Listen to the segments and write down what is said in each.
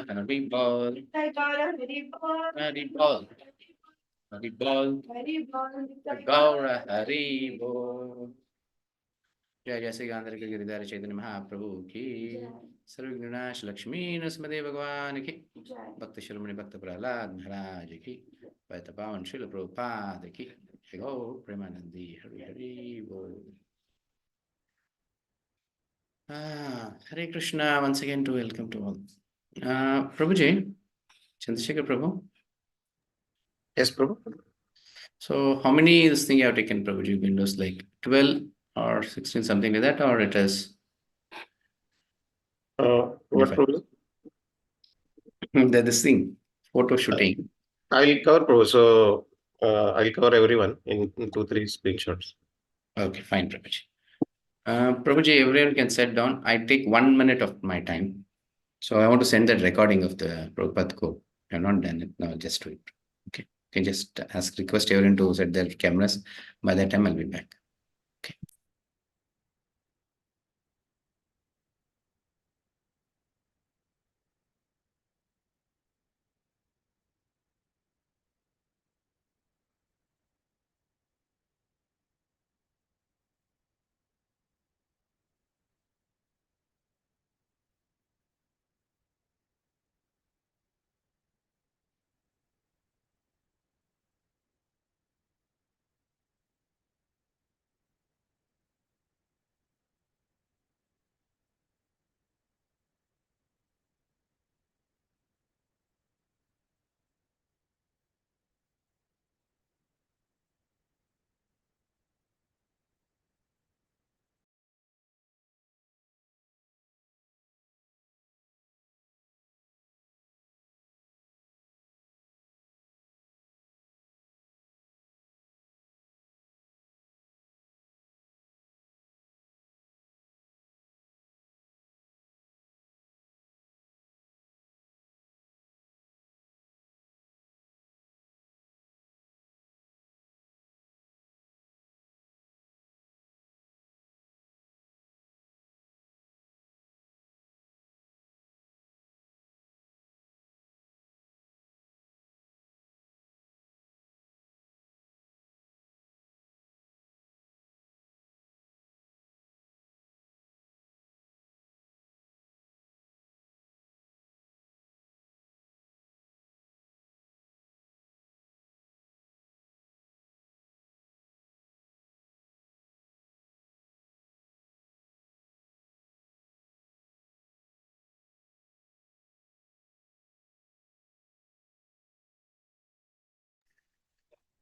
Hari Bol. Hari Bol. Hari Bol. Gaura Hari Bol. जय जय श्री गांधर के गिरिधार चैतन्य महाप्रभु की सर्वगुणाश लक्ष्मी नरसिंह भगवान की भक्त शिरोमणि भक्त प्रहलाद महाराज की पैत पावन शिल प्रभुपाद की जय गो प्रेमानंदी हरि हरि बोल. Hare Krishna, once again to welcome to all. Prabhuji, Chandrasekhar Prabhu. Yes, Prabhu. So how many this thing you have taken, Prabhuji? Windows like 12 or 16, something like that, or it is? What Prabhu? This thing, photo shooting. I'll cover, Prabhu. So I'll cover everyone in 2-3 screenshots. Okay, fine, Prabhuji. Prabhuji, everyone can sit down. I take 1 minute of my time. So I want to send that recording of the Prabhupada quote. I have not done it now, just do it. Okay. You can just request everyone to set their cameras. By that time, I'll be back. Okay.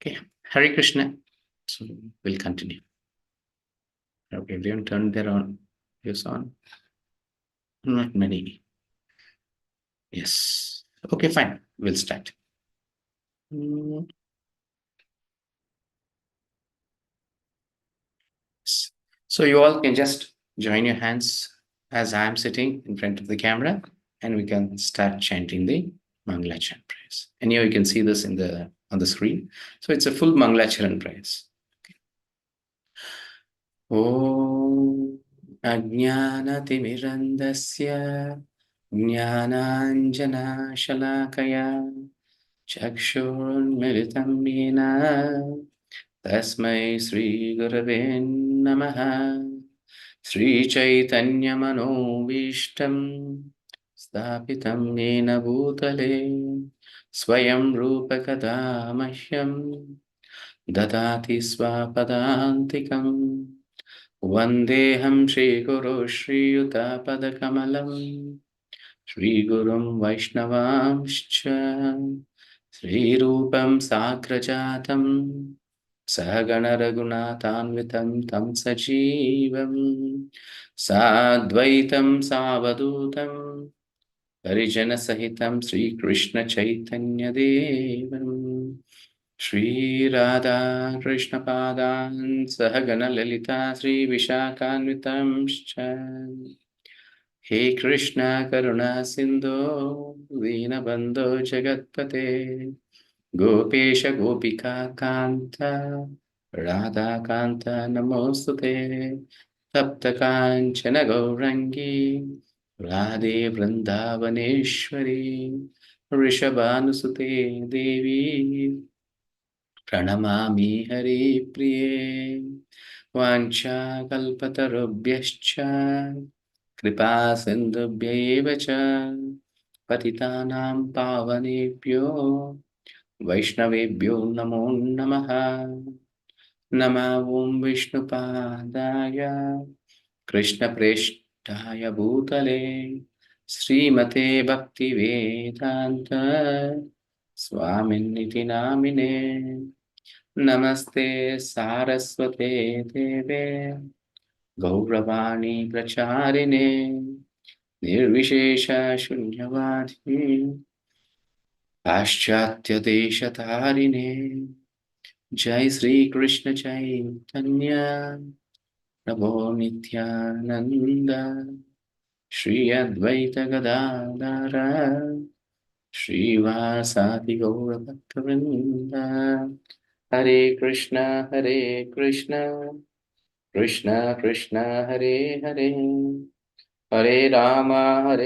Okay, Hare Krishna. So we'll continue. Okay, everyone turn their on. Yes, on. Not many. Yes. Okay, fine. We'll start. So you all can just join your hands as I am sitting in front of the camera, and we can start chanting the Mangalacharan prayers. And here you can see this in on the screen. So it's a full Mangalacharan prayers. Om Ajnanatimirandasya Jnananjana Shalakaya Chakshurmilitam Yena Tasmai Sri Gurave Namaha Sri Chaitanya Manobishtam Stapitam Yena Bhutale Swayam Rupa Kada Mahyam Dadati Swapadantikam Vandeham Shri Guru Shri Yuta Padakamalam Shri Gurum Vaishnavamscha Sri Rupam Sagrajatam Sahagana Raghunathanvitam Tam Sajivam Sadvaitam Savadutam Parijana Sahitam Sri Krishna Chaitanya Devam Shri Radha Krishna Padan Sahagana Lalita Sri Vishakhanvitamscha He Krishna Karuna Sindhu Dinabandho Jagatpate Gopesha Gopika Kanta Radha Kanta Namostute Tapta Kanchana Gaurangi Radhe Vrindavaneshwari Rishabhanusute Devi Pranamami Hari Priye Vancha Kalpatarubhyascha Kripa Sindhubhyeva cha Patitanam Pavanebhyo Vaishnavebhyo Namo Namaha Nama Om Vishnupadaya Krishna Preshtaya Bhutale Srimate Bhaktivedanta Swaminiti Namine Namaste Saraswate Deve Gauravani Pracharine Nirvishesha Shunyavadi Paschatya Deshatarine Jai Sri Krishna Chaitanya Prabhu Nityananda Shri Advaita Gadadhara Shri Vasati Gaura Bhaktavrinda Hare Krishna Krishna Krishna Hare Hare Hare Rama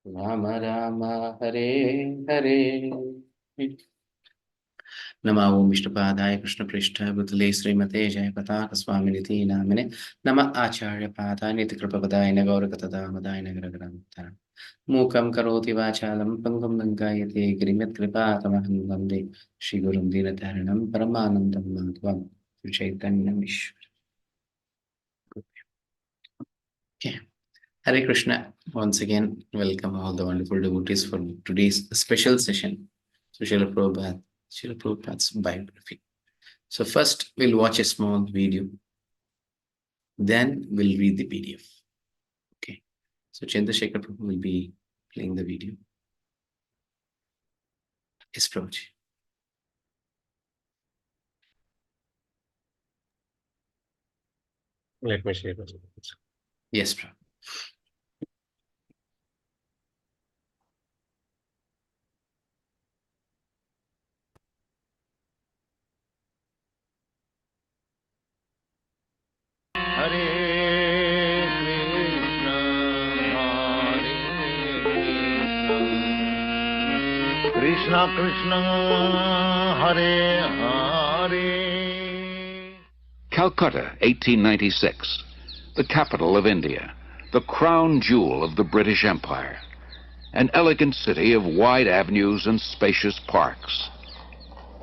Rama Rama Hare Hare Nama Om Vishnupadaya Krishna Prishta Bhutale Srimate Jaya Pataka Swaminiti Namine Nama Acharya Pada Niti Kripapadaya Gaurakatada Madaya Nagaragaramta Mukam Karoti Vachalam Pangam Nangayate Girimet Kripa Tamaham Vande Shri Gurum Dinataranam Paramanandam Madhvam Chaitanya Vishwa. Okay. Hare Krishna. Once again, welcome all the wonderful devotees for today's special session. So Srila Prabhupada's biography. So first, we'll watch a small video. Then we'll read the PDF. Okay. So Chandrasekhar Prabhu will be playing the video. Yes, Prabhuji. Let me share this. Yes, Prabhu. Krishna Krishna Hare Hare. Calcutta, 1896, the capital of India, the crown jewel of the British Empire, an elegant city of wide avenues and spacious parks.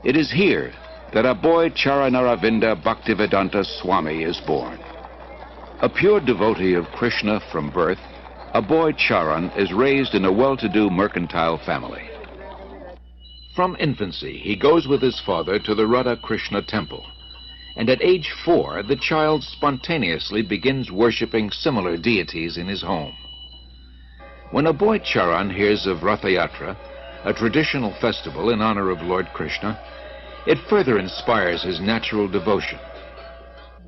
It is here that Aboy Charanaravinda Bhaktivedanta Swami is born. A pure devotee of Krishna from birth, Aboy Charan is raised in a well-to-do mercantile family. From infancy, he goes with his father to the Radha Krishna temple, and at age 4, the child spontaneously begins worshipping similar deities in his home. When Aboy Charan hears of Ratha Yatra, a traditional festival in honor of Lord Krishna, it further inspires his natural devotion.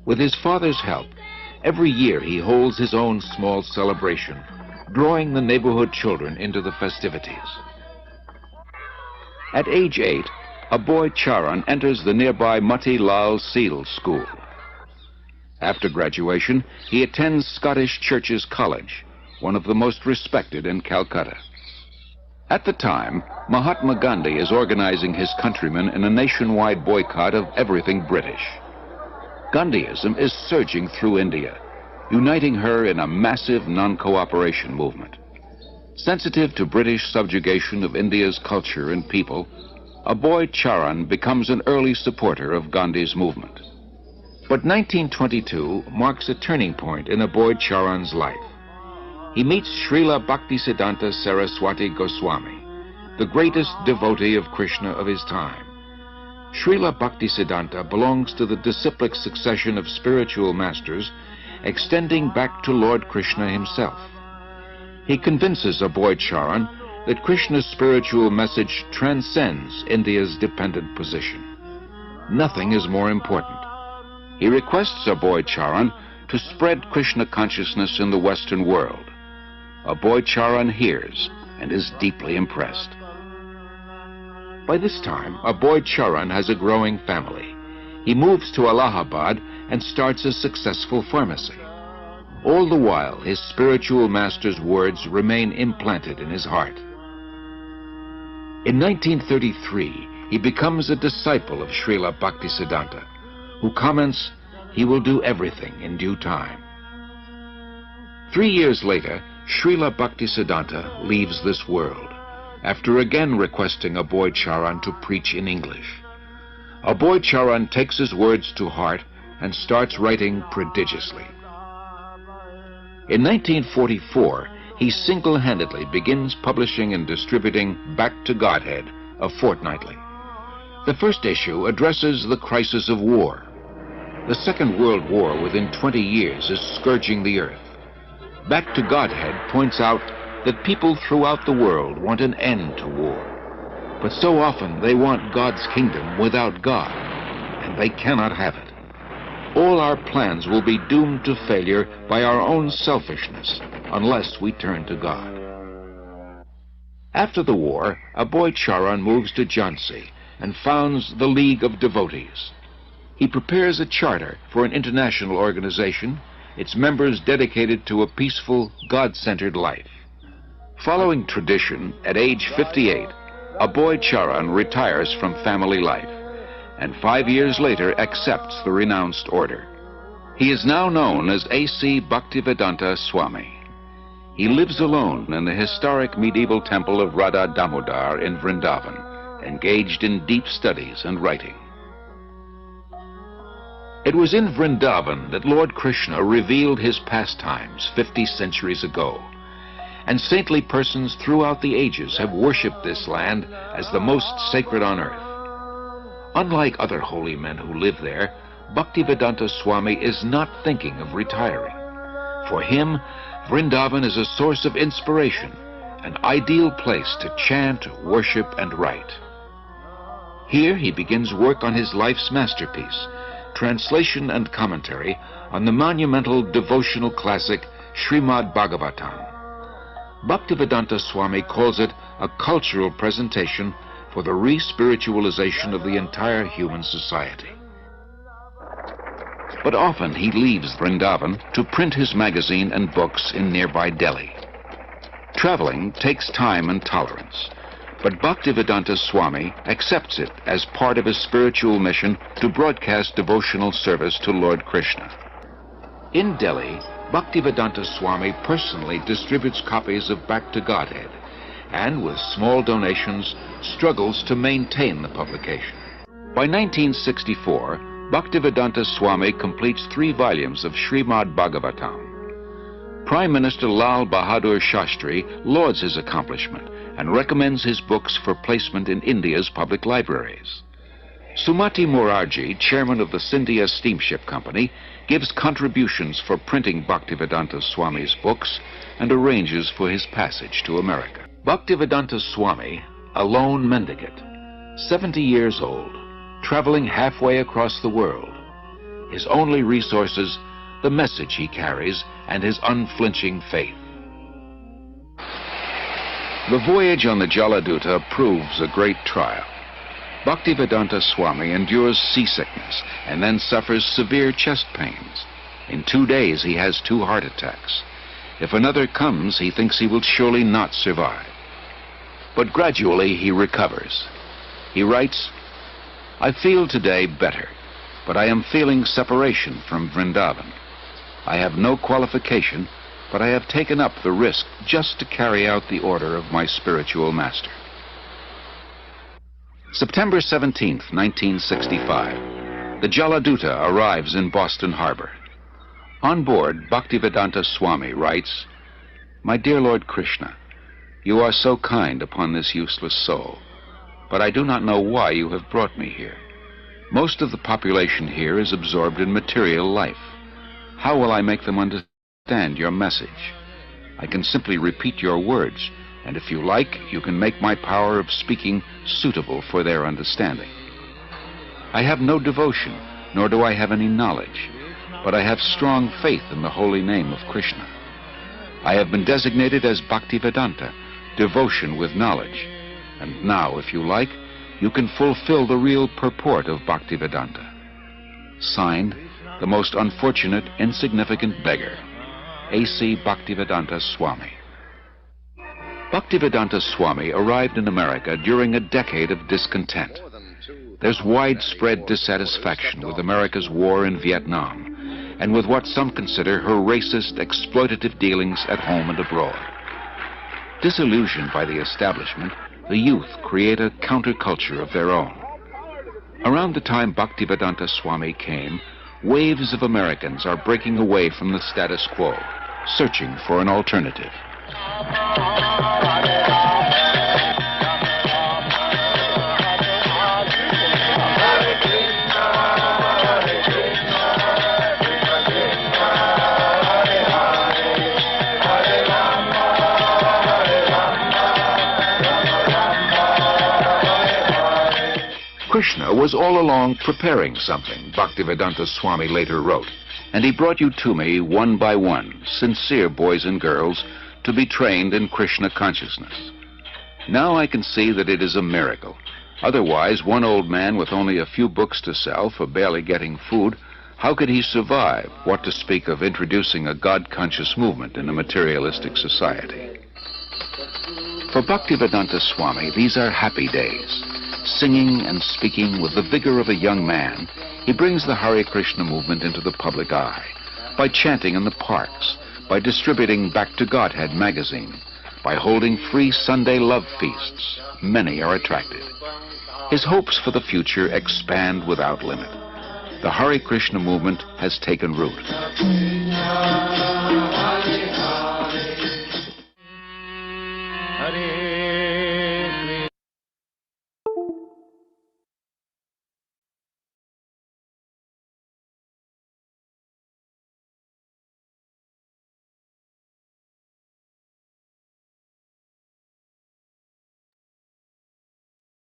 With his father's help, every year he holds his own small celebration, drawing the neighborhood children into the festivities. At age 8, Aboy Charan enters the nearby Mati Lal Seal School. After graduation, he attends Scottish Churches College, one of the most respected in Calcutta. At the time, Mahatma Gandhi is organizing his countrymen in a nationwide boycott of everything British. Gandhiism is surging through India, uniting her in a massive non-cooperation movement. Sensitive to British subjugation of India's culture and people, Aboy Charan becomes an early supporter of Gandhi's movement. But 1922 marks a turning point in Aboy Charan's life. He meets Srila Bhaktisiddhanta Saraswati Goswami, the greatest devotee of Krishna of his time. Srila Bhaktisiddhanta belongs to the disciplic succession of spiritual masters extending back to Lord Krishna himself. He convinces Aboy Charan that Krishna's spiritual message transcends India's dependent position. Nothing is more important. He requests Aboy Charan to spread Krishna consciousness in the Western world. Aboy Charan hears and is deeply impressed. By this time, Aboy Charan has a growing family. He moves to Allahabad and starts a successful pharmacy. All the while, his spiritual master's words remain implanted in his heart. In 1933, he becomes a disciple of Srila Bhaktisiddhanta, who comments, "He will do everything in due time." 3 years later, Srila Bhaktisiddhanta leaves this world, after again requesting Aboy Charan to preach in English. Aboy Charan takes his words to heart and starts writing prodigiously. In 1944, he single-handedly begins publishing and distributing Back to Godhead, a fortnightly. The first issue addresses the crisis of war. The Second World War within 20 years is scourging the earth. Back to Godhead points out that people throughout the world want an end to war. But so often they want God's kingdom without God, and they cannot have it. All our plans will be doomed to failure by our own selfishness unless we turn to God. After the war, Aboy Charan moves to Jhansi and founds the League of Devotees. He prepares a charter for an international organization, its members dedicated to a peaceful, God-centered life. Following tradition, at age 58, Aboy Charan retires from family life, and 5 years later accepts the renounced order. He is now known as A.C. Bhaktivedanta Swami. He lives alone in the historic medieval temple of Radha Damodar in Vrindavan, engaged in deep studies and writing. It was in Vrindavan that Lord Krishna revealed his pastimes 50 centuries ago, and saintly persons throughout the ages have worshipped this land as the most sacred on earth. Unlike other holy men who live there, Bhaktivedanta Swami is not thinking of retiring. For him, Vrindavan is a source of inspiration, an ideal place to chant, worship, and write. Here he begins work on his life's masterpiece, translation and commentary on the monumental devotional classic Srimad Bhagavatam. Bhaktivedanta Swami calls it a cultural presentation for the re-spiritualization of the entire human society. But often he leaves Vrindavan to print his magazine and books in nearby Delhi. Traveling takes time and tolerance, but Bhaktivedanta Swami accepts it as part of his spiritual mission to broadcast devotional service to Lord Krishna. In Delhi, Bhaktivedanta Swami personally distributes copies of Back to Godhead, and with small donations struggles to maintain the publication. By 1964, Bhaktivedanta Swami completes 3 volumes of Srimad Bhagavatam. Prime Minister Lal Bahadur Shastri lauds his accomplishment and recommends his books for placement in India's public libraries. Sumati Morarji, chairman of the Scindia Steamship Company, gives contributions for printing Bhaktivedanta Swami's books and arranges for his passage to America. Bhaktivedanta Swami, a lone mendicant, 70 years old, traveling halfway across the world. His only resources, the message he carries and his unflinching faith. The voyage on the Jaladuta proves a great trial. Bhaktivedanta Swami endures seasickness and then suffers severe chest pains. In 2 days he has 2 heart attacks. If another comes, he thinks he will surely not survive. But gradually he recovers. He writes, "I feel today better, but I am feeling separation from Vrindavan. I have no qualification, but I have taken up the risk just to carry out the order of my spiritual master." September 17th, 1965. The Jaladuta arrives in Boston Harbor. On board, Bhaktivedanta Swami writes, "My dear Lord Krishna, you are so kind upon this useless soul, but I do not know why you have brought me here. Most of the population here is absorbed in material life. How will I make them understand your message? I can simply repeat your words, and if you like, you can make my power of speaking suitable for their understanding. I have no devotion, nor do I have any knowledge, but I have strong faith in the holy name of Krishna. I have been designated as Bhaktivedanta, devotion with knowledge, and now, if you like, you can fulfill the real purport of Bhaktivedanta. Signed, the most unfortunate, insignificant beggar, A.C. Bhaktivedanta Swami. Bhaktivedanta Swami arrived in America during a decade of discontent. There's widespread dissatisfaction with America's war in Vietnam and with what some consider her racist, exploitative dealings at home and abroad. Disillusioned by the establishment, the youth create a counterculture of their own. Around the time Bhaktivedanta Swami came, waves of Americans are breaking away from the status quo, searching for an alternative. Krishna was all along preparing something, Bhaktivedanta Swami later wrote, and he brought you to me one by one, sincere boys and girls, to be trained in Krishna consciousness. Now I can see that it is a miracle. Otherwise, one old man with only a few books to sell for barely getting food, how could he survive, what to speak of introducing a God-conscious movement in a materialistic society? For Bhaktivedanta Swami, these are happy days. Singing and speaking with the vigor of a young man, he brings the Hare Krishna movement into the public eye by chanting in the parks, by distributing Back to Godhead magazine, by holding free Sunday love feasts. Many are attracted. His hopes for the future expand without limit. The Hare Krishna movement has taken root.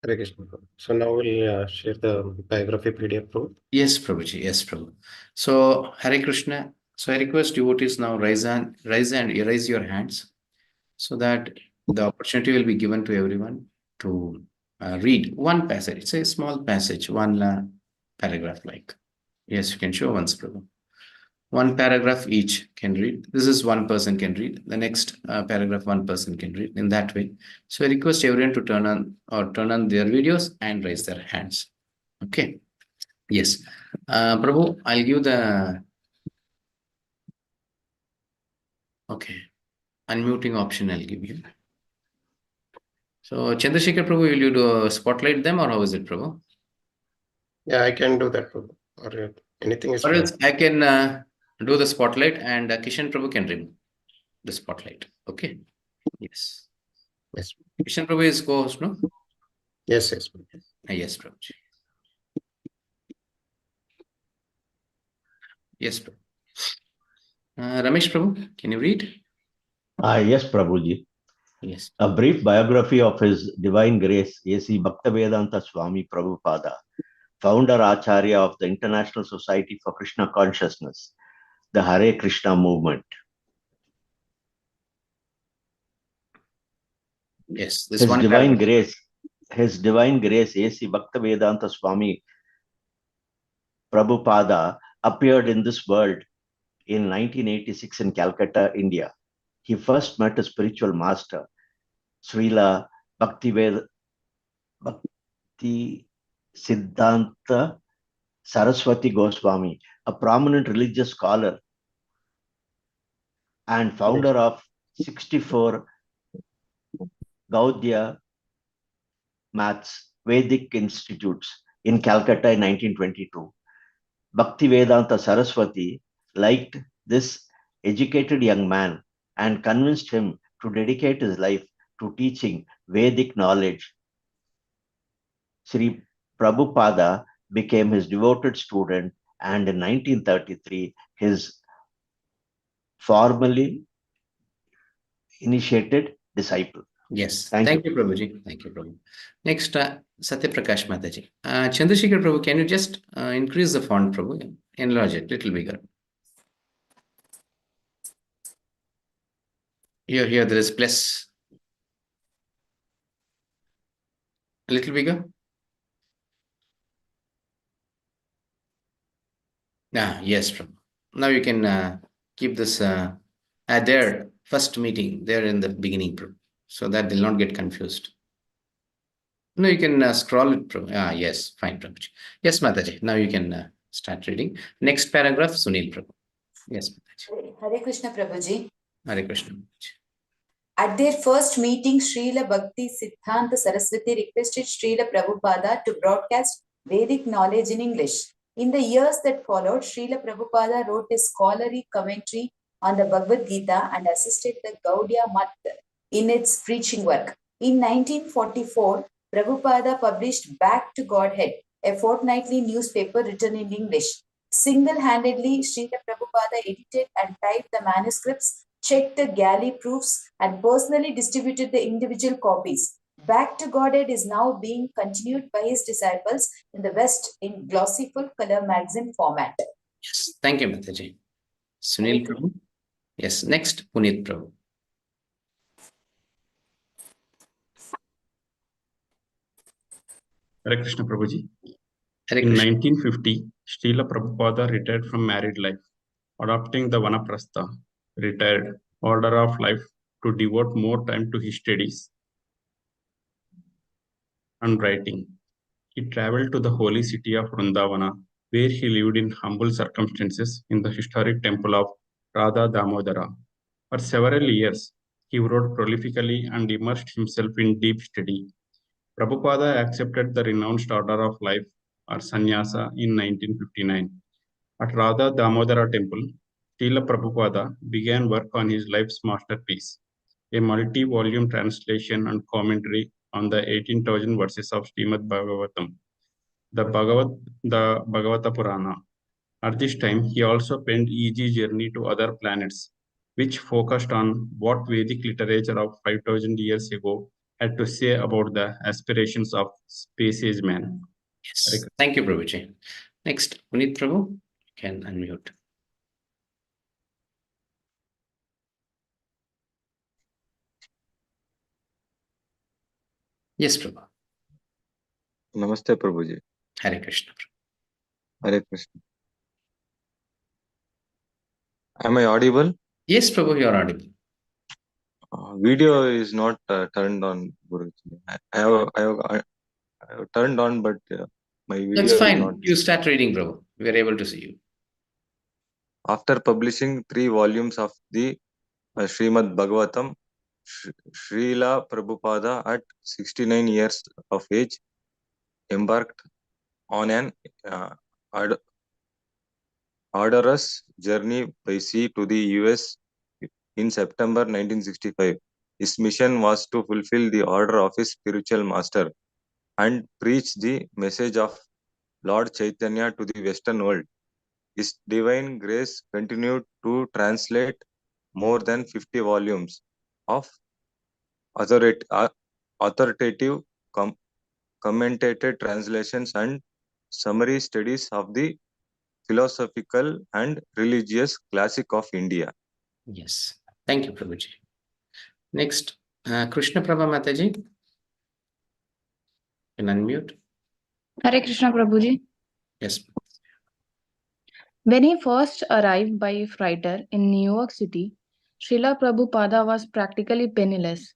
Hare Krishna. So now we'll share the biography PDF, Prabhu. Yes, Prabhuji. Yes, Prabhu. So, Hare Krishna. So, I request devotees now raise and raise your hands so that the opportunity will be given to everyone to read one passage. It's a small passage, one paragraph like. Yes, you can show once, Prabhu. One paragraph each can read. This is one person can read. The next paragraph one person can read in that way. So I request everyone to turn on their videos and raise their hands. Okay. Yes. Prabhu, I'll give the unmuting option. I'll give you. So Chandrasekhar Prabhu, will you do spotlight them or how is it, Prabhu? Yeah, I can do that, Prabhu. Or anything is Or fine. else I can do the spotlight and Kishan Prabhu can remove the spotlight. Okay. Yes. Yes. Kishan Prabhu is co-host, no? Yes, yes. Yes, Prabhu. Yes, Prabhu. Ramesh Prabhu, can you read? Yes, Prabhuji. Yes. A brief biography of His Divine Grace, A.C. Bhaktivedanta Swami Prabhupada, founder Acharya of the International Society for Krishna Consciousness, the Hare Krishna movement. Yes, this His one Divine paragraph. Grace, A.C. Bhaktivedanta Swami Prabhupada appeared in this world in 1986 in Calcutta, India. He first met a spiritual master, Srila Bhakti Siddhanta Saraswati Goswami, a prominent religious scholar and founder of 64 Gaudiya Maths Vedic Institutes in Calcutta in 1922. Bhaktivedanta Saraswati liked this educated young man and convinced him to dedicate his life to teaching Vedic knowledge. Sri Prabhupada became his devoted student and in 1933 his formally initiated disciple. Yes. Thank you, Prabhuji. Thank you, Prabhu. Next, Satya Prakash Mataji. Chandrasekhar Prabhu, can you just increase the font, Prabhu? Enlarge it, little bigger. Here, there is plus. A little bigger. Yes, Prabhu. Now you can keep this at their first meeting, there in the beginning, Prabhu, so that they'll not get confused. No, you can scroll it, Prabhu. Yes, fine, Prabhuji. Yes, Mataji. Now you can start reading. Next paragraph, Sunil Prabhu. Yes, Mataji. Hare Krishna Prabhuji. Hare Krishna. Prabhuji. At their first meeting, Srila Bhakti Siddhanta Saraswati requested Srila Prabhupada to broadcast Vedic knowledge in English. In the years that followed, Srila Prabhupada wrote a scholarly commentary on the Bhagavad Gita and assisted the Gaudiya Math in its preaching work. In 1944, Prabhupada published Back to Godhead, a fortnightly newspaper written in English. Single-handedly, Srila Prabhupada edited and typed the manuscripts, checked the galley proofs, and personally distributed the individual copies. Back to Godhead is now being continued by his disciples in the West in glossy full-color magazine format. Yes, thank you, Mataji. Sunil Prabhu. Yes, next, Puneet Prabhu. Hare Krishna Prabhuji. Hare In Krishna. 1950, Srila Prabhupada retired from married life, adopting the Vanaprastha, retired order of life to devote more time to his studies and writing. He traveled to the holy city of Vrindavana, where he lived in humble circumstances in the historic temple of Radha Damodara. For several years, he wrote prolifically and immersed himself in deep study. Prabhupada accepted the renounced order of life or sannyasa in 1959. At Radha Damodara temple, Srila Prabhupada began work on his life's masterpiece, a multi-volume translation and commentary on the 18,000 verses of Srimad Bhagavatam, the Bhagavata Purana. At this time, he also penned Easy Journey to Other Planets, which focused on what Vedic literature of 5,000 years ago had to say about the aspirations of space-age man. Yes, thank you, Prabhuji. Next, Puneet Prabhu, you can unmute. Yes, Prabhu. Namaste, Prabhuji. Hare Krishna. Hare Krishna. Am I audible? Yes, Prabhu, you are audible. Video is not turned on, Guruji. I have turned on, but my video That's is fine. not. You start reading, Prabhu. We are able to see you. After publishing 3 volumes of the Srimad Bhagavatam, Srila Prabhupada at 69 years of age embarked on an arduous journey by sea to the US in September 1965. His mission was to fulfill the order of his spiritual master and preach the message of Lord Chaitanya to the Western world. His divine grace continued to translate more than 50 volumes of authoritative commentated translations and summary studies of the philosophical and religious classic of India. Yes. Thank you, Prabhuji. Next, Krishna Prabha Mataji. You can unmute. Hare Krishna Prabhuji. Yes. When he first arrived by freighter in New York City, Srila Prabhupada was practically penniless.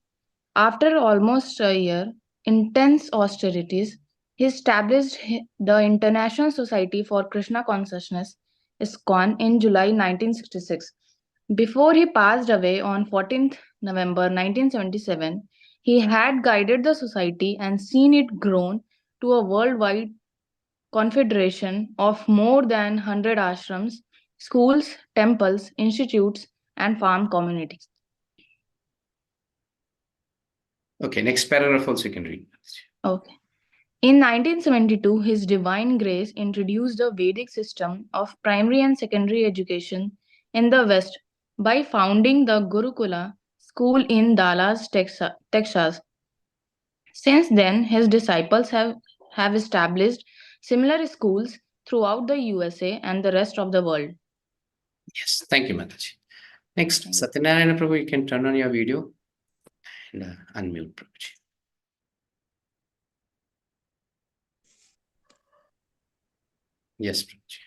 After almost a year, intense austerities, he established the International Society for Krishna Consciousness, ISKCON, in July 1966. Before he passed away on 14th November 1977, he had guided the society and seen it grown to a worldwide confederation of more than 100 ashrams, schools, temples, institutes, and farm communities. Okay, next paragraph also you can read. Okay. In 1972, His Divine Grace introduced a Vedic system of primary and secondary education in the West by founding the Gurukula school in Dallas, Texas. Since then, his disciples have established similar schools throughout the USA and the rest of the world. Yes, thank you, Mataji. Next, Satyanarayana Prabhu, you can turn on your video and unmute, Prabhuji. Yes, Prabhuji.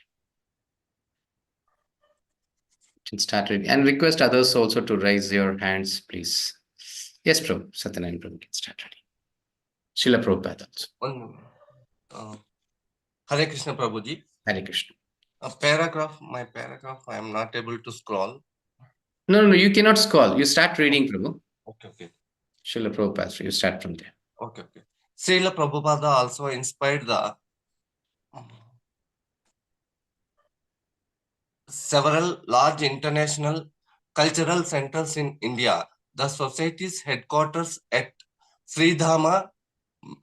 can start reading. And request others also to raise your hands, please. Yes, Prabhu. Satyanarayan Prabhu can start reading. Srila Prabhupada also. Hare Krishna Prabhuji. Hare Krishna. My paragraph, I am not able to scroll. No, you cannot scroll. You start reading, Prabhu. Okay. Srila Prabhupada, you start from there. Okay. Srila Prabhupada also inspired the several large international cultural centers in India. The society's headquarters at Sridhama,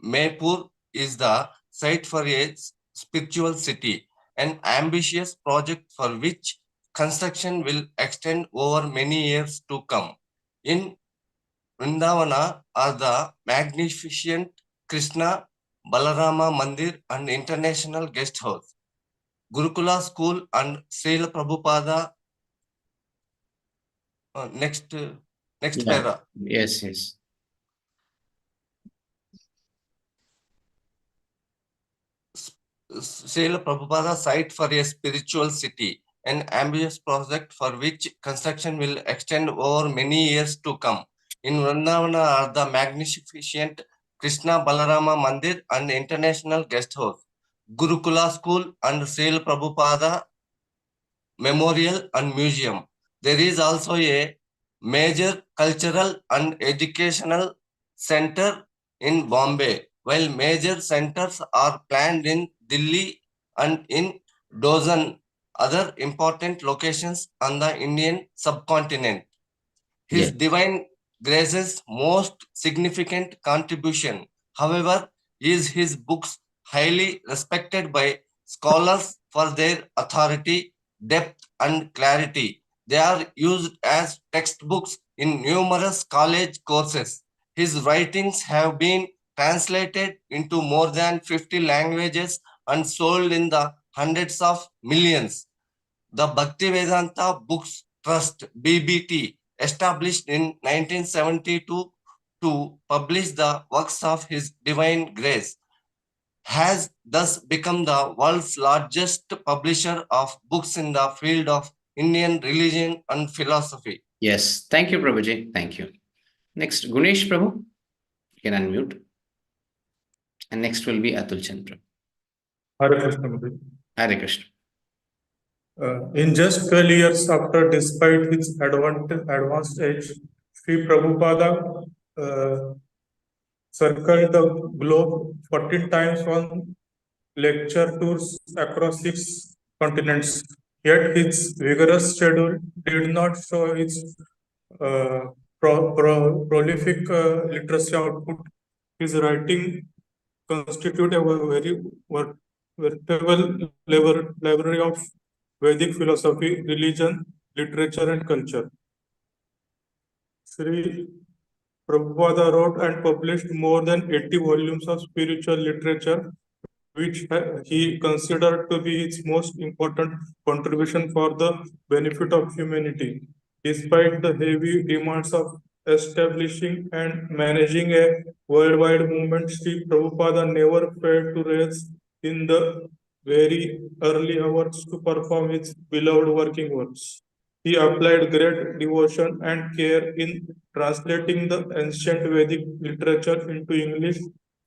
Maypur is the site for a spiritual city, an ambitious project for which construction will extend over many years to come. In Vrindavana are the magnificent Krishna, Balarama Mandir and International Guest House, Gurukula School and Srila Prabhupada. Next para. Yes. Srila Prabhupada site for a spiritual city, an ambitious project for which construction will extend over many years to come. In Vrindavana are the magnificent Krishna Balarama Mandir and International Guest House, Gurukula School and Srila Prabhupada Memorial and Museum. There is also a major cultural and educational center in Bombay, while major centers are planned in Delhi and in dozen other important locations on the Indian subcontinent. His Divine Grace's most significant contribution, however, is his books highly respected by scholars for their authority, depth, and clarity. They are used as textbooks in numerous college courses. His writings have been translated into more than 50 languages and sold in the hundreds of millions. The Bhaktivedanta Books Trust, BBT, established in 1972 to publish the works of His Divine Grace, has thus become the world's largest publisher of books in the field of Indian religion and philosophy. Yes. Thank you, Prabhuji. Thank you. Next, Gunesh Prabhu. You can unmute. And next will be Atul Chand Prabhu. Hare Krishna. Prabhuji. Hare Krishna. In just 12 years after, despite his advanced age, Sri Prabhupada circled the globe 14 times on lecture tours across 6 continents. Yet his vigorous schedule did not show his prolific literacy output. His writing constitute a very veritable library of Vedic philosophy, religion, literature, and culture. Sri Prabhupada wrote and published more than 80 volumes of spiritual literature, which he considered to be his most important contribution for the benefit of humanity. Despite the heavy demands of establishing and managing a worldwide movement, Sri Prabhupada never failed to raise in the very early hours to perform his beloved working works. He applied great devotion and care in translating the ancient Vedic literature into English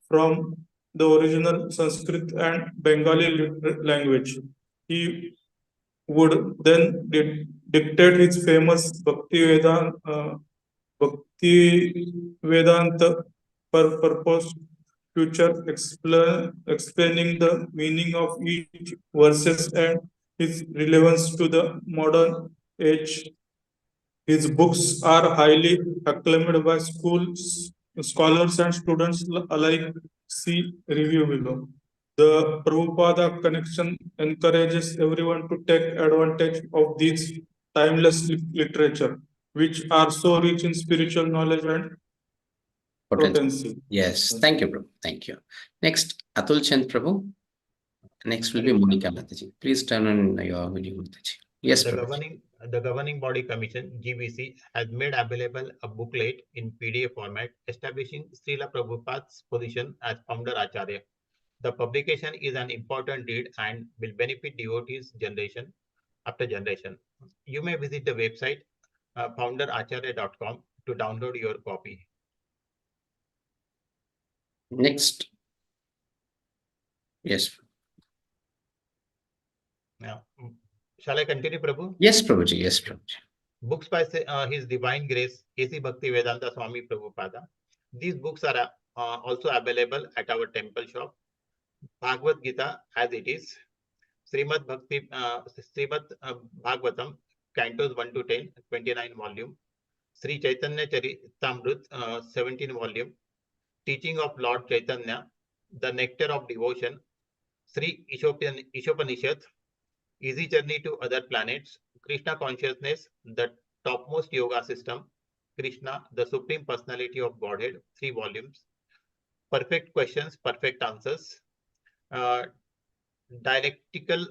from the original Sanskrit and Bengali language. He would then dictate his famous Bhaktivedanta purpose future, explaining the meaning of each verses and its relevance to the modern age. His books are highly acclaimed by scholars and students alike. See review below. The Prabhupada connection encourages everyone to take advantage of these timeless literature, which are so rich in spiritual knowledge and potency. Yes. Thank you, Prabhu. Thank you. Next, Atul Chand Prabhu. Next will be Monica Mataji. Please turn on your video, Mataji. Yes, The governing body commission, GBC, has made available a booklet in PDF format establishing Srila Prabhupada's position as founder Acharya. The publication is an important read and will benefit devotees' generation. after generation. You may visit the website founderacharya.com to download your copy. Next. Yes. Now, shall I continue, Prabhu? Yes, Prabhuji. Yes, Prabhuji. Books by His Divine Grace, A.C. Bhaktivedanta Swami Prabhupada. These books are also available at our temple shop. Bhagavad Gita as it is, Srimad Bhagavatam, Cantos 1 to 10, 29 volume. Sri Chaitanya Charitamrut, 17 volume. Teaching of Lord Chaitanya, The Nectar of Devotion. Sri Ishopanishad, Easy Journey to Other Planets. Krishna Consciousness, The Topmost Yoga System. Krishna, the Supreme Personality of Godhead, 3 volumes. Perfect Questions, Perfect Answers. Dialectical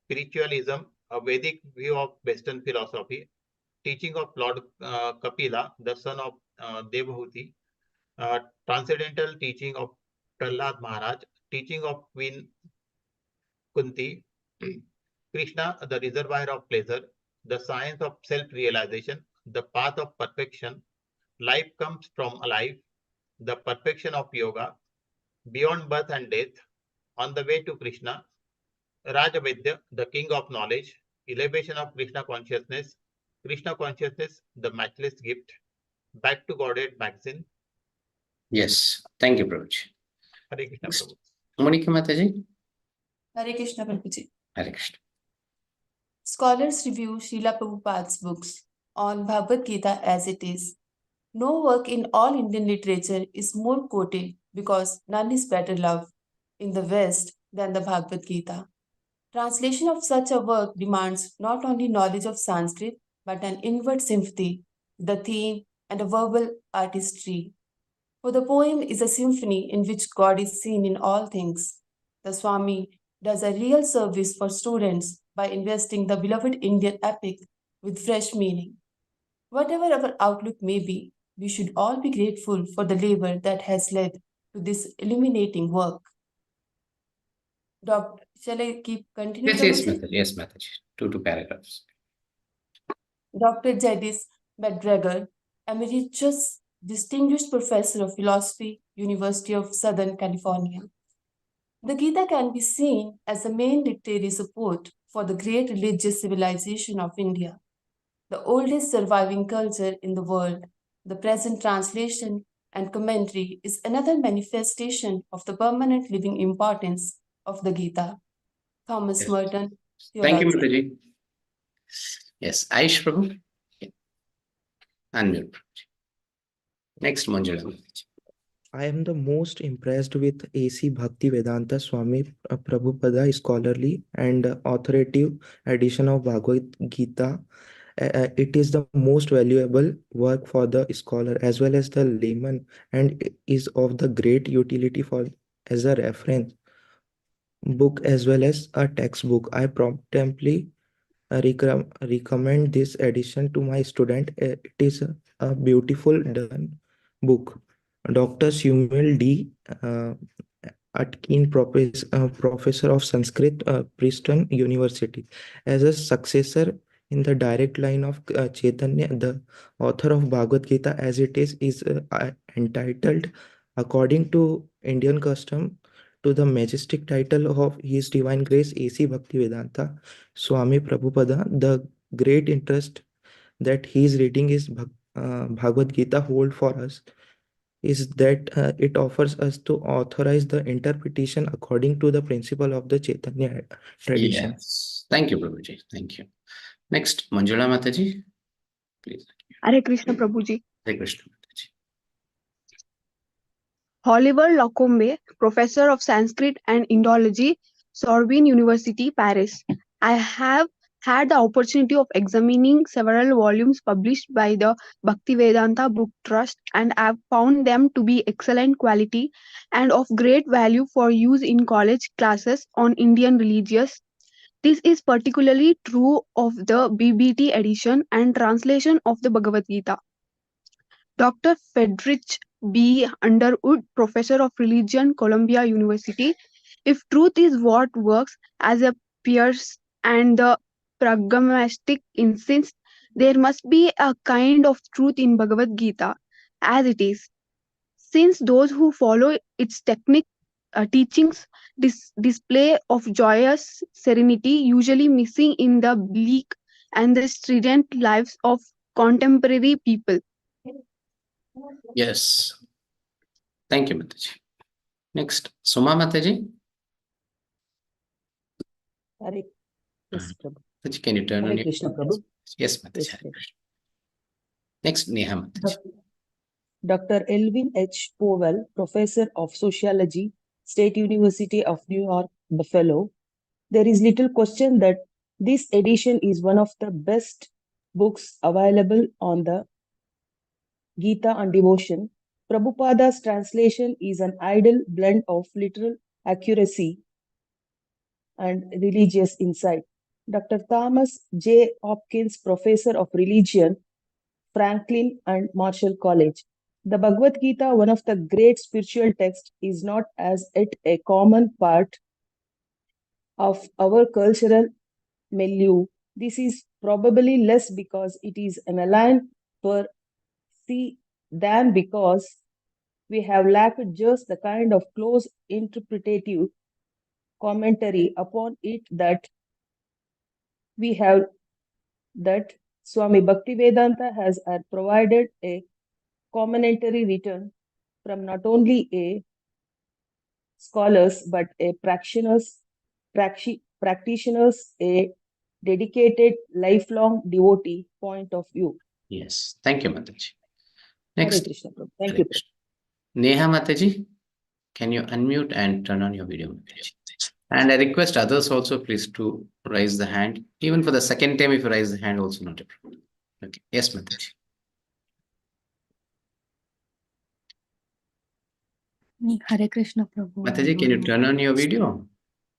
Spiritualism, a Vedic view of Western philosophy. Teaching of Lord Kapila, the son of Devahuti. Transcendental Teaching of Prahlad Maharaj. Teaching of Queen Kunti. Krishna, the Reservoir of Pleasure. The Science of Self-Realization. The Path of Perfection. Life Comes from Alive. The Perfection of Yoga. Beyond Birth and Death. On the Way to Krishna. Rajavedya, the King of Knowledge. Elevation of Krishna Consciousness. Krishna Consciousness, the Matchless Gift. Back to Godhead magazine. Yes. Thank you, Prabhuji. Hare Krishna Prabhu. Monica Mataji. Hare Krishna Prabhuji. Hare Krishna. Scholars review Srila Prabhupada's books on Bhagavad Gita as it is. No work in all Indian literature is more quoted because none is better loved in the West than the Bhagavad Gita. Translation of such a work demands not only knowledge of Sanskrit but an inward sympathy, the theme, and a verbal artistry. For the poem is a symphony in which God is seen in all things. The Swami does a real service for students by investing the beloved Indian epic with fresh meaning. Whatever our outlook may be, we should all be grateful for the labor that has led to this illuminating work. Doctor, shall I keep continuing? Yes, Mataji. Yes, Mataji. Two paragraphs. Dr. Jadis Bedrager, Emeritus Distinguished Professor of Philosophy, University of Southern California. The Gita can be seen as the main literary support for the great religious civilization of India, the oldest surviving culture in the world. The present translation and commentary is another manifestation of the permanent living importance of the Gita. Thomas Yes. Merton. Thank you, Theology. Mataji. Yes, Aish Prabhu. Yeah. Unmute. Next, Manjula Mataji. I am the most impressed with A.C. Bhaktivedanta Swami Prabhupada scholarly and authoritative edition of Bhagavad Gita. It is the most valuable work for the scholar as well as the layman and is of the great utility for as a reference book as well as a textbook. I promptly recommend this edition to my student. It is a beautiful done book. Dr. Sumil D. Atkin, professor of Sanskrit, Princeton University. As a successor in the direct line of Chaitanya, the author of Bhagavad Gita as it is entitled, according to Indian custom, to the majestic title of His Divine Grace A.C. Bhaktivedanta Swami Prabhupada. The great interest that he is reading is Bhagavad Gita hold for us is that it offers us to authorize the interpretation according to the principle of the Chaitanya tradition. Yes. Thank you, Prabhuji. Thank you. Next, Manjula Mataji. Please. Hare Krishna Prabhuji. Hare Krishna Mataji. Oliver Lacombe, Professor of Sanskrit and Indology, Sorbonne University, Paris. I have had the opportunity of examining several volumes published by the Bhaktivedanta Book Trust and I have found them to be excellent quality and of great value for use in college classes on Indian religious. This is particularly true of the BBT edition and translation of the Bhagavad Gita. Dr. Friedrich B. Underwood, Professor of Religion, Columbia University. If truth is what works as a Pierce and the pragmatic instance, there must be a kind of truth in Bhagavad Gita as it is, since those who follow its teachings display of joyous serenity, usually missing in the bleak and the strident lives of contemporary people. Yes. Thank you, Mataji. Next, Suma Mataji. Hare Yes, Prabhu. Mataji, can you turn on Hare your... Krishna, Prabhu. Yes, Mataji. Yes, Hare Prabhu. Krishna. Next, Neha Mataji. Dr. Elvin H. Powell, Professor of Sociology, State University of New York, Buffalo. There is little question that this edition is one of the best books available on the Gita and devotion. Prabhupada's translation is an ideal blend of literal accuracy and religious insight. Dr. Thomas J. Hopkins, Professor of Religion, Franklin and Marshall College. The Bhagavad Gita, one of the great spiritual texts, is not as yet a common part of our cultural milieu. This is probably less because it is an alien for see than because we have lacked just the kind of close interpretative commentary upon it that we have that Swami Bhaktivedanta has provided a commentary written from not only a scholars but a practitioners, a dedicated lifelong devotee point of view. Yes. Thank you, Mataji. Hare Next, Krishna, Prabhu. Thank Hare you. Krishna. Neha Mataji, can you unmute and turn on your video, Mataji? And I request others also please to raise the hand. Even for the second time, if you raise the hand, also not a problem. Okay. Yes, Mataji. Hare Krishna Prabhu. Mataji, can you turn on your video?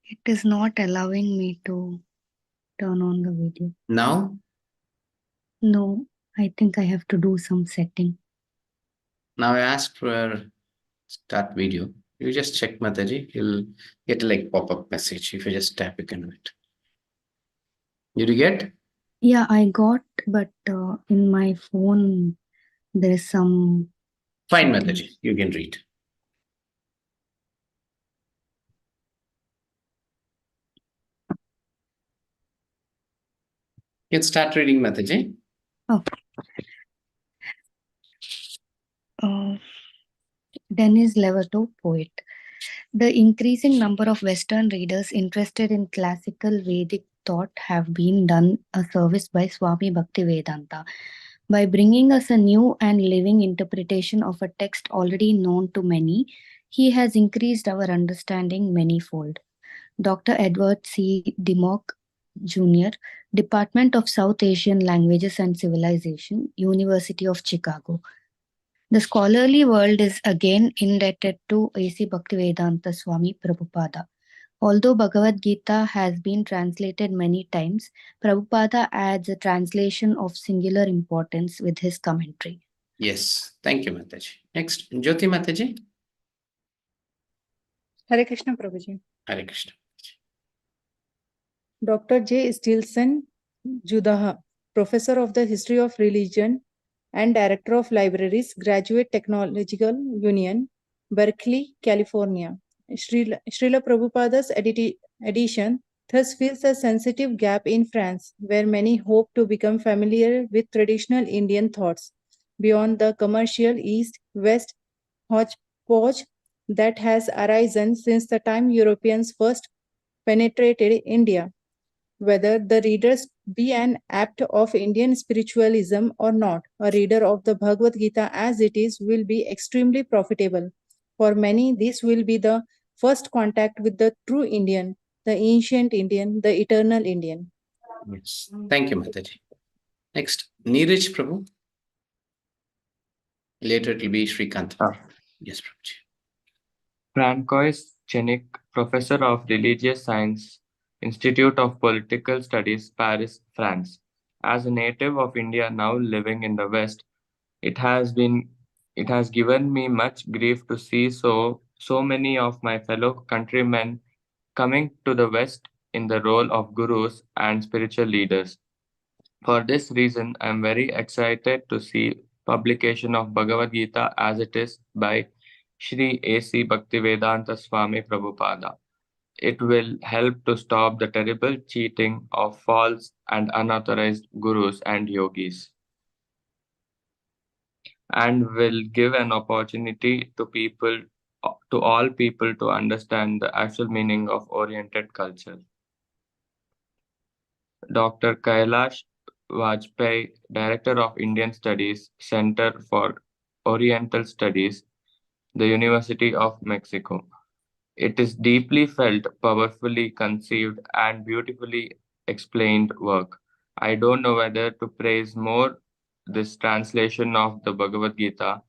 It is not allowing me to turn on the video. Now? No, I think I have to do some setting. Now I asked for start video. You just check, Mataji. You'll get a like pop-up message. If you just tap, you can do it. Did you get? Yeah, I got, but in my phone, there is some... Fine, Mataji. You can read. You can start reading, Mataji. Okay. Dennis Levertov, poet. The increasing number of Western readers interested in classical Vedic thought have been done a service by Swami Bhaktivedanta by bringing us a new and living interpretation of a text already known to many. He has increased our understanding manyfold. Dr. Edward C. Dimmock, Jr., Department of South Asian Languages and Civilization, University of Chicago. The scholarly world is again indebted to A.C. Bhaktivedanta Swami Prabhupada. Although Bhagavad Gita has been translated many times, Prabhupada adds a translation of singular importance with his commentary. Yes. Thank you, Mataji. Next, Jyoti Mataji. Hare Krishna Prabhuji. Hare Krishna. Dr. J. Stilson Judaha, Professor of the History of Religion and Director of Libraries, Graduate Technological Union, Berkeley, California. Srila Prabhupada's edition thus fills a sensitive gap in France, where many hope to become familiar with traditional Indian thoughts beyond the commercial East-West hodgepodge that has arisen since the time Europeans first penetrated India. Whether the readers be an adept of Indian spiritualism or not, a reader of the Bhagavad Gita as it is will be extremely profitable. For many, this will be the first contact with the true Indian, the ancient Indian, the eternal Indian. Yes. Thank you, Mataji. Next, Neeraj Prabhu. Later it will be Srikant. Yes, Prabhuji. Francois Chenik, Professor of Religious Science, Institute of Political Studies, Paris, France. As a native of India now living in the West, it has given me much grief to see so many of my fellow countrymen coming to the West in the role of gurus and spiritual leaders. For this reason, I am very excited to see publication of Bhagavad Gita as it is by Sri A.C. Bhaktivedanta Swami Prabhupada. It will help to stop the terrible cheating of false and unauthorized gurus and yogis, and will give an opportunity to all people to understand the actual meaning of oriented culture. Dr. Kailash Vajpayee, Director of Indian Studies, Center for Oriental Studies, the University of Mexico. It is deeply felt, powerfully conceived, and beautifully explained work. I don't know whether to praise more this translation of the Bhagavad Gita,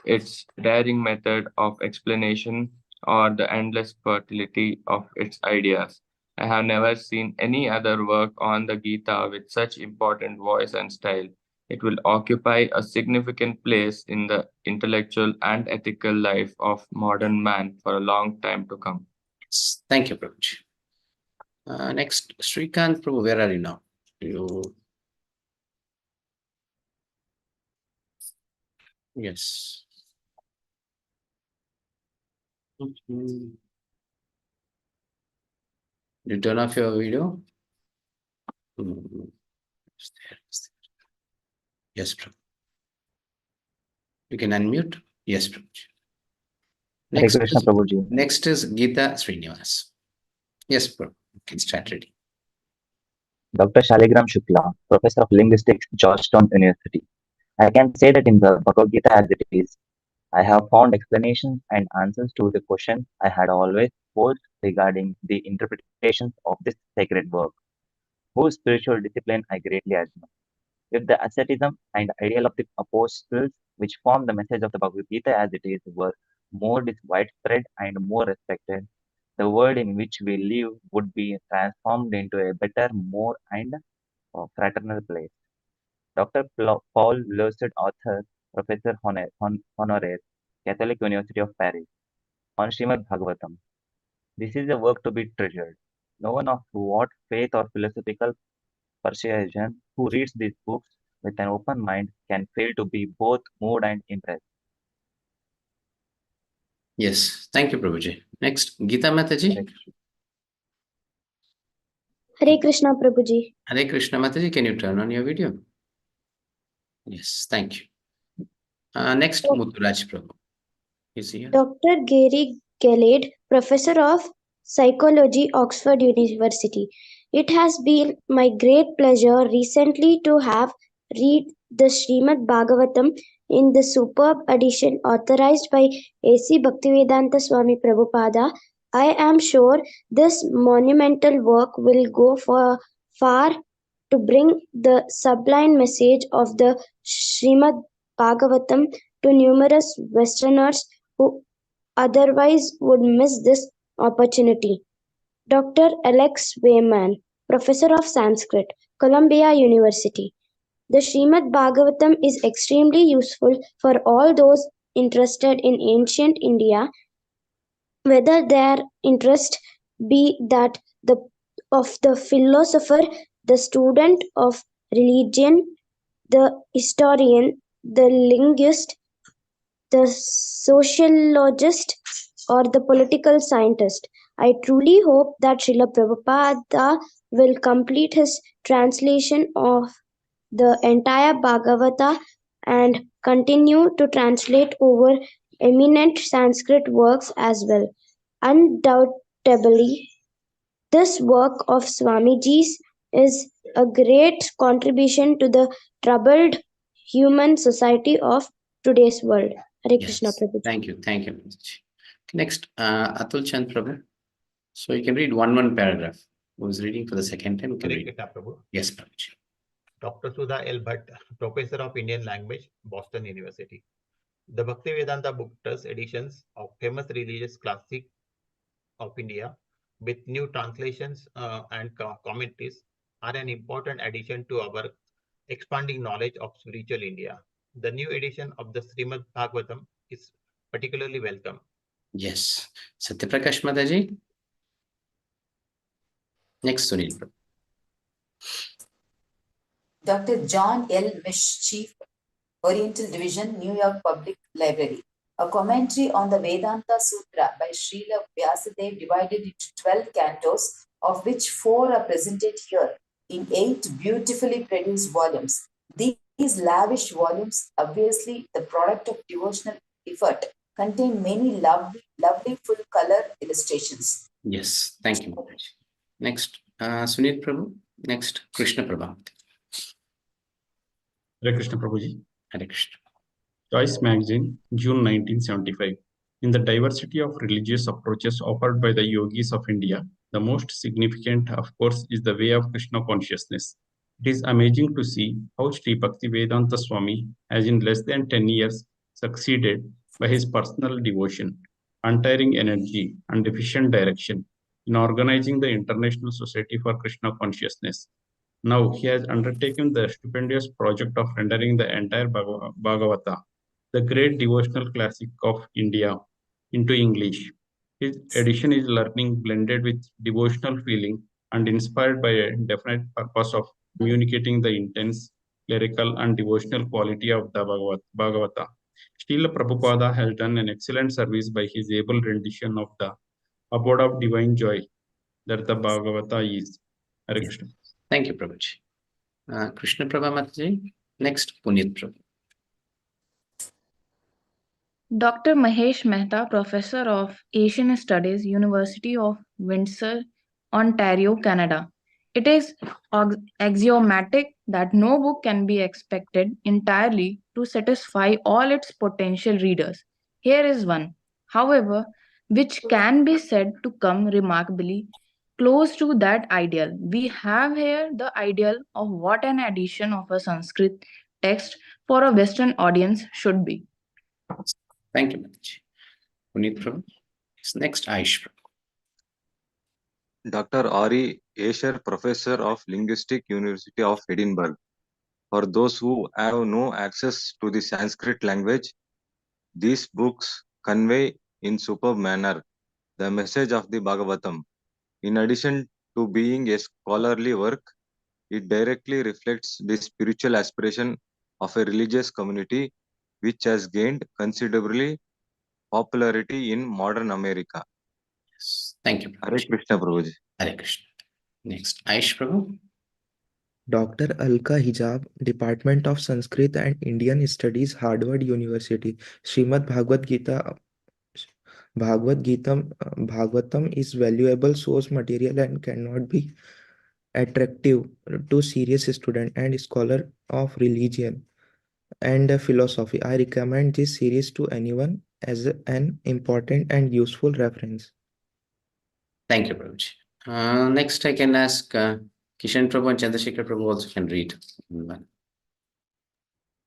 its daring method of explanation, or the endless fertility of its ideas. I have never seen any other work on the Gita with such important voice and style. It will occupy a significant place in the intellectual and ethical life of modern man for a long time to come. Thank you, Prabhuji. Next, Srikant Prabhu, where are you now? Yes. You turn off your video? It's there. Yes, Prabhu. You can unmute? Yes, Prabhuji. Next is Gita Srinivas. Yes, Prabhu. You can start reading. Dr. Shaligram Shukla, Professor of Linguistics, Georgetown University. I can say that in the Bhagavad Gita as it is, I have found explanations and answers to the questions I had always posed regarding the interpretations of this sacred work, whose spiritual discipline I greatly admire. If the asceticism and ideal of the apostles, which form the message of the Bhagavad Gita as it is, were more widespread and more respected, the world in which we live would be transformed into a better, more and fraternal place. Dr. Paul Lucet, author, Professor Honoraire, Catholic University of Paris, on Srimad Bhagavatam. This is a work to be treasured. No one of what faith or philosophical persuasion who reads these books with an open mind can fail to be both moved and impressed. Yes, thank you, Prabhuji. Next, Gita Mataji. Hare Krishna, Prabhuji. Hare Krishna Mataji, can you turn on your video? Yes, thank you. Next, Mutturaj Prabhu. Is he here? Dr. Gary Gallade, Professor of Psychology, Oxford University. It has been my great pleasure recently to have read the Srimad Bhagavatam in the superb edition authorized by A.C. Bhaktivedanta Swami Prabhupada. I am sure this monumental work will go far to bring the sublime message of the Srimad Bhagavatam to numerous Westerners who otherwise would miss this opportunity. Dr. Alex Wayman, Professor of Sanskrit, Columbia University. The Srimad Bhagavatam is extremely useful for all those interested in ancient India, whether their interest be that of the philosopher, the student of religion, the historian, the linguist, the sociologist, or the political scientist. I truly hope that Srila Prabhupada will complete his translation of the entire Bhagavata and continue to translate over eminent Sanskrit works as well. Undoubtedly, this work of Swamiji's is a great contribution to the troubled human society of today's world. Hare Krishna, Prabhuji. Thank you. Thank you, Mataji. Next, Atul Chand Prabhu. So you can read one paragraph. Who's reading for the second time? You can Hare read. Krishna, Prabhu. Yes, Prabhuji. Dr. Sudha L. Bhatt, Professor of Indian Language, Boston University. The Bhaktivedanta Book Trust editions of famous religious classic of India with new translations and commentaries are an important addition to our expanding knowledge of spiritual India. The new edition of the Srimad Bhagavatam is particularly welcome. Yes. Satyaprakash Mataji. Next, Sunil Prabhu. Dr. John L. Mish, Chief, Oriental Division, New York Public Library. A commentary on the Vedanta Sutra by Srila Vyasadeva, divided into 12 cantos, of which 4 are presented here in 8 beautifully produced volumes. These lavish volumes, obviously the product of devotional effort, contain many lovely full color illustrations. Yes, thank you, Maharaj. Next, Sunil Prabhu. Next, Krishna Prabhu. Hare Krishna Prabhuji. Hare Krishna. Choice Magazine, June 1975. In the diversity of religious approaches offered by the yogis of India, the most significant, of course, is the way of Krishna consciousness. It is amazing to see how Sri Bhaktivedanta Swami has in less than 10 years succeeded by his personal devotion, untiring energy, and efficient direction in organizing the International Society for Krishna Consciousness. Now he has undertaken the stupendous project of rendering the entire Bhagavata, the great devotional classic of India, into English. His edition is learning blended with devotional feeling and inspired by a definite purpose of communicating the intense, lyrical, and devotional quality of the Bhagavata. Srila Prabhupada has done an excellent service by his able rendition of the abode of divine joy that the Bhagavata is. Hare Krishna. Thank you, Prabhuji. Krishna Prabhu Mataji. Next, Puneet Prabhu. Dr. Mahesh Mehta, Professor of Asian Studies, University of Windsor, Ontario, Canada. It is axiomatic that no book can be expected entirely to satisfy all its potential readers. Here is one, however, which can be said to come remarkably close to that ideal. We have here the ideal of what an edition of a Sanskrit text for a Western audience should be. Thank you, Mataji. Puneet Prabhu. Next, Aish Prabhu. Dr. R.E. Asher, Professor of Linguistics, University of Edinburgh. For those who have no access to the Sanskrit language, these books convey in superb manner the message of the Bhagavatam. In addition to being a scholarly work, it directly reflects the spiritual aspiration of a religious community which has gained considerably popularity in modern America. Yes. Thank you, Hare Krishna Prabhuji. Hare Krishna. Next, Aish Prabhu. Dr. Alka Hijab, Department of Sanskrit and Indian Studies, Harvard University. Srimad Bhagavatam is valuable source material and cannot be attractive to serious student and scholar of religion and philosophy. I recommend this series to anyone as an important and useful reference. Thank you, Prabhuji. Next, I can ask Kishan Prabhu and Chandrasekhar Prabhu also can read.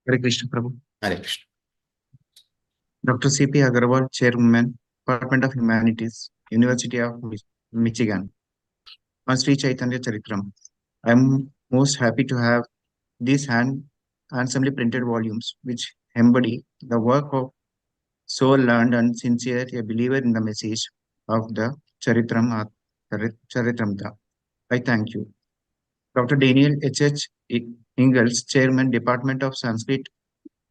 Hare Krishna Prabhu. Hare Krishna. Dr. C.P. Agarwal, Chairman, Department of Humanities, University of Michigan. On Sri Chaitanya Charitram. I am most happy to have these handsomely printed volumes which embody the work of so learned and sincere a believer in the message of the Charitramrita. I thank you. Dr. Daniel H.H. Ingalls, Chairman, Department of Sanskrit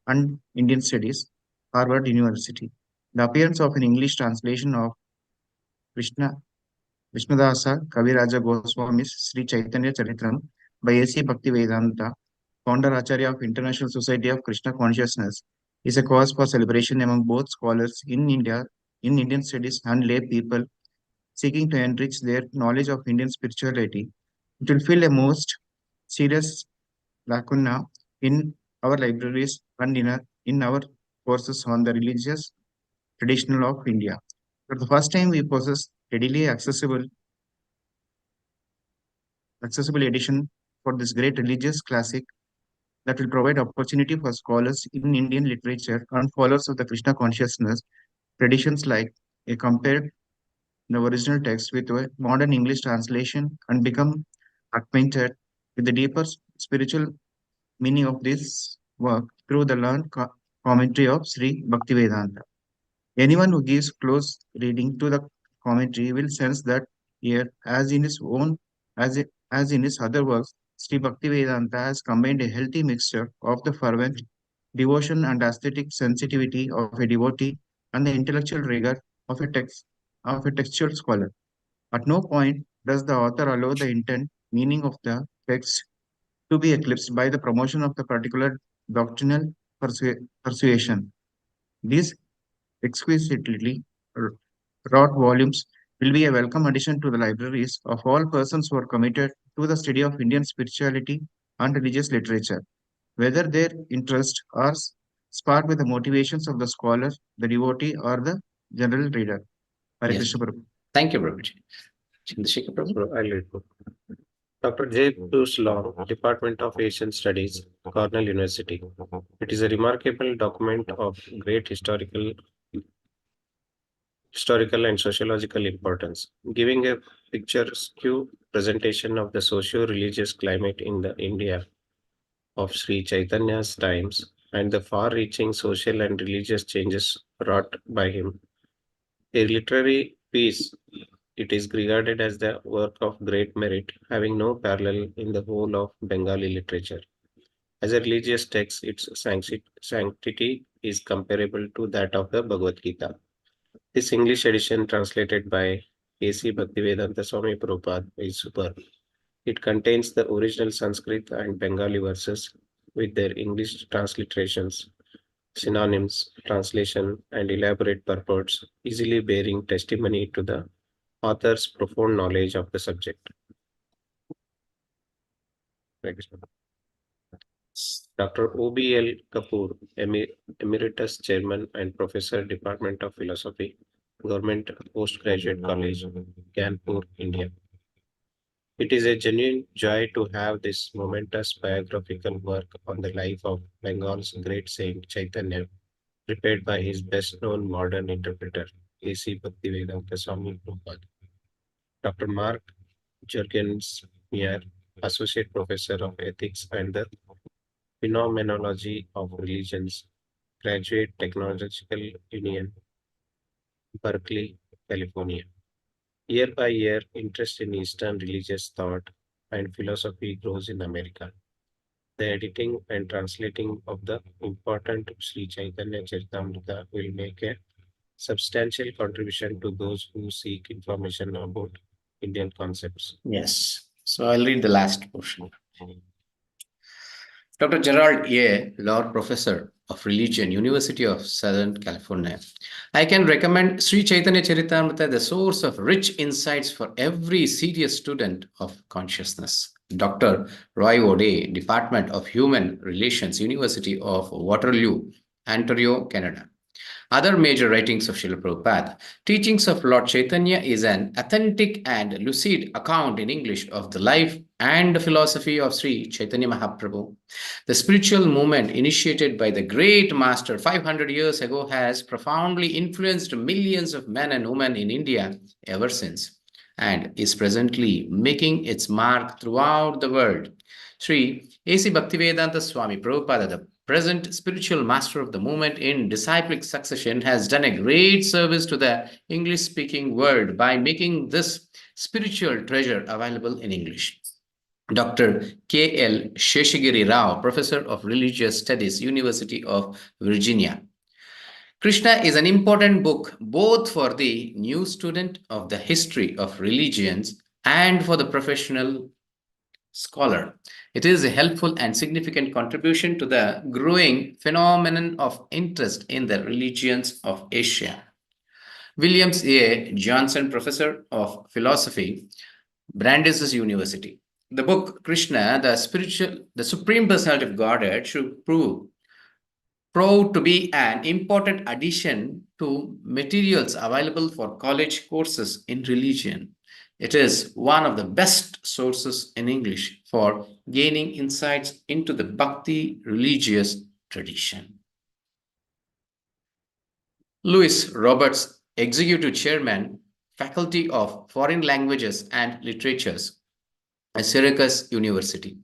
and Indian Studies, Harvard University. The appearance of an English translation of Vishnudasa Kaviraja Goswami's Sri Chaitanya Charitram by A.C. Bhaktivedanta, founder Acharya of International Society of Krishna Consciousness, is a cause for celebration among both scholars in India, in Indian studies, and lay people seeking to enrich their knowledge of Indian spirituality. It will fill a most serious lacuna in our libraries and in our courses on the religious tradition of India. For the first time, we possess readily accessible edition for this great religious classic that will provide opportunity for scholars in Indian literature and followers of the Krishna consciousness traditions like a compared the original text with a modern English translation and become acquainted with the deeper spiritual meaning of this work through the learned commentary of Sri Bhaktivedanta. Anyone who gives close reading to the commentary will sense that here, as in his own as in his other works, Sri Bhaktivedanta has combined a healthy mixture of the fervent devotion and aesthetic sensitivity of a devotee and the intellectual rigor of a textual scholar. At no point does the author allow the intent meaning of the text to be eclipsed by the promotion of the particular doctrinal persuasion. These exquisitely wrought volumes will be a welcome addition to the libraries of all persons who are committed to the study of Indian spirituality and religious literature, whether their interests are sparked with the motivations of the scholar, the devotee, or the general reader. Hare Yes. Krishna Prabhu. Thank you, Prabhuji. Chandrasekhar Prabhu. I'll read book. Dr. J. Bruce Long, Department of Asian Studies, Cornell University. It is a remarkable document of great historical and sociological importance, giving a picturesque presentation of the socio-religious climate in the India of Sri Chaitanya's times and the far-reaching social and religious changes wrought by him. A literary piece, it is regarded as the work of great merit, having no parallel in the whole of Bengali literature. As a religious text, its sanctity is comparable to that of the Bhagavad Gita. This English edition, translated by A.C. Bhaktivedanta Swami Prabhupada, is superb. It contains the original Sanskrit and Bengali verses with their English transliterations, synonyms, translation, and elaborate purports, easily bearing testimony to the author's profound knowledge of the subject. Dr. O.B.L. Kapoor, Emeritus Chairman and Professor, Department of Philosophy, Government Postgraduate College, Kanpur, India. It is a genuine joy to have this momentous biographical work on the life of Bengal's great saint Chaitanya, prepared by his best-known modern interpreter, A.C. Bhaktivedanta Swami Prabhupada. Dr. Mark Jurgens-Meyer, Associate Professor of Ethics and the Phenomenology of Religions, Graduate Technological Union, Berkeley, California. Year by year, interest in Eastern religious thought and philosophy grows in America. The editing and translating of the important Sri Chaitanya Charitamrita will make a substantial contribution to those who seek information about Indian concepts. Yes. So I'll read the last portion. Dr. Gerald A. Law Professor of Religion, University of Southern California. I can recommend Sri Chaitanya Charitamrita, the source of rich insights for every serious student of consciousness. Dr. Roy O'Day, Department of Human Relations, University of Waterloo, Ontario, Canada. Other major writings of Srila Prabhupada. Teachings of Lord Chaitanya is an authentic and lucid account in English of the life and the philosophy of Sri Chaitanya Mahaprabhu. The spiritual movement initiated by the great master 500 years ago has profoundly influenced millions of men and women in India ever since, and is presently making its mark throughout the world. Sri A.C. Bhaktivedanta Swami Prabhupada, the present spiritual master of the movement in disciplic succession, has done a great service to the English-speaking world by making this spiritual treasure available in English. Dr. K.L. Sheshagiri Rao, Professor of Religious Studies, University of Virginia. Krishna is an important book both for the new student of the history of religions and for the professional scholar. It is a helpful and significant contribution to the growing phenomenon of interest in the religions of Asia. Williams A. Johnson, Professor of Philosophy, Brandeis University. The book Krishna, the Supreme Personality of Godhead, should prove to be an important addition to materials available for college courses in religion. It is one of the best sources in English for gaining insights into the Bhakti religious tradition. Louis Roberts, Executive Chairman, Faculty of Foreign Languages and Literatures at Syracuse University.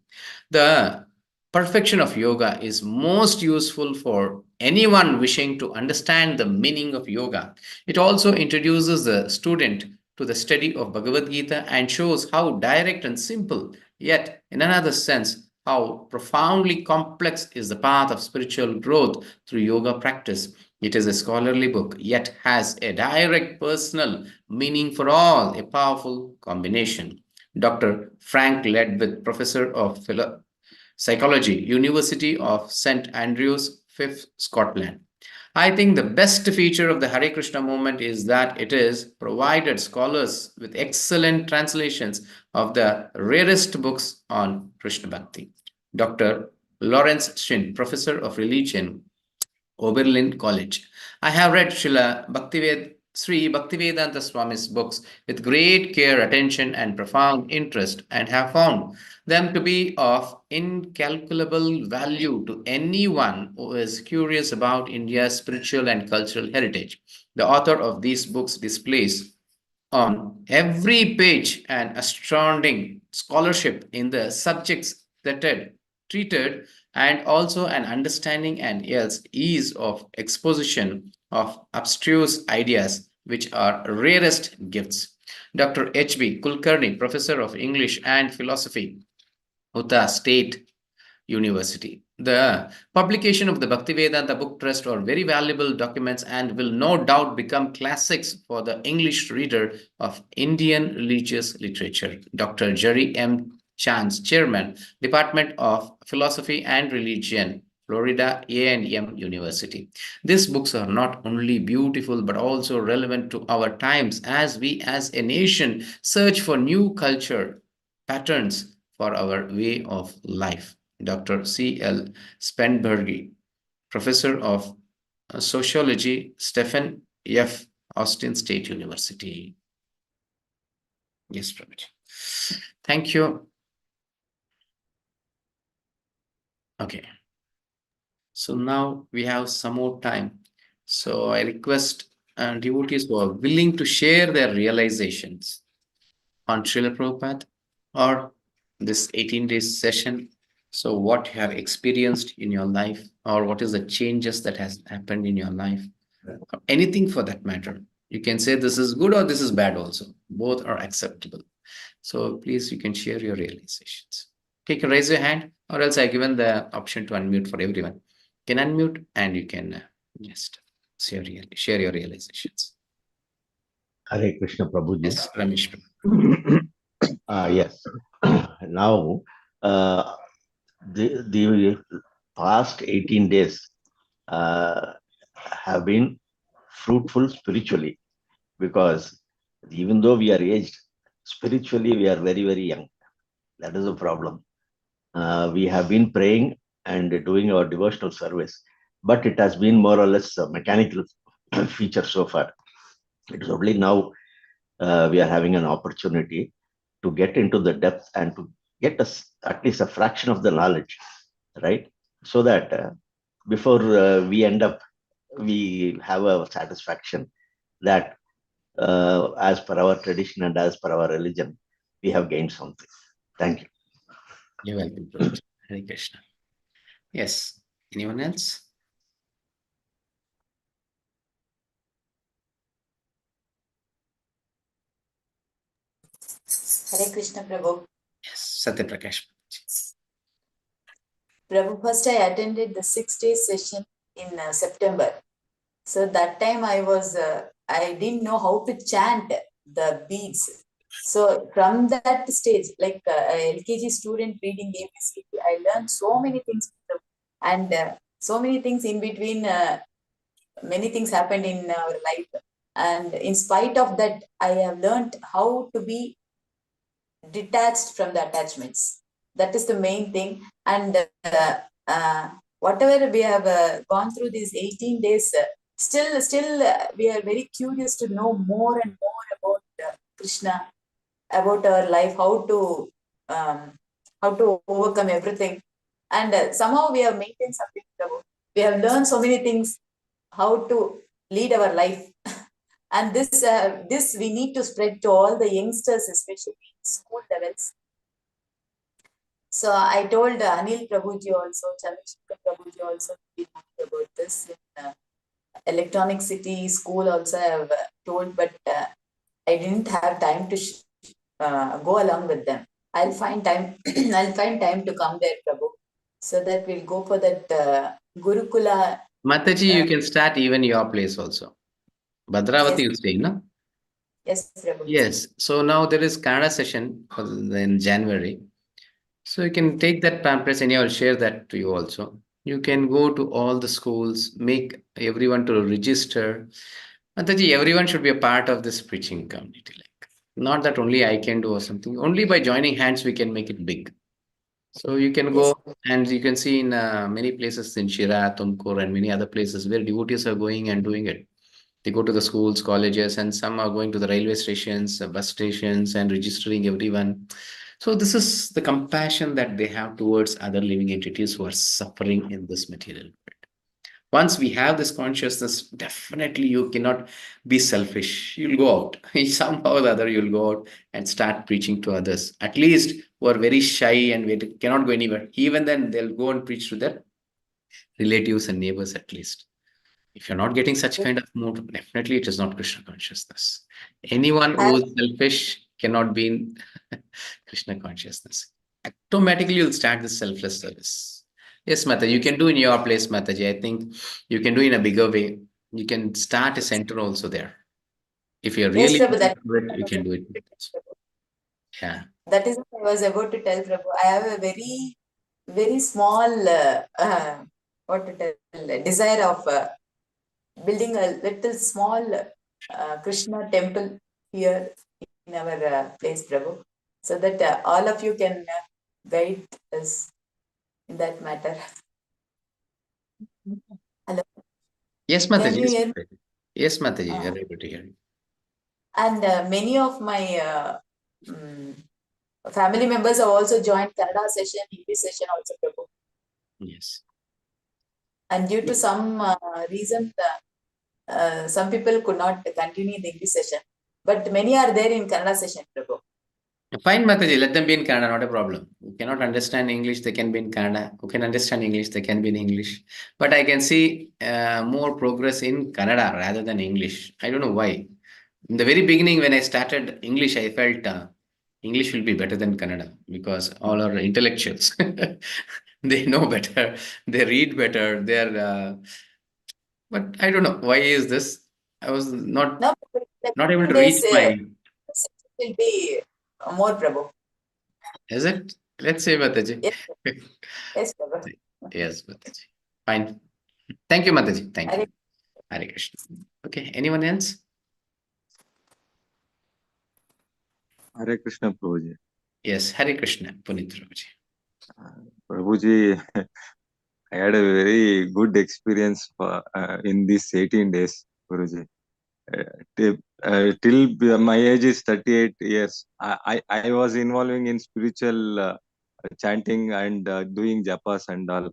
The perfection of yoga is most useful for anyone wishing to understand the meaning of yoga. It also introduces the student to the study of Bhagavad Gita and shows how direct and simple, yet in another sense, how profoundly complex is the path of spiritual growth through yoga practice. It is a scholarly book, yet has a direct personal meaning for all, a powerful combination. Dr. Frank Ledwith, Professor of Psychology, University of St. Andrews, Fifth, Scotland. I think the best feature of the Hare Krishna movement is that it is provided scholars with excellent translations of the rarest books on Krishna Bhakti. Dr. Lawrence Shin, Professor of Religion, Oberlin College. I have read Sri Bhaktivedanta Swami's books with great care, attention, and profound interest, and have found them to be of incalculable value to anyone who is curious about India's spiritual and cultural heritage. The author of these books displays on every page an astounding scholarship in the subjects that are treated, and also an understanding and yes, ease of exposition of abstruse ideas, which are rarest gifts. Dr. H.B. Kulkarni, Professor of English and Philosophy, Utah State University. The publication of the Bhaktivedanta Book Trust are very valuable documents and will no doubt become classics for the English reader of Indian religious literature. Dr. Jerry M. Chance, Chairman, Department of Philosophy and Religion, Florida A&M University. These books are not only beautiful but also relevant to our times as we as a nation search for new culture patterns for our way of life. Dr. C.L. Spenbergy, Professor of Sociology, Stephen F. Austin State University. Yes, Prabhuji. Thank you. Okay. So now we have some more time. So I request devotees who are willing to share their realizations on Srila Prabhupada or this 18 days session. So what you have experienced in your life, or what is the changes that has happened in your life, anything for that matter. You can say this is good or this is bad also. Both are acceptable. So please, you can share your realizations. Okay, you raise your hand, or else I given the option to unmute for everyone. You can unmute and you can just share your realizations. Hare Krishna Prabhuji. Yes, Ramesh. Yes. Now, the past 18 days have been fruitful spiritually, because even though we are aged, spiritually we are very, very young. That is a problem. We have been praying and doing our devotional service, but it has been more or less a mechanical feature so far. It is only now we are having an opportunity to get into the depth and to get us at least a fraction of the knowledge, right? So that before we end up, we have a satisfaction that as per our tradition and as per our religion, we have gained something. Thank you. You're welcome. Hare Krishna. Yes. Anyone else? Hare Krishna, Prabhu. Yes, Satya Prakash. Prabhu, first I attended the 6-day session in September. So that time I didn't know how to chant the beads. So from that stage, like LKG student reading ABC, I learned so many things. And so many things in between, many things happened in our life. And in spite of that, I have learned how to be detached from the attachments. That is the main thing. And whatever we have gone through these 18 days, still we are very curious to know more and more about Krishna, about our life, how to overcome everything. And somehow we have maintained something. We have learned so many things, how to lead our life. And this we need to spread to all the youngsters, especially in school levels. So I told Anil Prabhuji also, Chandrasekhar Prabhuji also about this. In Electronic City School also I have told, but I didn't have time to go along with them. I'll find time. I'll find time to come there, Prabhu, so that we'll go for that Gurukula. Mataji, you can start even your place also. Bhadravati, you stay, no? Yes, Prabhu. Yes. So now there is Kannada session in January. So you can take that pamphlets and I will share that to you also. You can go to all the schools, make everyone to register. Mataji, everyone should be a part of this preaching community. Like, not that only I can do or something. Only by joining hands we can make it big. So you can go and you can see in many places in Shira, Tumkur and many other places where devotees are going and doing it. They go to the schools, colleges, and some are going to the railway stations, bus stations, and registering everyone. So this is the compassion that they have towards other living entities who are suffering in this material world. Once we have this consciousness, definitely you cannot be selfish. You'll go out. Somehow or the other, you'll go out and start preaching to others. At least who are very shy and cannot go anywhere. Even then, they'll go and preach to their relatives and neighbors at least. If you're not getting such kind of mood, definitely it is not Krishna consciousness. Anyone who is selfish cannot be in Krishna consciousness. Automatically, you'll start this selfless service. Yes, Mataji, you can do in your place, Mataji. I think you can do in a bigger way. You can start a center also there. If you're really Yes, Prabhu, you can do it. Yeah. That is what I was about to tell, Prabhu. I have a very, very small, what to tell, desire of building a little small Krishna temple here in our place, Prabhu, so that all of you can guide us in that matter. Hello. Yes, Can Mataji. you hear me? Yes, Mataji. We are able to hear you. And many of my family members have also joined Kannada session, English session also, Prabhu. Yes. And due to some reason, some people could not continue the English session. But many are there in Kannada session, Prabhu. Fine, Mataji, let them be in Kannada, not a problem. Who cannot understand English, they can be in Kannada. Who can understand English, they can be in English. But I can see more progress in Kannada rather than English. I don't know why. In the very beginning, when I started English, I felt English will be better than Kannada because all are intellectuals. They know better, they read better, but I don't know why is this. I was not able to reach my. Will be more, Prabhu. Is it? Let's say, Mataji. Yes, yes, Prabhu. Yes, Mataji. Fine. Thank you, Mataji. Thank you. Hare Krishna. Okay, anyone else? Hare Krishna, Prabhuji. Yes, Hare Krishna, Punit Prabhuji. Prabhuji, I had a very good experience in these 18 days, Guruji. Till my age is 38 years, I was involving in spiritual chanting and doing japas and all.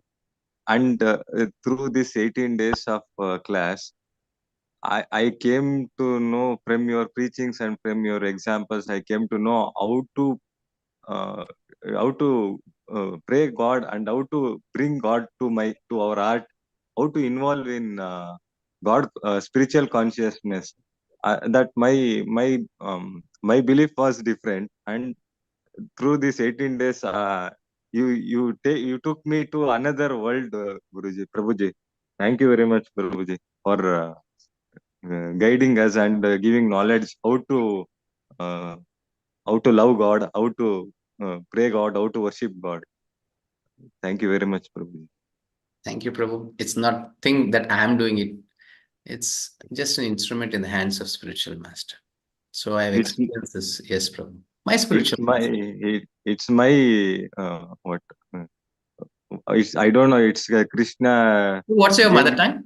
And through this 18 days of class, I came to know from your preachings and from your examples, I came to know uh, how to pray God and how to bring God to our heart, how to involve in God spiritual consciousness. That my belief was different, and through these 18 days, you took me to another world, Guruji, Prabhuji. Thank you very much, Prabhuji, for guiding us and giving knowledge uh, how to love God, how to pray God, how to worship God. Thank you very much, Prabhuji. Thank you, Prabhu. It's not thing that I am doing it. It's just an instrument in the hands of spiritual master. So I have experienced this. Yes, Prabhu. My spiritual. It's my what? I don't know. It's Krishna. What's your mother tongue?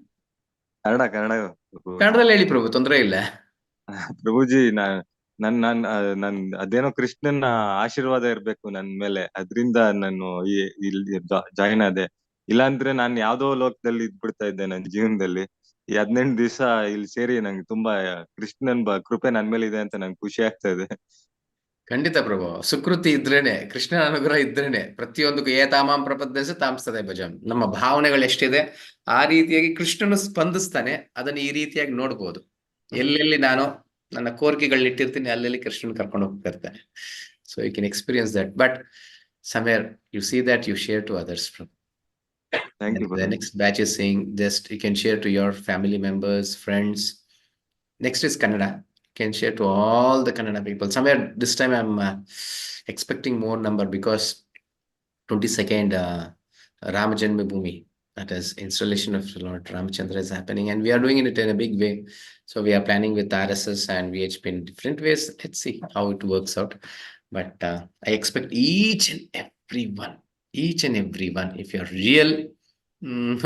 Kannada. ಕನ್ನಡದಲ್ಲಿ ಹೇಳಿ ಪ್ರಭು, ತೊಂದರೆ ಇಲ್ಲ. ಪ್ರಭುಜಿ, ನನ್ ಅದೇನೋ ಕೃಷ್ಣನ ಆಶೀರ್ವಾದ ಇರ್ಬೇಕು ನನ್ ಮೇಲೆ, ಅದ್ರಿಂದ ನಾನು ಇಲ್ಲಿ ಜಾಯಿನ್ ಆದೆ. ಇಲ್ಲಾಂದ್ರೆ ನಾನು ಯಾವ್ದೋ ಲೋಕದಲ್ಲಿ ಇದ್ಬಿಡ್ತಾ ಇದ್ದೆ ನನ್ನ ಜೀವನದಲ್ಲಿ. ಈ 18 ದಿವಸ ಇಲ್ಲಿ ಸೇರಿ ನಂಗೆ ತುಂಬಾ ಕೃಷ್ಣನ್ ಕೃಪೆ ನನ್ ಮೇಲೆ ಇದೆ ಅಂತ ನಂಗೆ ಖುಷಿ ಆಗ್ತಾ ಇದೆ. ಖಂಡಿತ ಪ್ರಭು, ಸುಕೃತಿ ಇದ್ರೇನೆ, ಕೃಷ್ಣನ ಅನುಗ್ರಹ ಇದ್ರೇನೆ ಪ್ರತಿಯೊಂದಕ್ಕೂ ಏತಾಮಾಂ ಪ್ರಪದ್ಯಸ ತಾಂಸ್ತದೆ ಭಜಂ. ನಮ್ಮ ಭಾವನೆಗಳು ಎಷ್ಟಿದೆ ಆ ರೀತಿಯಾಗಿ ಕೃಷ್ಣನು ಸ್ಪಂದಿಸ್ತಾನೆ. ಅದನ್ನ ಈ ರೀತಿಯಾಗಿ ನೋಡ್ಬೋದು. ಎಲ್ಲೆಲ್ಲಿ ನಾನು ನನ್ನ ಕೋರಿಕೆಗಳನ್ನ ಇಟ್ಟಿರ್ತೀನಿ, ಅಲ್ಲೆಲ್ಲಿ ಕೃಷ್ಣನ್ ಕರ್ಕೊಂಡು ಹೋಗ್ತಾ ಇರ್ತಾನೆ. So you can experience that, but somewhere you see that you share to others from. Thank you, The Prabhuji. next batch is saying just you can share to your family members, friends. Next is Kannada. You can share to all the Kannada people. Somewhere this time I'm expecting more number because 22nd Ram Janmabhoomi, that is installation of Lord Ramachandra, is happening, and we are doing it in a big way. So we are planning with RSS and VHP in different ways. Let's see how it works out. But I expect each and everyone, if you're real,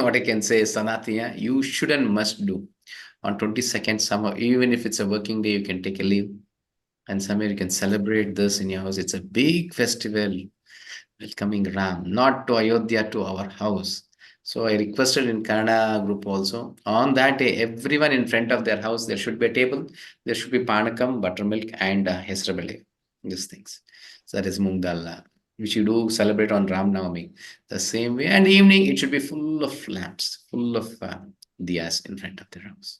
what I can say is Sanathiya, you should and must do on 22nd, somehow, even if it's a working day, you can take a leave and somewhere you can celebrate this in your house. It's a big festival welcoming Ram, not to Ayodhya, to our house. So I requested in Kannada group also, on that day, everyone in front of their house, there should be a table, there should be panakam, buttermilk, and hesrabele, these things. So that is moong dal, which you do celebrate on Ram Navami. The same way, and evening, it should be full of lamps, full of diyas in front of their house.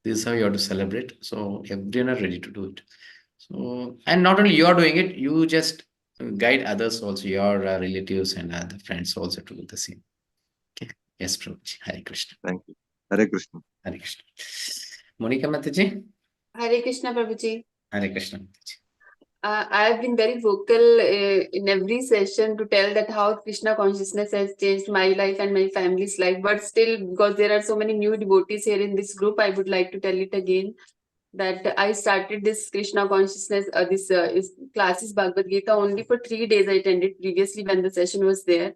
This is how you have to celebrate. So everyone are ready to do it. So, and not only you are doing it, you just guide others also, your relatives and other friends also to do the same. Okay. Yes, Prabhuji. Hare Krishna. Thank you. Hare Krishna. Hare Krishna. Monica Mataji. Hare Krishna, Prabhuji. Hare Krishna Mataji. I have been very vocal in every session to tell that how Krishna consciousness has changed my life and my family's life. But still, because there are so many new devotees here in this group, I would like to tell it again that I started this Krishna consciousness, classes Bhagavad Gita only for 3 days. I attended previously when the session was there.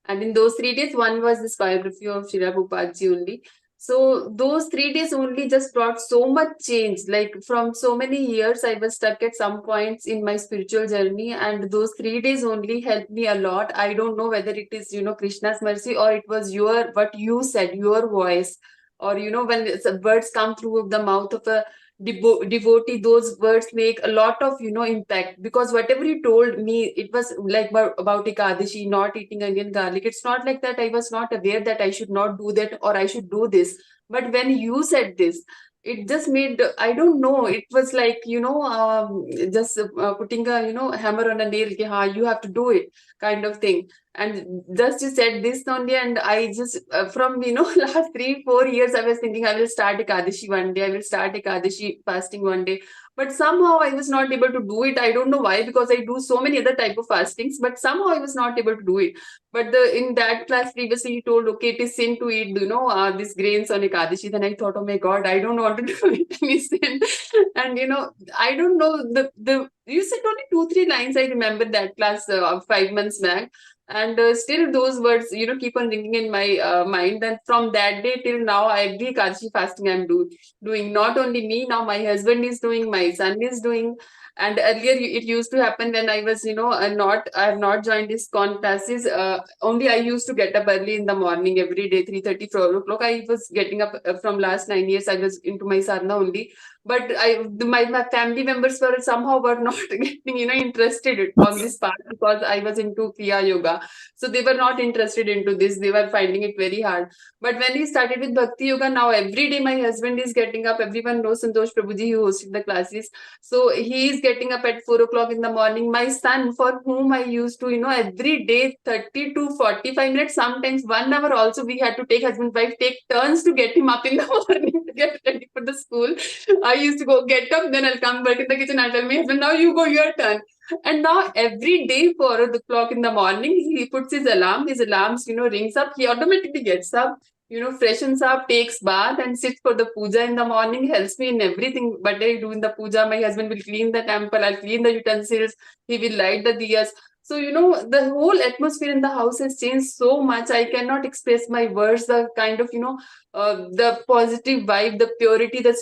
And in those 3 days, one was this biography of Srila Prabhupada ji only. So those 3 days only just brought so much change. Like from so many years, I was stuck at some points in my spiritual journey, and those 3 days only helped me a lot. I don't know whether it is, Krishna's mercy, or it was what you said, your voice, or, when words come through the mouth of a devotee, those words make a lot of, impact, because whatever you told me, it was like about Ekadashi, not eating onion garlic. It's not like that I was not aware that I should not do that or I should do this. But when you said this, it just made, I don't know, it was like, just putting a, hammer on a nail, you have to do it, kind of thing. And just you said this only, and I just, from, last 3-4 years, I was thinking I will start Ekadashi one day, I will start Ekadashi fasting one day. But somehow I was not able to do it. I don't know why, because I do so many other type of fastings, but somehow I was not able to do it. But in that class previously, you told, okay, it is sin to eat, these grains on Ekadashi. Then I thought, oh my God, I don't want to do it. Any sin. And, I don't know, you said only 2-3 lines. I remember that class 5 months back. And still those words, keep on ringing in my mind. And from that day till now, every Ekadashi fasting I'm doing. Not only me, now my husband is doing, my son is doing. And earlier it used to happen when I was, I have not joined these con classes. Only I used to get up early in the morning every day, 3:30, 4 o'clock. I was getting up from last 9 years. I was into my sadhana only. But my family members were somehow not getting, interested on this part, because I was into Kriya Yoga. So they were not interested into this. They were finding it very hard. But when he started with Bhakti Yoga, now every day my husband is getting up. Everyone knows Santosh Prabhuji, who hosted the classes. So he is getting up at 4 o'clock in the morning. My son, for whom I used to, every day 30 to 45 minutes, sometimes 1 hour also, we had to take, husband wife take turns to get him up in the morning to get ready for the school. I used to go get up, then I'll come back in the kitchen. I'll tell my husband, now you go, your turn. And now every day 4 o'clock in the morning, he puts his alarm. His alarms, rings up. He automatically gets up, freshens up, takes bath, and sits for the puja in the morning. Helps me in everything. But I do in the puja. My husband will clean the temple. I'll clean the utensils. He will light the diyas. So, the whole atmosphere in the house has changed so much. I cannot express my words, the kind of, the positive vibe, the purity, the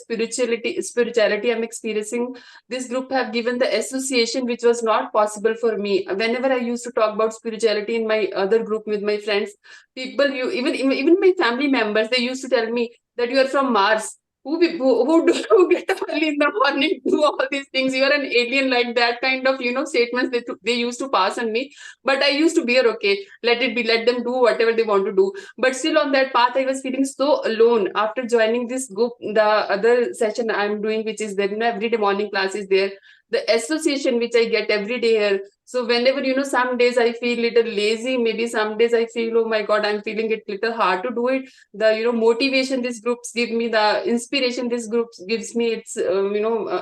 spirituality I'm experiencing. This group have given the association which was not possible for me. Whenever I used to talk about spirituality in my other group with my friends, people, even my family members, they used to tell me that you are from Mars. who get up early in the morning, do all these things? You are an alien, like that kind of, statements they used to pass on me. But I used to bear, okay, let it be, let them do whatever they want to do. But still on that path, I was feeling so alone after joining this group. The other session I'm doing, which is there, every day morning class is there. The association which I get every day here. So whenever, some days I feel little lazy, maybe some days I feel, oh my God, I'm feeling it little hard to do it. The, motivation these groups give me, the inspiration these groups gives me, it's,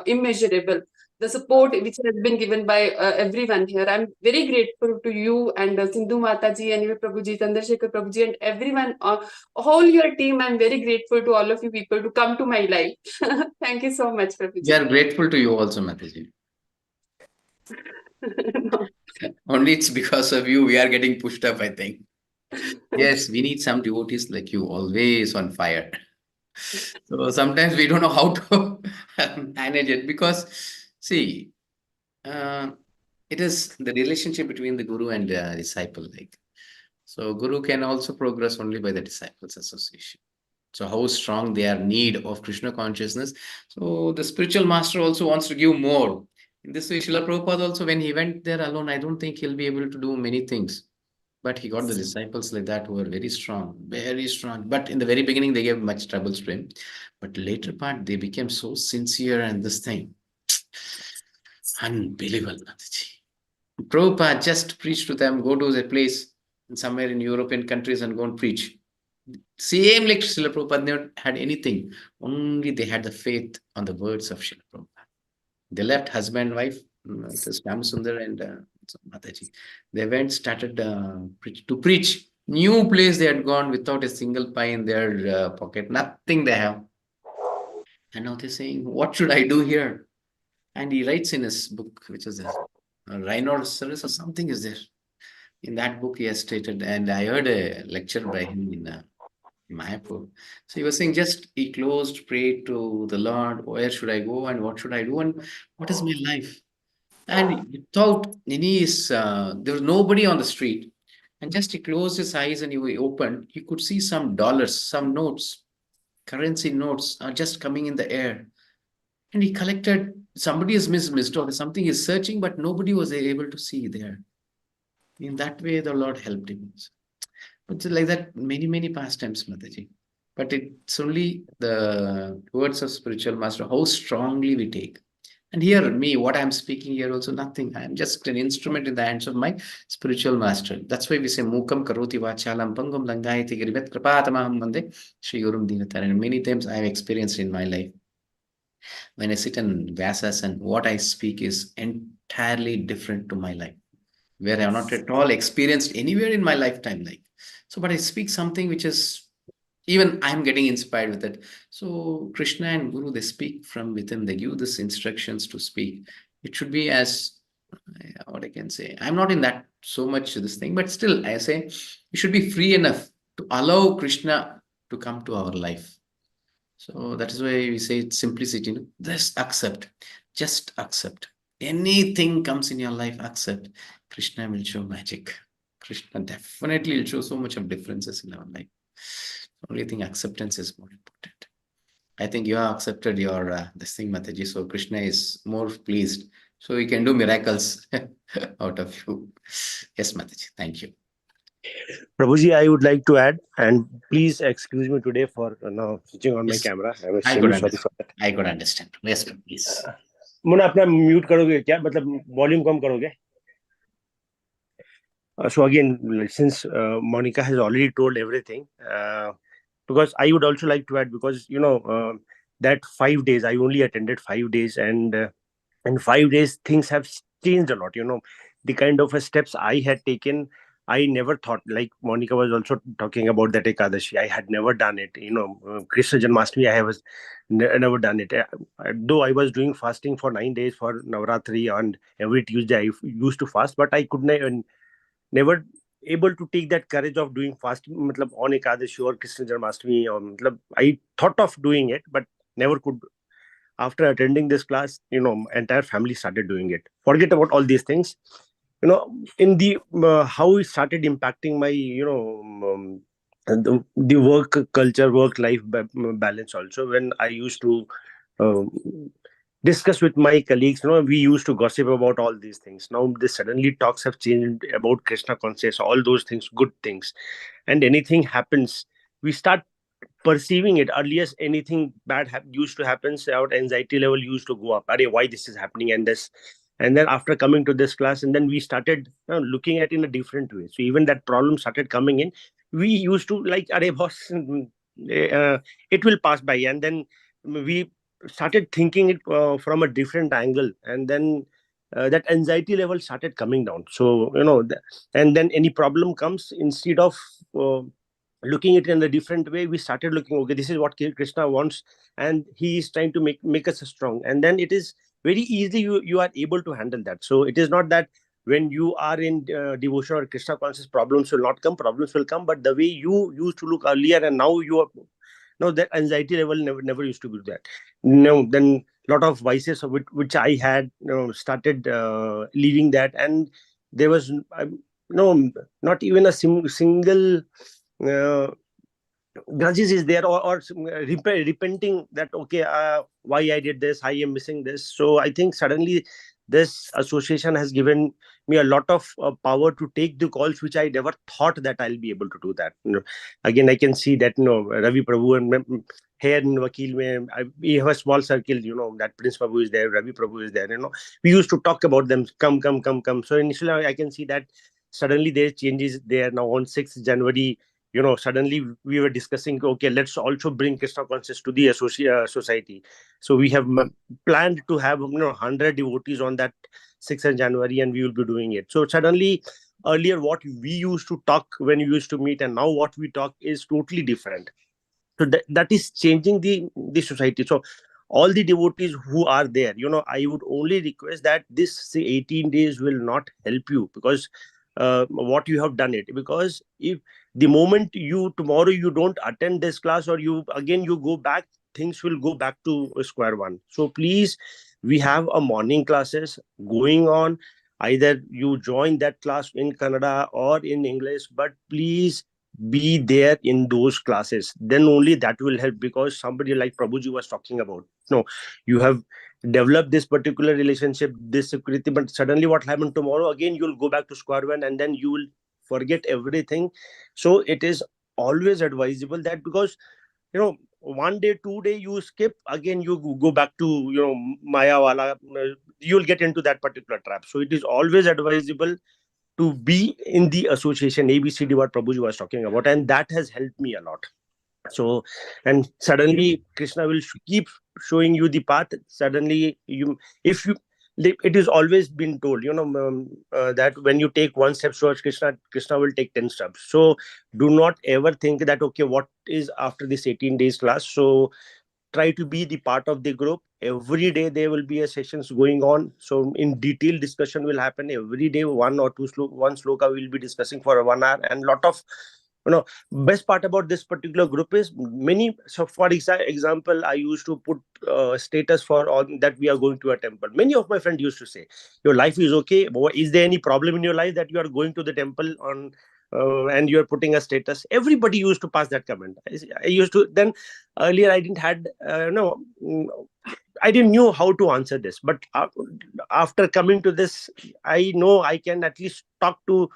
immeasurable. The support which has been given by everyone here. I'm very grateful to you and Sindhu Mataji, and Prabhuji, Chandrasekhar Prabhuji, and everyone, whole your team. I'm very grateful to all of you people to come to my life. Thank you so much, Prabhuji. We are grateful to you also, Mataji. Only it's because of you we are getting pushed up, I think. Yes, we need some devotees like you, always on fire. So sometimes we don't know how to manage it because, see, it is the relationship between the guru and disciple. Like, so guru can also progress only by the disciples' association. So how strong their need of Krishna consciousness. So the spiritual master also wants to give more. In this way, Srila Prabhupada also, when he went there alone, I don't think he'll be able to do many things. But he got the disciples like that who were very strong, very strong. But in the very beginning, they gave much troubles to him. But later part, they became so sincere and this thing. Unbelievable, Nataji. Prabhupada just preached to them, go to a place somewhere in European countries and go and preach. Same like Srila Prabhupada never had anything. Only they had the faith on the words of Srila Prabhupada. They left husband and wife, it was Sundar and Mataji. They went, started to preach. New place they had gone without a single pie in their pocket, nothing they have. And now they're saying, what should I do here? And he writes in his book, which is a Rhinoceros or something is there. In that book, he has stated, and I heard a lecture by him in Mayapur. So he was saying, just he closed, prayed to the Lord, where should I go and what should I do and what is my life? And without any, there was nobody on the street. And just he closed his eyes and he opened, he could see some dollars, some notes, currency notes are just coming in the air. And he collected, somebody is missed or something is searching, but nobody was able to see there. In that way, the Lord helped him. But like that, many pastimes, Mataji. But it's only the words of spiritual master, how strongly we take. And here, me, what I'm speaking here also, nothing. I'm just an instrument in the hands of my spiritual master. That's why we say, Mukam karoti vachalam pangam langayati girivet kripatamaham mande Shri Gurum Dinatar. And many times I have experienced in my life. When I sit in Vyasas and what I speak is entirely different to my life, where I have not at all experienced anywhere in my lifetime. Like, so, but I speak something which is, even I'm getting inspired with it. So Krishna and Guru, they speak from within. They give this instructions to speak. It should be as, what I can say, I'm not in that so much this thing, but still I say, we should be free enough to allow Krishna to come to our life. So that is why we say it's simplicity. No? Just accept. Anything comes in your life, accept. Krishna will show magic. Krishna definitely will show so much of differences in our life. Only thing, acceptance is more important. I think you have accepted your this thing, Mataji. So Krishna is more pleased. So he can do miracles out of you. Yes, Mataji. Thank you. Prabhuji, I would like to add, and please excuse me today for now switching on my camera. I was sorry for that. I could understand. Yes, please. Munna अपना mute करोगे क्या? मतलब volume कम करोगे? So again, since Monica has already told everything, because I would also like to add, because that 5 days I only attended 5 days, and in 5 days things have changed a lot. The kind of steps I had taken, I never thought, like Monica was also talking about that Ekadashi, I had never done it. Krishna Janmashtami, I have never done it. Though I was doing fasting for 9 days for Navratri, and every Tuesday I used to fast, but I could never able to take that courage of doing fasting on Ekadashi or Krishna Janmashtami. I thought of doing it, but never could. After attending this class, entire family started doing it. Forget about all these things. In the how it started impacting my the work culture, work-life balance also. When I used to um, discuss with my colleagues, we used to gossip about all these things. Now the suddenly talks have changed about Krishna consciousness, all those things, good things, and anything happens, we start perceiving it. Earlier anything bad used to happen, so our anxiety level used to go up. Arey, why this is happening, and this, and then after coming to this class, and then we started looking at it in a different way. So even that problem started coming in, we used to like, Arey boss, it will pass by. And then we started thinking it from a different angle, and then that anxiety level started coming down. So and then any problem comes, instead of looking at it in a different way, we started looking, okay, this is what Krishna wants, and he is trying to make us strong. And then it is very easy, you are able to handle that. So it is not that when you are in devotion or Krishna conscious, problems will not come. Problems will come, but the way you used to look earlier, and now you are, no, that anxiety level never used to be that. No, then lot of vices of which I had started leaving that. And there was no, not even a single uh, grudges is there, or repenting that, okay, why I did this, I am missing this. So I think suddenly this association has given me a lot of power to take the calls, which I never thought that I'll be able to do that. Again, I can see that Ravi Prabhu and here in Vakil mein, we have a small circle, that Prince Prabhu is there, Ravi Prabhu is there, we used to talk about them, come. So initially I can see that suddenly there changes there. Now on 6th January, suddenly we were discussing, okay, let's also bring Krishna consciousness to the society. So we have planned to have 100 devotees on that 6th January, and we will be doing it. So suddenly, earlier what we used to talk when we used to meet, and now what we talk is totally different. So that is changing the society. So all the devotees who are there, I would only request that this, say, 18 days will not help you, because what you have done it, because if the moment you tomorrow you don't attend this class, or you again you go back, things will go back to square one. So please, we have a morning classes going on. Either you join that class in Kannada or in English, but please be there in those classes. Then only that will help, because somebody like Prabhuji was talking about, no, you have developed this particular relationship, this security, but suddenly what happened tomorrow, again you'll go back to square one, and then you will forget everything. So it is always advisable that, because 1 day 2 day you skip, again you go back to Maya wala, you'll get into that particular trap. So it is always advisable to be in the association ABCD, what Prabhuji was talking about, and that has helped me a lot. So, and suddenly Krishna will keep showing you the path. Suddenly if you it is always been told, that when you take one step towards Krishna will take 10 steps. So do not ever think that, okay, what is after this 18 days class. So try to be the part of the group. Every day there will be a sessions going on, so in detailed discussion will happen every day. One sloka will be discussing for 1 hour, and lot of best part about this particular group is many. So for example, I used to put status for all that we are going to a temple. Many of my friends used to say, your life is okay, but is there any problem in your life that you are going to the temple on and you are putting a status? Everybody used to pass that comment. I used to then, earlier I didn't had I didn't knew how to answer this, but after coming to this, I know I can at least talk to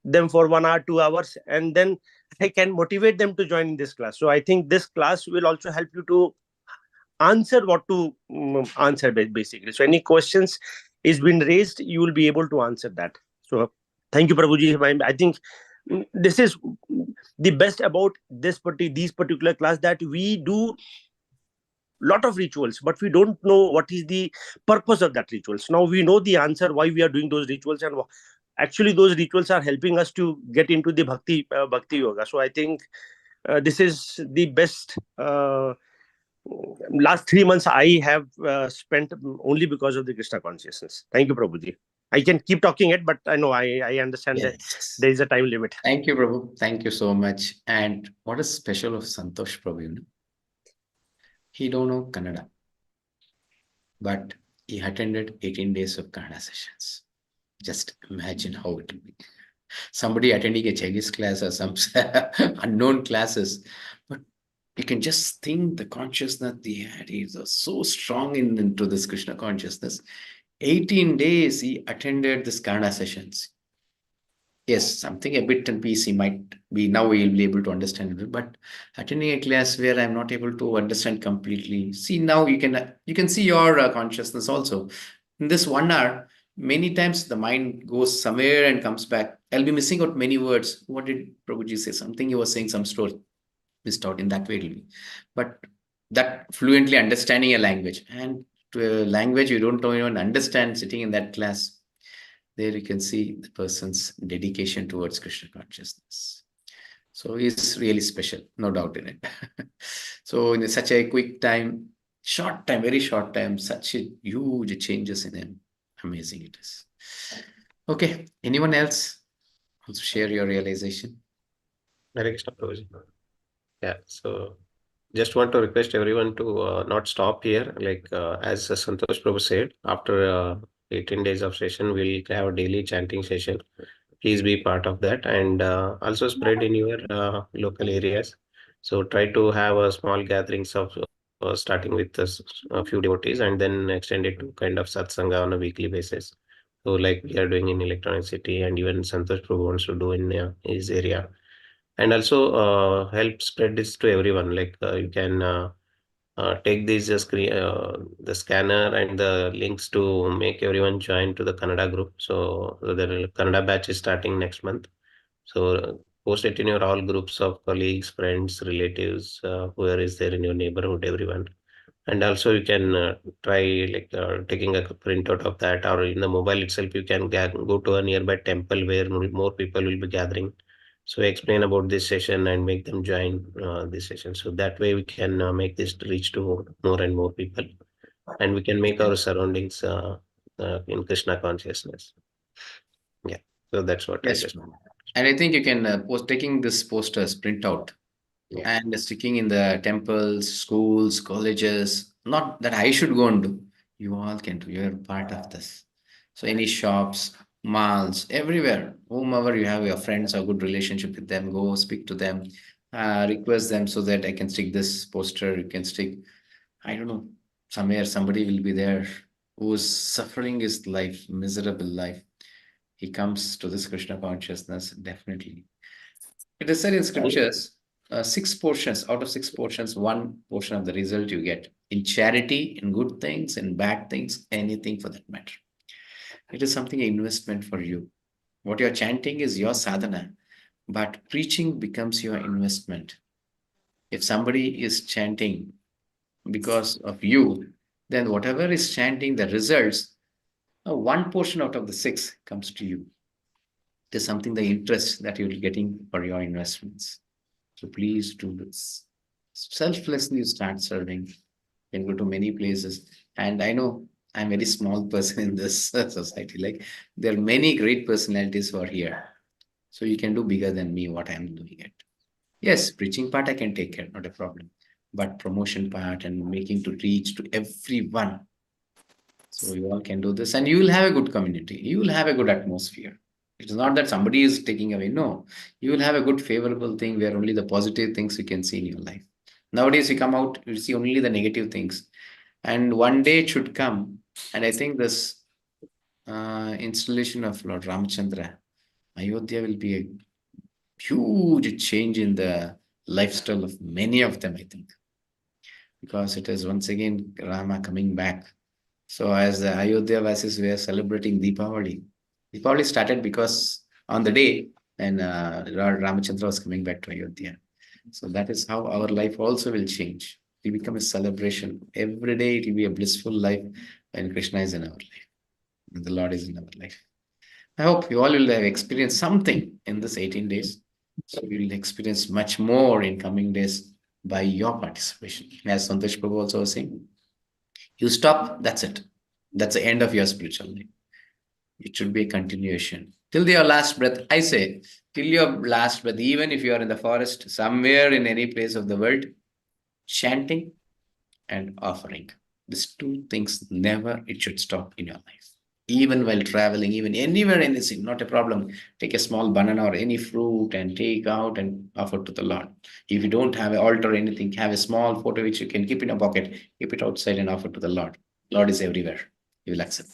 them for 1 hour 2 hours, and then I can motivate them to join this class. So I think this class will also help you to answer what to answer basically. So any questions is been raised, you will be able to answer that. So thank you, Prabhuji. I think this is the best about these particular class, that we do lot of rituals, but we don't know what is the purpose of that rituals. Now we know the answer why we are doing those rituals, and actually those rituals are helping us to get into the bhakti yoga. So I think this is the best last 3 months I have spent only because of the Krishna consciousness. Thank you, Prabhuji. I can keep talking it, but I know I understand that there is a time limit. Thank you, Prabhu. Thank you so much. And what is special of Santosh Prabhu? He don't know Kannada, but he attended 18 days of Kannada sessions. Just imagine how it will be. somebody attending a Chinese class or some unknown classes. But you can just think the consciousness they had is so strong into this Krishna consciousness. 18 days he attended this Karna sessions. Yes, something a bit and piece he might be now he'll be able to understand it, but attending a class where I'm not able to understand completely. See, now you can see your consciousness also. In this 1 hour, many times the mind goes somewhere and comes back. I'll be missing out many words. What did Prabhuji say? Something he was saying, some story missed out in that way. It'll be. But that fluently understanding a language, and to a language you don't even understand sitting in that class, there you can see the person's dedication towards Krishna consciousness. So he's really special, no doubt in it. So in such a quick time, short time, very short time, such a huge changes in him. Amazing it is. Okay, anyone else wants to share your realization? Hare Krishna, Prabhuji. Yeah, so just want to request everyone to not stop here. Like as Santosh Prabhu said, after 18 days of session, we'll have a daily chanting session. Please be part of that, and also spread in your local areas. So try to have a small gatherings of starting with a few devotees and then extend it to kind of satsanga on a weekly basis. So like we are doing in Electronic City, and even Santosh Prabhu wants to do in his area. And also help spread this to everyone. Like you can take these the scanner and the links to make everyone join to the Kannada group. So the Kannada batch is starting next month. So post it in your all groups of colleagues, friends, relatives, whoever is there in your neighborhood, everyone. And also you can try like taking a printout of that, or in the mobile itself you can go to a nearby temple where more people will be gathering. So explain about this session and make them join this session. So that way we can make this reach to more and more people, and we can make our surroundings in Krishna consciousness. Yeah, so that's what I just. And I think you can taking this posters print out and sticking in the temples, schools, colleges. Not that I should go and do. You all can do. You're part of this. So any shops, malls, everywhere, whomever you have your friends or good relationship with them, go speak to them, request them so that I can stick this poster. You can stick, I don't know, somewhere somebody will be there who's suffering his life, miserable life. He comes to this Krishna consciousness, definitely. It is said in scriptures, 6 portions, out of 6 portions, 1 portion of the result you get in charity, in good things, in bad things, anything for that matter. It is something, an investment for you. What you're chanting is your sadhana, but preaching becomes your investment. If somebody is chanting because of you, then whatever is chanting, the results, 1 portion out of the 6 comes to you. It is something, the interest that you're getting for your investments. So please do this. Selflessly you start serving. You can go to many places. And I know I'm a very small person in this society. Like there are many great personalities who are here. So you can do bigger than me what I'm doing it. Yes, preaching part I can take care, not a problem. But promotion part and making to reach to everyone. So you all can do this, and you will have a good community. You will have a good atmosphere. It is not that somebody is taking away. No, you will have a good favorable thing where only the positive things you can see in your life. Nowadays, you come out, you see only the negative things. And one day it should come. And I think this installation of Lord Ramchandra, Ayodhya will be a huge change in the lifestyle of many of them, I think. Because it is once again Rama coming back. So as the Ayodhya Vasis were celebrating Deepavali, Deepavali started because on the day when Lord Ramachandra was coming back to Ayodhya. So that is how our life also will change. It will become a celebration. Every day it will be a blissful life when Krishna is in our life, when the Lord is in our life. I hope you all will have experienced something in this 18 days. So you will experience much more in coming days by your participation. As Santosh Prabhu also was saying, you stop, that's it. That's the end of your spiritual life. It should be a continuation. Till your last breath, I say, till your last breath, even if you are in the forest, somewhere in any place of the world, chanting and offering. These 2 things, never it should stop in your life. even while traveling, even anywhere, anything, not a problem. Take a small banana or any fruit and take out and offer to the Lord. If you don't have an altar or anything, have a small photo which you can keep in a pocket, keep it outside and offer to the Lord. Lord is everywhere. He will accept.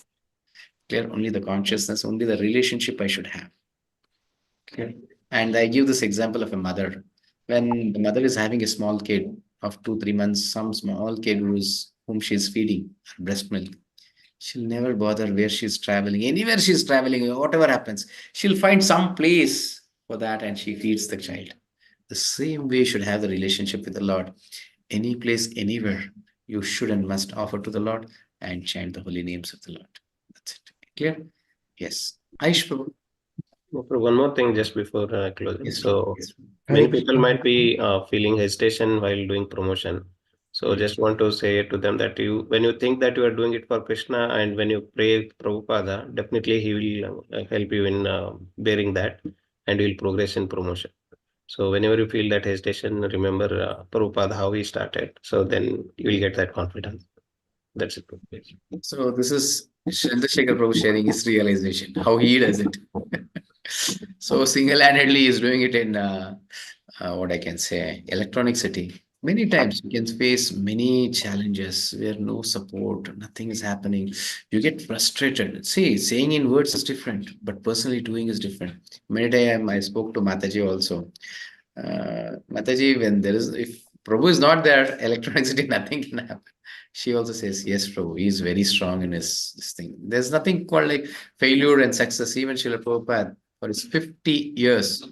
Clear? Only the consciousness, only the relationship I should have. Clear? And I give this example of a mother. When the mother is having a small kid of 2-3 months, some small kid whom she is feeding breast milk, she'll never bother where she's traveling. Anywhere she's traveling, whatever happens, she'll find some place for that and she feeds the child. The same way you should have the relationship with the Lord. Any place, anywhere, you should and must offer to the Lord and chant the holy names of the Lord. That's it. Clear? Yes. Aish Prabhu. One more thing just before closing. Yes, So yes. many Hare people Krishna. might be feeling hesitation while doing promotion. So just want to say to them that when you think that you are doing it for Krishna and when you pray Prabhupada, definitely he will help you in bearing that and you will progress in promotion. So whenever you feel that hesitation, remember Prabhupada, how he started. So then you will get that confidence. That's it. So this is Chandrasekhar Prabhu sharing his realization, how he does it. So single-handedly he's doing it in what I can say, electronic city. Many times you can face many challenges where no support, nothing is happening. You get frustrated. See, saying in words is different, but personally doing is different. Many times I spoke to Mataji also. Mataji, if Prabhu is not there, electronic city, nothing can happen. She also says, yes, Prabhu, he is very strong in this thing. There's nothing called like failure and success. Even Srila Prabhupada, for his 50 years,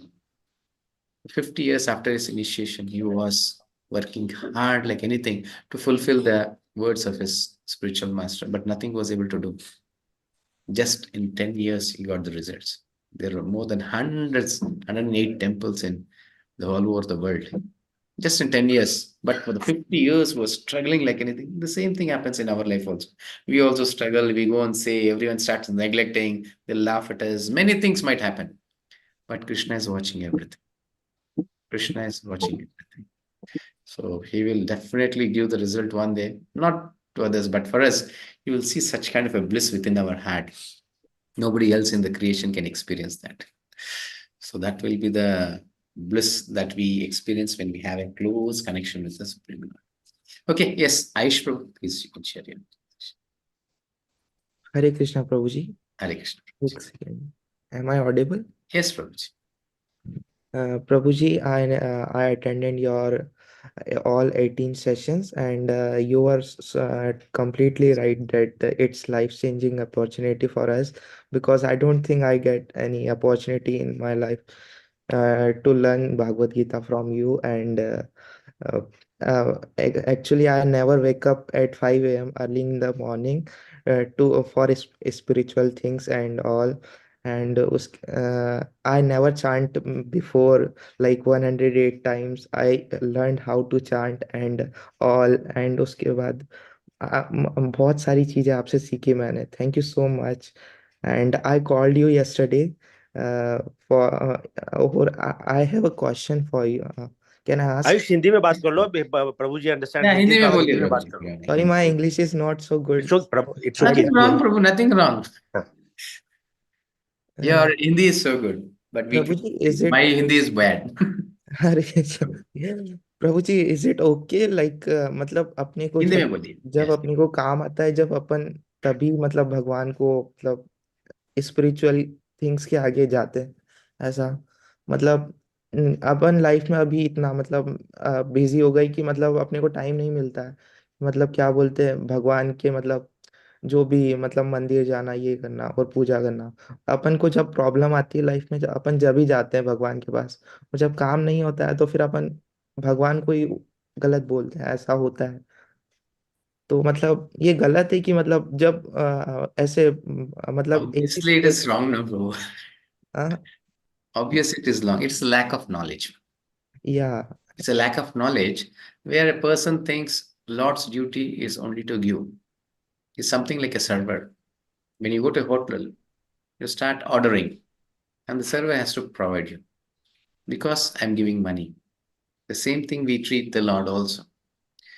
50 years after his initiation, he was working hard like anything to fulfill the words of his spiritual master, but nothing was able to do. Just in 10 years, he got the results. There were more than 108 temples in all over the world. Just in 10 years. But for the 50 years, was struggling like anything. The same thing happens in our life also. We also struggle. We go and say, everyone starts neglecting. They laugh at us. Many things might happen. But Krishna is watching everything. Krishna is watching everything. So he will definitely give the result one day, not to others, but for us, you will see such kind of a bliss within our heart. Nobody else in the creation can experience that. So that will be the bliss that we experience when we have a close connection with the Supreme Lord. Okay, yes, Aish Prabhu, please you can share your. Hare Krishna, Prabhuji. Hare Krishna. One second. Am I audible? Yes, Prabhuji. Prabhuji, I attended your all 18 sessions, and you are completely right that it's life-changing opportunity for us, because I don't think I get any opportunity in my life to learn Bhagavad Gita from you. And uh, actually, I never wake up at 5 a.m. early in the morning for spiritual things and all. And I never chant before, like 108 times. I learned how to chant and all. And उसके बाद बहुत सारी चीजें आपसे सीखी मैंने. Thank you so much. And I called you yesterday for I have a question for you. Can I ask? Ayush Hindi में बात कर लो. प्रभु जी अंडरस्टैंड हिंदी हिंदी में तो बोलिए हिंदी में बात करो. Sorry, my English is not so good. It's okay. Nothing wrong, Prabhu, nothing wrong. Your Hindi is so good, but Prabhuji, is it my Hindi is bad. Prabhu ji, is it okay, like मतलब अपने को हिंदी में जब बोलिए. जब अपने को काम आता है, जब अपन तभी मतलब भगवान को मतलब स्पिरिचुअल थिंग्स के आगे जाते हैं, ऐसा मतलब अपन लाइफ में अभी इतना मतलब बिजी हो गई कि मतलब अपने को टाइम नहीं मिलता है, मतलब क्या बोलते हैं भगवान के मतलब जो भी मतलब मंदिर जाना, ये करना और पूजा करना. अपन को जब प्रॉब्लम आती है लाइफ में, अपन जब ही जाते हैं भगवान के पास, और जब काम नहीं होता है तो फिर अपन भगवान को ही गलत बोलते हैं, ऐसा होता है. तो मतलब ये गलत है कि मतलब जब ऐसे मतलब एक ही Obviously, it is wrong, no, Prabhu. हाँ, Obviously, it is wrong. It's a lack of knowledge. yeah, It's a lack of knowledge where a person thinks Lord's duty is only to give. It's something like a server. When you go to a hotel, you start ordering, and the server has to provide you because I'm giving money. The same thing we treat the Lord also.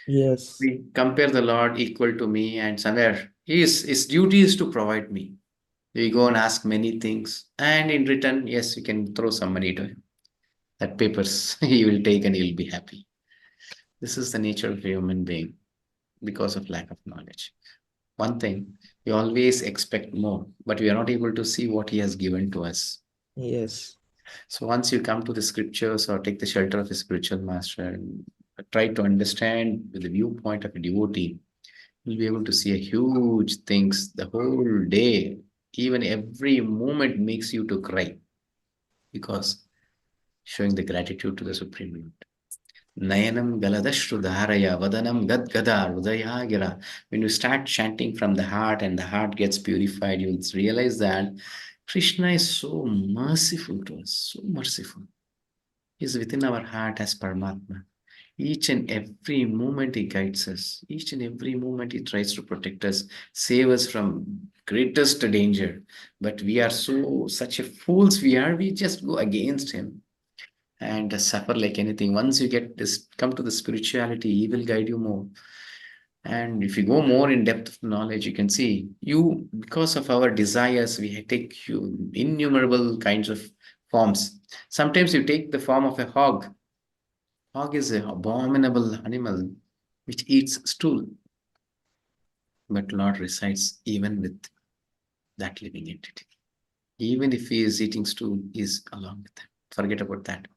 yes, We compare the Lord equal to me, and somewhere his duty is to provide me. We go and ask many things, and in return, yes, you can throw some money to him. That papers he will take and he'll be happy. This is the nature of a human being because of lack of knowledge. One thing, we always expect more, but we are not able to see what he has given to us. Yes. So once you come to the scriptures or take the shelter of a spiritual master and try to understand with the viewpoint of a devotee, you'll be able to see a huge things the whole day. Even every moment makes you to cry because showing the gratitude to the Supreme Lord. Nayanam galadashrudharaya vadanam gadgada hrudayagira. When you start chanting from the heart and the heart gets purified, you'll realize that Krishna is so merciful to us, so merciful. He is within our heart as Paramatma. Each and every moment he guides us. Each and every moment he tries to protect us, save us from greatest danger. But we are such a fools we just go against him and suffer like anything. Once you get this, come to the spirituality, he will guide you more. And if you go more in depth of knowledge, you can see because of our desires, we take innumerable kinds of forms. Sometimes you take the form of a hog. Hog is an abominable animal which eats stool. But Lord resides even with that living entity. Even if he is eating stool, he is along with them. Forget about that.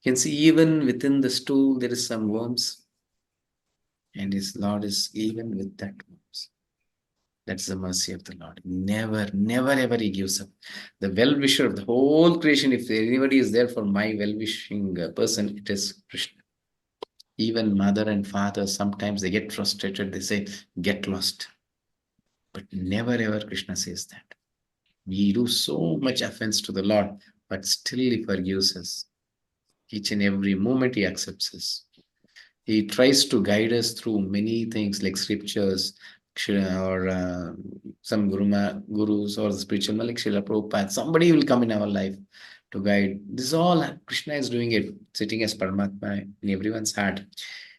You can see even within the stool, there is some worms. And his Lord is even with that worms. That's the mercy of the Lord. Never, never, ever he gives up. The well-wisher of the whole creation, if anybody is there for my well-wishing person, it is Krishna. Even mother and father, sometimes they get frustrated. They say, get lost. But never, ever Krishna says that. We do so much offense to the Lord, but still he forgives us. Each and every moment he accepts us. He tries to guide us through many things like scriptures or some gurus or the spiritual like Srila Prabhupada. Somebody will come in our life to guide. This is all Krishna is doing it, sitting as Paramatma in everyone's heart.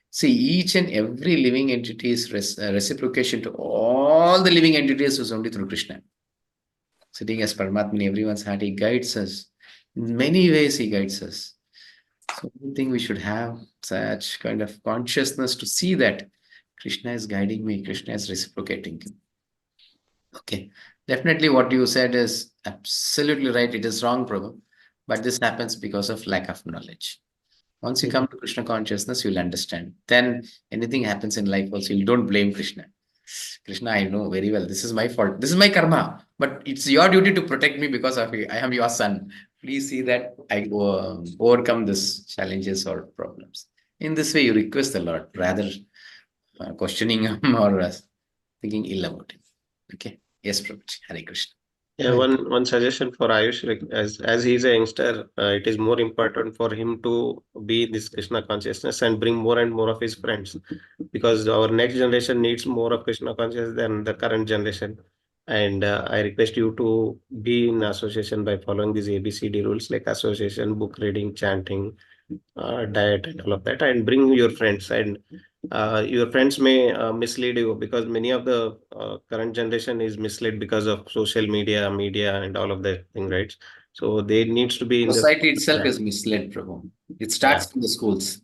See, each and every living entity's reciprocation to all the living entities is only through Krishna. Sitting as Paramatma in everyone's heart, he guides us. In many ways, he guides us. So I think we should have such kind of consciousness to see that Krishna is guiding me, Krishna is reciprocating. Okay, definitely what you said is absolutely right. It is wrong, Prabhu. But this happens because of lack of knowledge. Once you come to Krishna consciousness, you'll understand. Then anything happens in life also, you don't blame Krishna. Krishna, I know very well. This is my fault. This is my karma. But it's your duty to protect me because of I am your son. Please see that I overcome these challenges or problems. In this way, you request the Lord rather questioning him or thinking ill about him. Okay. Yes, Prabhuji. Hare Krishna. Yeah, one suggestion for Ayush, like as he's a youngster, it is more important for him to be this Krishna consciousness and bring more and more of his friends, because our next generation needs more of Krishna consciousness than the current generation. And I request you to be in association by following these ABCD rules like association, book reading, chanting, diet, and all of that, and bring your friends. And your friends may mislead you, because many of the current generation is misled because of social media, and all of that thing, right? So they needs to be in the society itself is misled, Prabhu. It starts from the schools.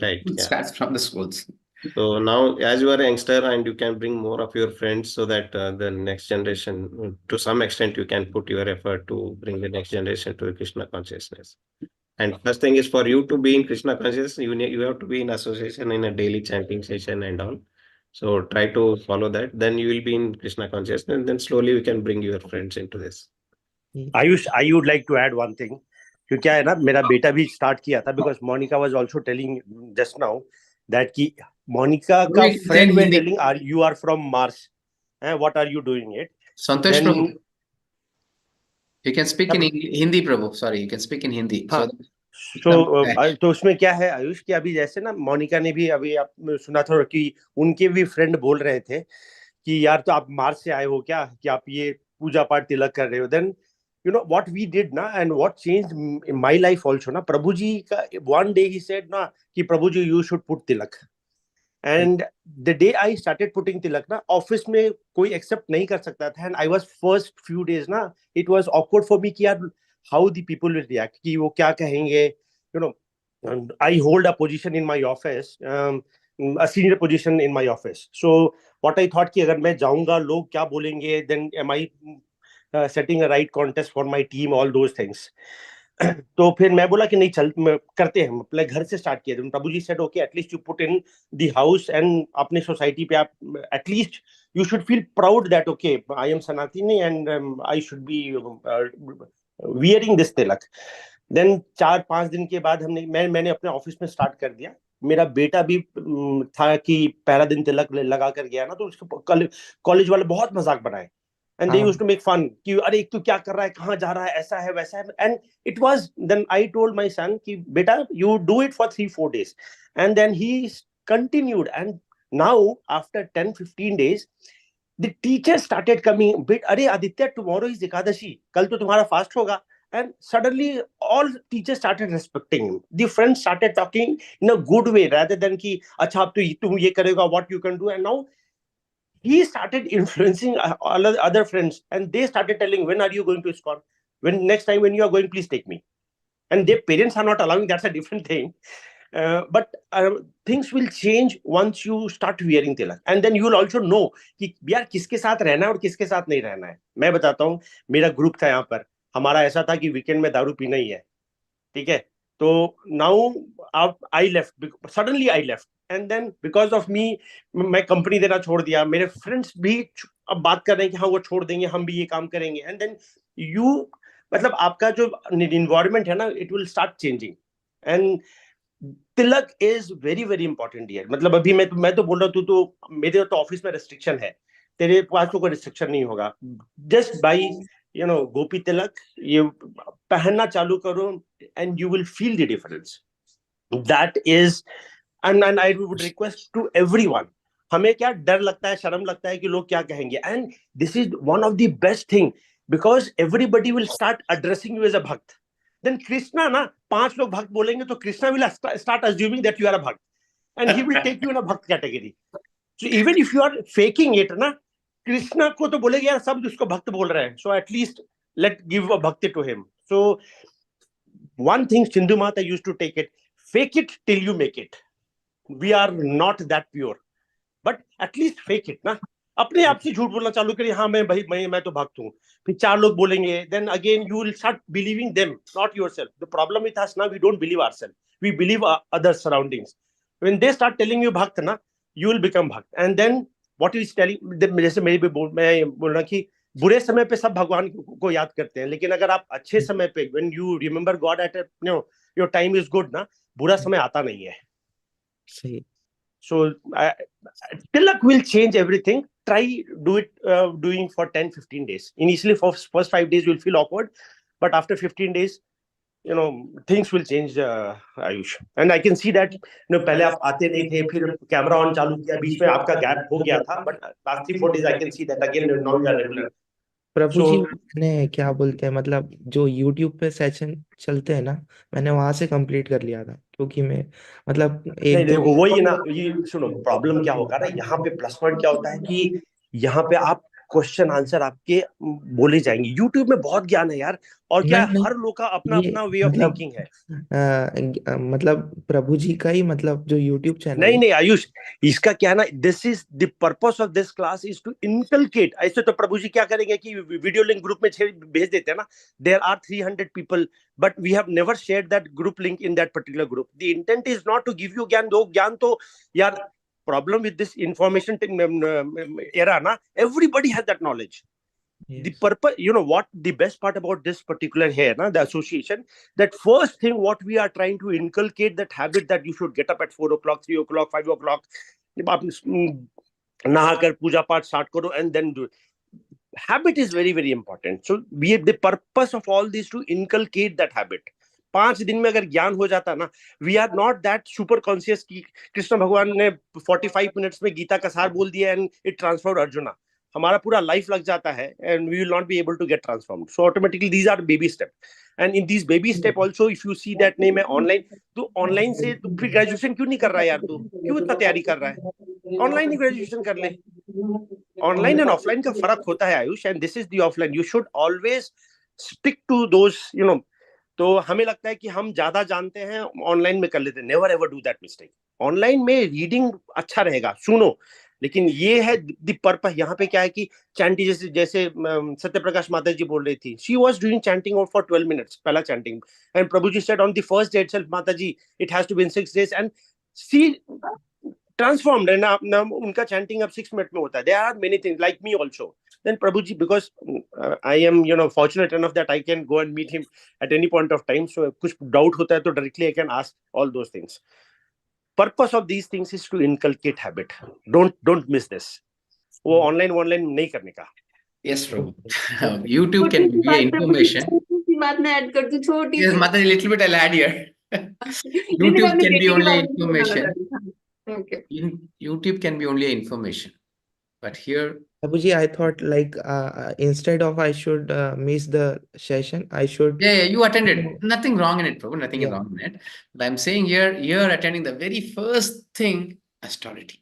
Right. It starts from the schools. So now, as you are a youngster, and you can bring more of your friends, so that the next generation, to some extent, you can put your effort to bring the next generation to Krishna consciousness. And first thing is, for you to be in Krishna consciousness, you have to be in association in a daily chanting session and all. So try to follow that. Then you will be in Krishna consciousness, and then slowly you can bring your friends into this. Ayush, I would like to add one thing. क्योंकि क्या है ना, मेरा बेटा भी start किया था, because Monica was also telling just now that कि Monica का friend were telling, you are from Mars, what are you doing it? Santosh Prabhu, you can speak in Hindi, Prabhu. Sorry, you can speak in Hindi. तो उसमें क्या है आयुष कि अभी जैसे ना मोनिका ने भी अभी आप सुना था कि उनके भी फ्रेंड बोल रहे थे कि यार तो आप मार्स से आए हो क्या, कि आप ये पूजा पाठ तिलक कर रहे हो. Then you know what we did na, and what changed in my life also na, Prabhuji ka one day he said na ki Prabhuji you should put tilak, And the day I started putting tilak na, office में कोई accept नहीं कर सकता था, and I was first few days ना, it was awkward for me कि यार how the people will react, कि वो क्या कहेंगे, you know. And I hold a position in my office, a senior position in my office. So what I thought कि अगर मैं जाऊंगा लोग क्या बोलेंगे, then am I setting a right context for my team, all those things. तो फिर मैं बोला कि नहीं चल करते हैं, अपने घर से स्टार्ट किया। Prabhu ji said okay at least you put in the house and अपने सोसाइटी पे आप at least you should feel proud that okay I am Sanatani and I should be wearing this tilak. Then 4-5 दिन के बाद मैंने अपने ऑफिस में स्टार्ट कर दिया। मेरा बेटा भी था कि पहला दिन तिलक लगा कर गया ना, तो उसको कॉलेज वाले बहुत मजाक बनाए and they used to make fun कि अरे तू क्या कर रहा है, कहाँ जा रहा है, ऐसा है वैसा है। And it was then I told my son कि बेटा you do it for 3-4 days, and then he continued, and now after 10-15 days the teachers started coming, bit अरे आदित्य tomorrow is Ekadashi, कल तो तुम्हारा फास्ट होगा। And suddenly all teachers started respecting him. The friends started talking in a good way rather than कि अच्छा अब तुम ये करेगा, what you can do। And now he started influencing other friends, and they started telling, when are you going to ISKCON, when next time when you are going, please take me। And their parents are not allowing, that's a different thing, but things will change once you start wearing tilak, and then you will also know कि यार किसके साथ रहना है और किसके साथ नहीं रहना है। मैं बताता हूँ, मेरा ग्रुप था यहाँ पर, हमारा ऐसा था कि वीकेंड में दारू पीना ही है, ठीक है। तो now I left, suddenly I left, and then because of me मैं कंपनी देना छोड़ दिया। मेरे फ्रेंड्स भी अब बात कर रहे हैं कि हाँ वो छोड़ देंगे, हम भी ये काम करेंगे। एंड देन यू मतलब आपका जो इन्वायरमेंट है ना, it will start changing. And Tilak is very very important यार। मतलब अभी मैं तो बोल रहा हूँ, तो मेरे तो ऑफिस में रिस्ट्रिक्शन है, तेरे पास तो कोई रिस्ट्रिक्शन नहीं होगा। जस्ट बाई you know गोपी तिलक ये पहनना चालू करो and you will feel the difference. That is, and I would request to everyone, हमें क्या डर लगता है, शर्म लगता है कि लोग क्या कहेंगे, and this is one of the best thing because everybody will start addressing you as a bhakt. Then Krishna ना 5 लोग भक्त बोलेंगे तो Krishna will start assuming that you are a bhakt and he will take you in a bhakt category. So even if you are faking it ना, कृष्णा को तो बोलेगा यार सब उसको भक्त बोल रहे हैं, so at least let give a bhakti to him. So one thing Sindhu Mata used to take it, fake it till you make it. We are not that pure, but at least fake it ना। अपने आप से झूठ बोलना चालू करिए, हाँ मैं तो भक्त हूँ। फिर 4 लोग बोलेंगे, then again you will start believing them, not yourself. The problem with us now, we don't believe ourselves, we believe other surroundings. When they start telling you भक्त ना, you will become भक्त। And then what is telling, जैसे मैं बोल रहा कि बुरे समय पे सब भगवान को याद करते हैं, लेकिन अगर आप अच्छे समय पे when you remember God at your time is good ना, बुरा समय आता नहीं है। सही। So tilak will change everything. Try doing for 10-15 days. Initially for first 5 days you'll feel awkward, but after 15 days things will change, Ayush. And I can see that पहले आप आते नहीं थे, फिर कैमरा ऑन चालू किया, बीच में आपका गैप हो गया था, but last 3-4 days I can see that again now you are regular. प्रभु जी मैंने क्या बोलते हैं, मतलब जो YouTube पे सेशन चलते हैं ना, मैंने वहां से कंप्लीट कर लिया था, क्योंकि मैं मतलब नहीं देखो वही ना, ये सुनो प्रॉब्लम क्या होगा ना, यहाँ पे प्लस पॉइंट क्या होता है कि यहाँ पे आप क्वेश्चन आंसर आपके बोले जाएंगे। YouTube में बहुत ज्ञान है यार, और क्या हर लोग का अपना अपना वे ऑफ थिंकिंग है। मतलब प्रभु जी का ही मतलब जो YouTube चैनल नहीं आयुष, इसका क्या ना, this is the purpose of this class is to inculcate. ऐसे तो प्रभु जी क्या करेंगे कि वीडियो लिंक ग्रुप में भेज देते हैं ना, there are 300 people, but we have never shared that group link in that particular group. The intent is not to give you ज्ञान, दो ज्ञान तो यार, problem with this information era ना, everybody has that knowledge. Yes. The purpose, what the best part about this particular here, the association, that first thing what we are trying to inculcate that habit that you should get up at 4 o'clock, 3 o'clock, 5 o'clock, nahakar puja path start karo and then do it. Habit is very very important. So the purpose of all this to inculcate that habit. 5 दिन में अगर ज्ञान हो जाता ना, we are not that super conscious कि कृष्ण भगवान ने 45 मिनट्स में गीता का सार बोल दिया and it transformed अर्जुना। हमारा पूरा लाइफ लग जाता है and we will not be able to get transformed. So automatically these are baby steps. And in these baby step also, if you see that नहीं मैं ऑनलाइन, तो ऑनलाइन से तो फिर ग्रेजुएशन क्यों नहीं कर रहा है यार, तू क्यों इतना तैयारी कर रहा है, ऑनलाइन ही ग्रेजुएशन कर ले. ऑनलाइन एंड ऑफलाइन का फर्क होता है Ayush, and this is the offline. You should always stick to those, you know. तो हमें लगता है कि हम ज्यादा जानते हैं, ऑनलाइन में कर लेते हैं. Never ever do that mistake. Online में रीडिंग अच्छा रहेगा, सुनो, लेकिन ये है द पर्पस. यहाँ पे क्या है कि चैंटिंग, जैसे जैसे सत्यप्रकाश माता जी बोल रही थी, she was doing chanting for 12 minutes, पहला chanting, and Prabhu ji said on the first day itself, Mata ji it has to be in 6 days, and she transformed, and now unka chanting अब 6 minutes में होता है. There are many things like me also. Then Prabhuji, because I am, you know, fortunate enough that I can go and meet him at any point of time. So कुछ doubt होता है तो directly I can ask all those things. Purpose of these things is to inculcate habit. Don't miss this. वो online नहीं करने का. Yes, Prabhu. YouTube can give you information. बात मैं ऐड कर दूं, छोटी Yes, see. Mata, a little bit I'll add here. YouTube can be only information. Okay. YouTube can be only information, but here, Prabhuji, I thought like instead of I should miss the session, I should. yeah, you attended. Nothing wrong in it, Prabhu. Nothing Yeah. wrong in it. But I'm saying you're attending the very first thing, astrology.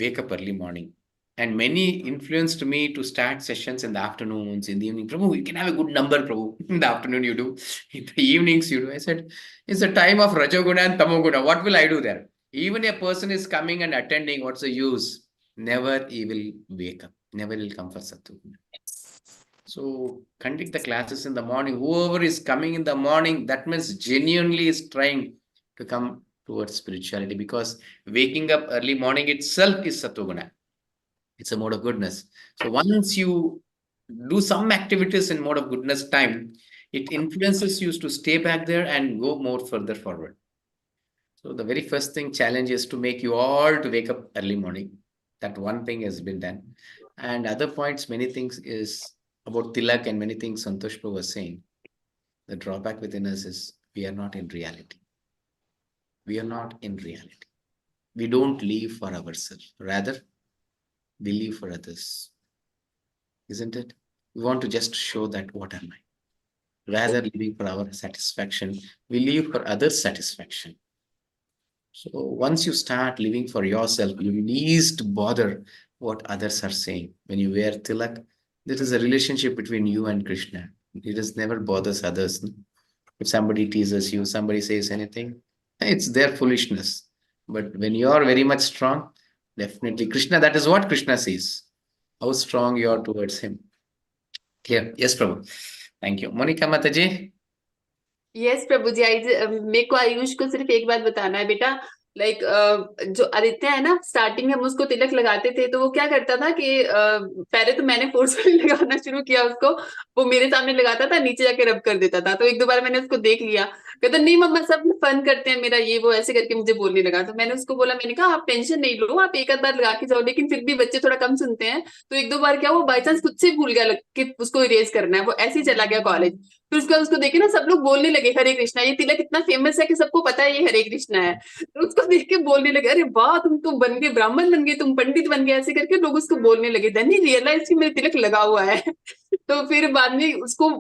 Wake up early morning. And many influenced me to start sessions in the afternoons, in the evening. Prabhu, you can have a good number, Prabhu. In the afternoon you do. In the evenings you do. I said, it's the time of Rajoguna and Tamoguna. What will I do there? Even a person is coming and attending, what's the use? Never he will wake up. Never will come for Sattva. So conduct the classes in the morning. Whoever is coming in the morning, that means genuinely is trying to come towards spirituality, because waking up early morning itself is Sattva. It's a mode of goodness. So once you do some activities in mode of goodness time, it influences you to stay back there and go more further forward. So the very first thing challenge is to make you all to wake up early morning. That one thing has been done. And other points, many things is about Tilak and many things Santosh Prabhu was saying. The drawback within us is we are not in reality. We are not in reality. We don't live for ourselves. Rather, we live for others. Isn't it? We want to just show that what am I? Rather living for our satisfaction, we live for others' satisfaction. So once you start living for yourself, you least bother what others are saying. When you wear tilak, there is a relationship between you and Krishna. It is never bothers others. If somebody teases you, somebody says anything, it's their foolishness. But when you are very much strong, definitely Krishna, that is what Krishna sees. How strong you are towards him. Clear? Yes, Prabhu. Thank you. Monica Mataji. Yes Prabhu ji. मेरे को आयुष को सिर्फ एक बात बताना है बेटा. Like जो आदित्य है ना, स्टार्टिंग में हम उसको तिलक लगाते थे तो वो क्या करता था कि पहले तो मैंने फोर्सफुली लगाना शुरू किया उसको, वो मेरे सामने लगाता था, नीचे जाके रब कर देता था. तो एक दो बार मैंने उसको देख लिया, कहता नहीं मम्मा सब फन करते हैं मेरा ये वो, ऐसे करके मुझे बोलने लगा. तो मैंने उसको बोला, मैंने कहा आप टेंशन नहीं लो, आप एक आध बार लगा के जाओ. लेकिन फिर भी बच्चे थोड़ा कम सुनते हैं. तो एक दो बार क्या, वो बाई चांस खुद से भूल गया कि उसको इरेज करना है, वो ऐसे ही चला गया कॉलेज. फिर उसके बाद उसको देखे ना सब लोग बोलने लगे हरे कृष्णा, ये तिलक इतना फेमस है कि सबको पता है ये हरे कृष्णा है. तो उसको देख के बोलने लगे, अरे वाह तुम तो बन गए ब्राह्मण बन गए, तुम पंडित बन गए, ऐसे करके लोग उसको बोलने लगे. देन ही रियलाइज कि मेरे तिलक लगा हुआ है. तो फिर बाद में उसको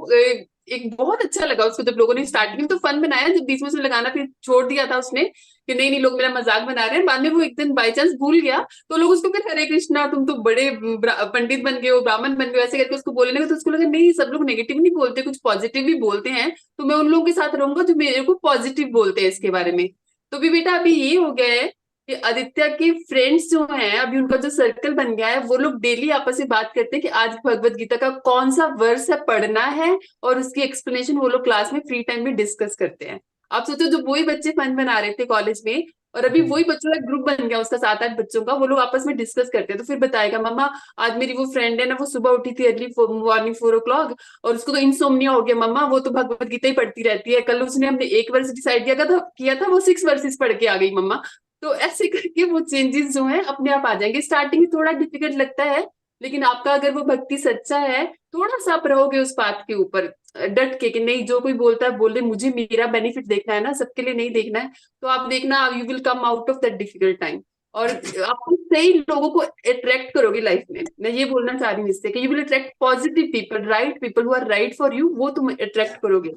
एक बहुत अच्छा लगा उसको, जब लोगों ने स्टार्टिंग में तो फन बनाया, जब बीच में उसने लगाना फिर छोड़ दिया था उसने कि नहीं लोग मेरा मजाक बना रहे हैं. बाद में वो एक दिन बाई चांस भूल गया तो लोग उसको फिर हरे कृष्णा तुम तो बड़े पंडित बन गए हो, ब्राह्मण बन गए, ऐसे करके उसको बोलने लगे. तो उसको लगा नहीं सब लोग नेगेटिव नहीं बोलते, कुछ पॉजिटिव भी बोलते हैं, तो मैं उन लोगों के साथ रहूंगा जो मेरे को पॉजिटिव बोलते हैं इसके बारे में. तो भी बेटा अभी ये हो गया है कि आदित्य के फ्रेंड्स जो हैं, अभी उनका जो सर्कल बन गया है, वो लोग डेली आपस में बात करते हैं कि आज भगवत गीता का कौन सा वर्स है पढ़ना है, और उसकी एक्सप्लेनेशन वो लोग क्लास में फ्री टाइम में डिस्कस करते हैं. आप सोचो जो वही बच्चे फन बना रहे थे कॉलेज में, और अभी वही बच्चों का ग्रुप बन गया उसका 7-8 बच्चों का, वो लोग आपस में डिस्कस करते हैं. तो फिर बताएगा मम्मा आज मेरी वो फ्रेंड है ना, वो सुबह उठी थी अर्ली मॉर्निंग 4 o'clock और उसको तो इंसोम्निया हो गया मम्मा, वो तो भगवत गीता ही पढ़ती रहती है, कल उसने हमने 1 वर्ष डिसाइड किया था वो 6 वर्सेस पढ़ के आ गई मम्मा. तो ऐसे करके वो चेंजेस जो है अपने आप आ जाएंगे. स्टार्टिंग थोड़ा डिफिकल्ट लगता है, लेकिन आपका अगर वो भक्ति सच्चा है, थोड़ा सा आप रहोगे उस बात के ऊपर डट के कि नहीं जो कोई बोलता है बोल दे, मुझे मेरा बेनिफिट देखना है ना, सबके लिए नहीं देखना है, तो आप देखना you will come out of that difficult time. और आप सही लोगों को अट्रैक्ट करोगे लाइफ में। मैं ये बोलना चाह रही हूँ इससे कि you will attract positive people, right people who are right for you, वो तुम अट्रैक्ट करोगे।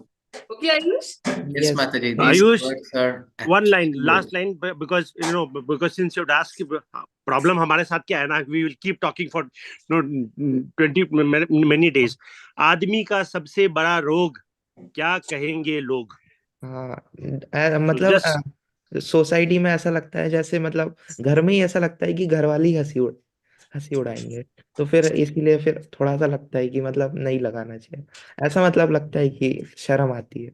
Okay Ayush? Yes, Mataji, these Ayush, words are one line, actually last line, because because since you'd asked, problem हमारे साथ क्या है ना, we will keep talking for 20 many days. आदमी का सबसे बड़ा रोग क्या कहेंगे लोग? हाँ, मतलब सोसाइटी में ऐसा लगता है जैसे, मतलब घर में ही ऐसा लगता है कि घर वाले ही हंसी उड़ाएंगे, तो फिर इसीलिए फिर थोड़ा सा लगता है कि मतलब नहीं लगाना चाहिए, ऐसा मतलब लगता है कि शर्म आती है।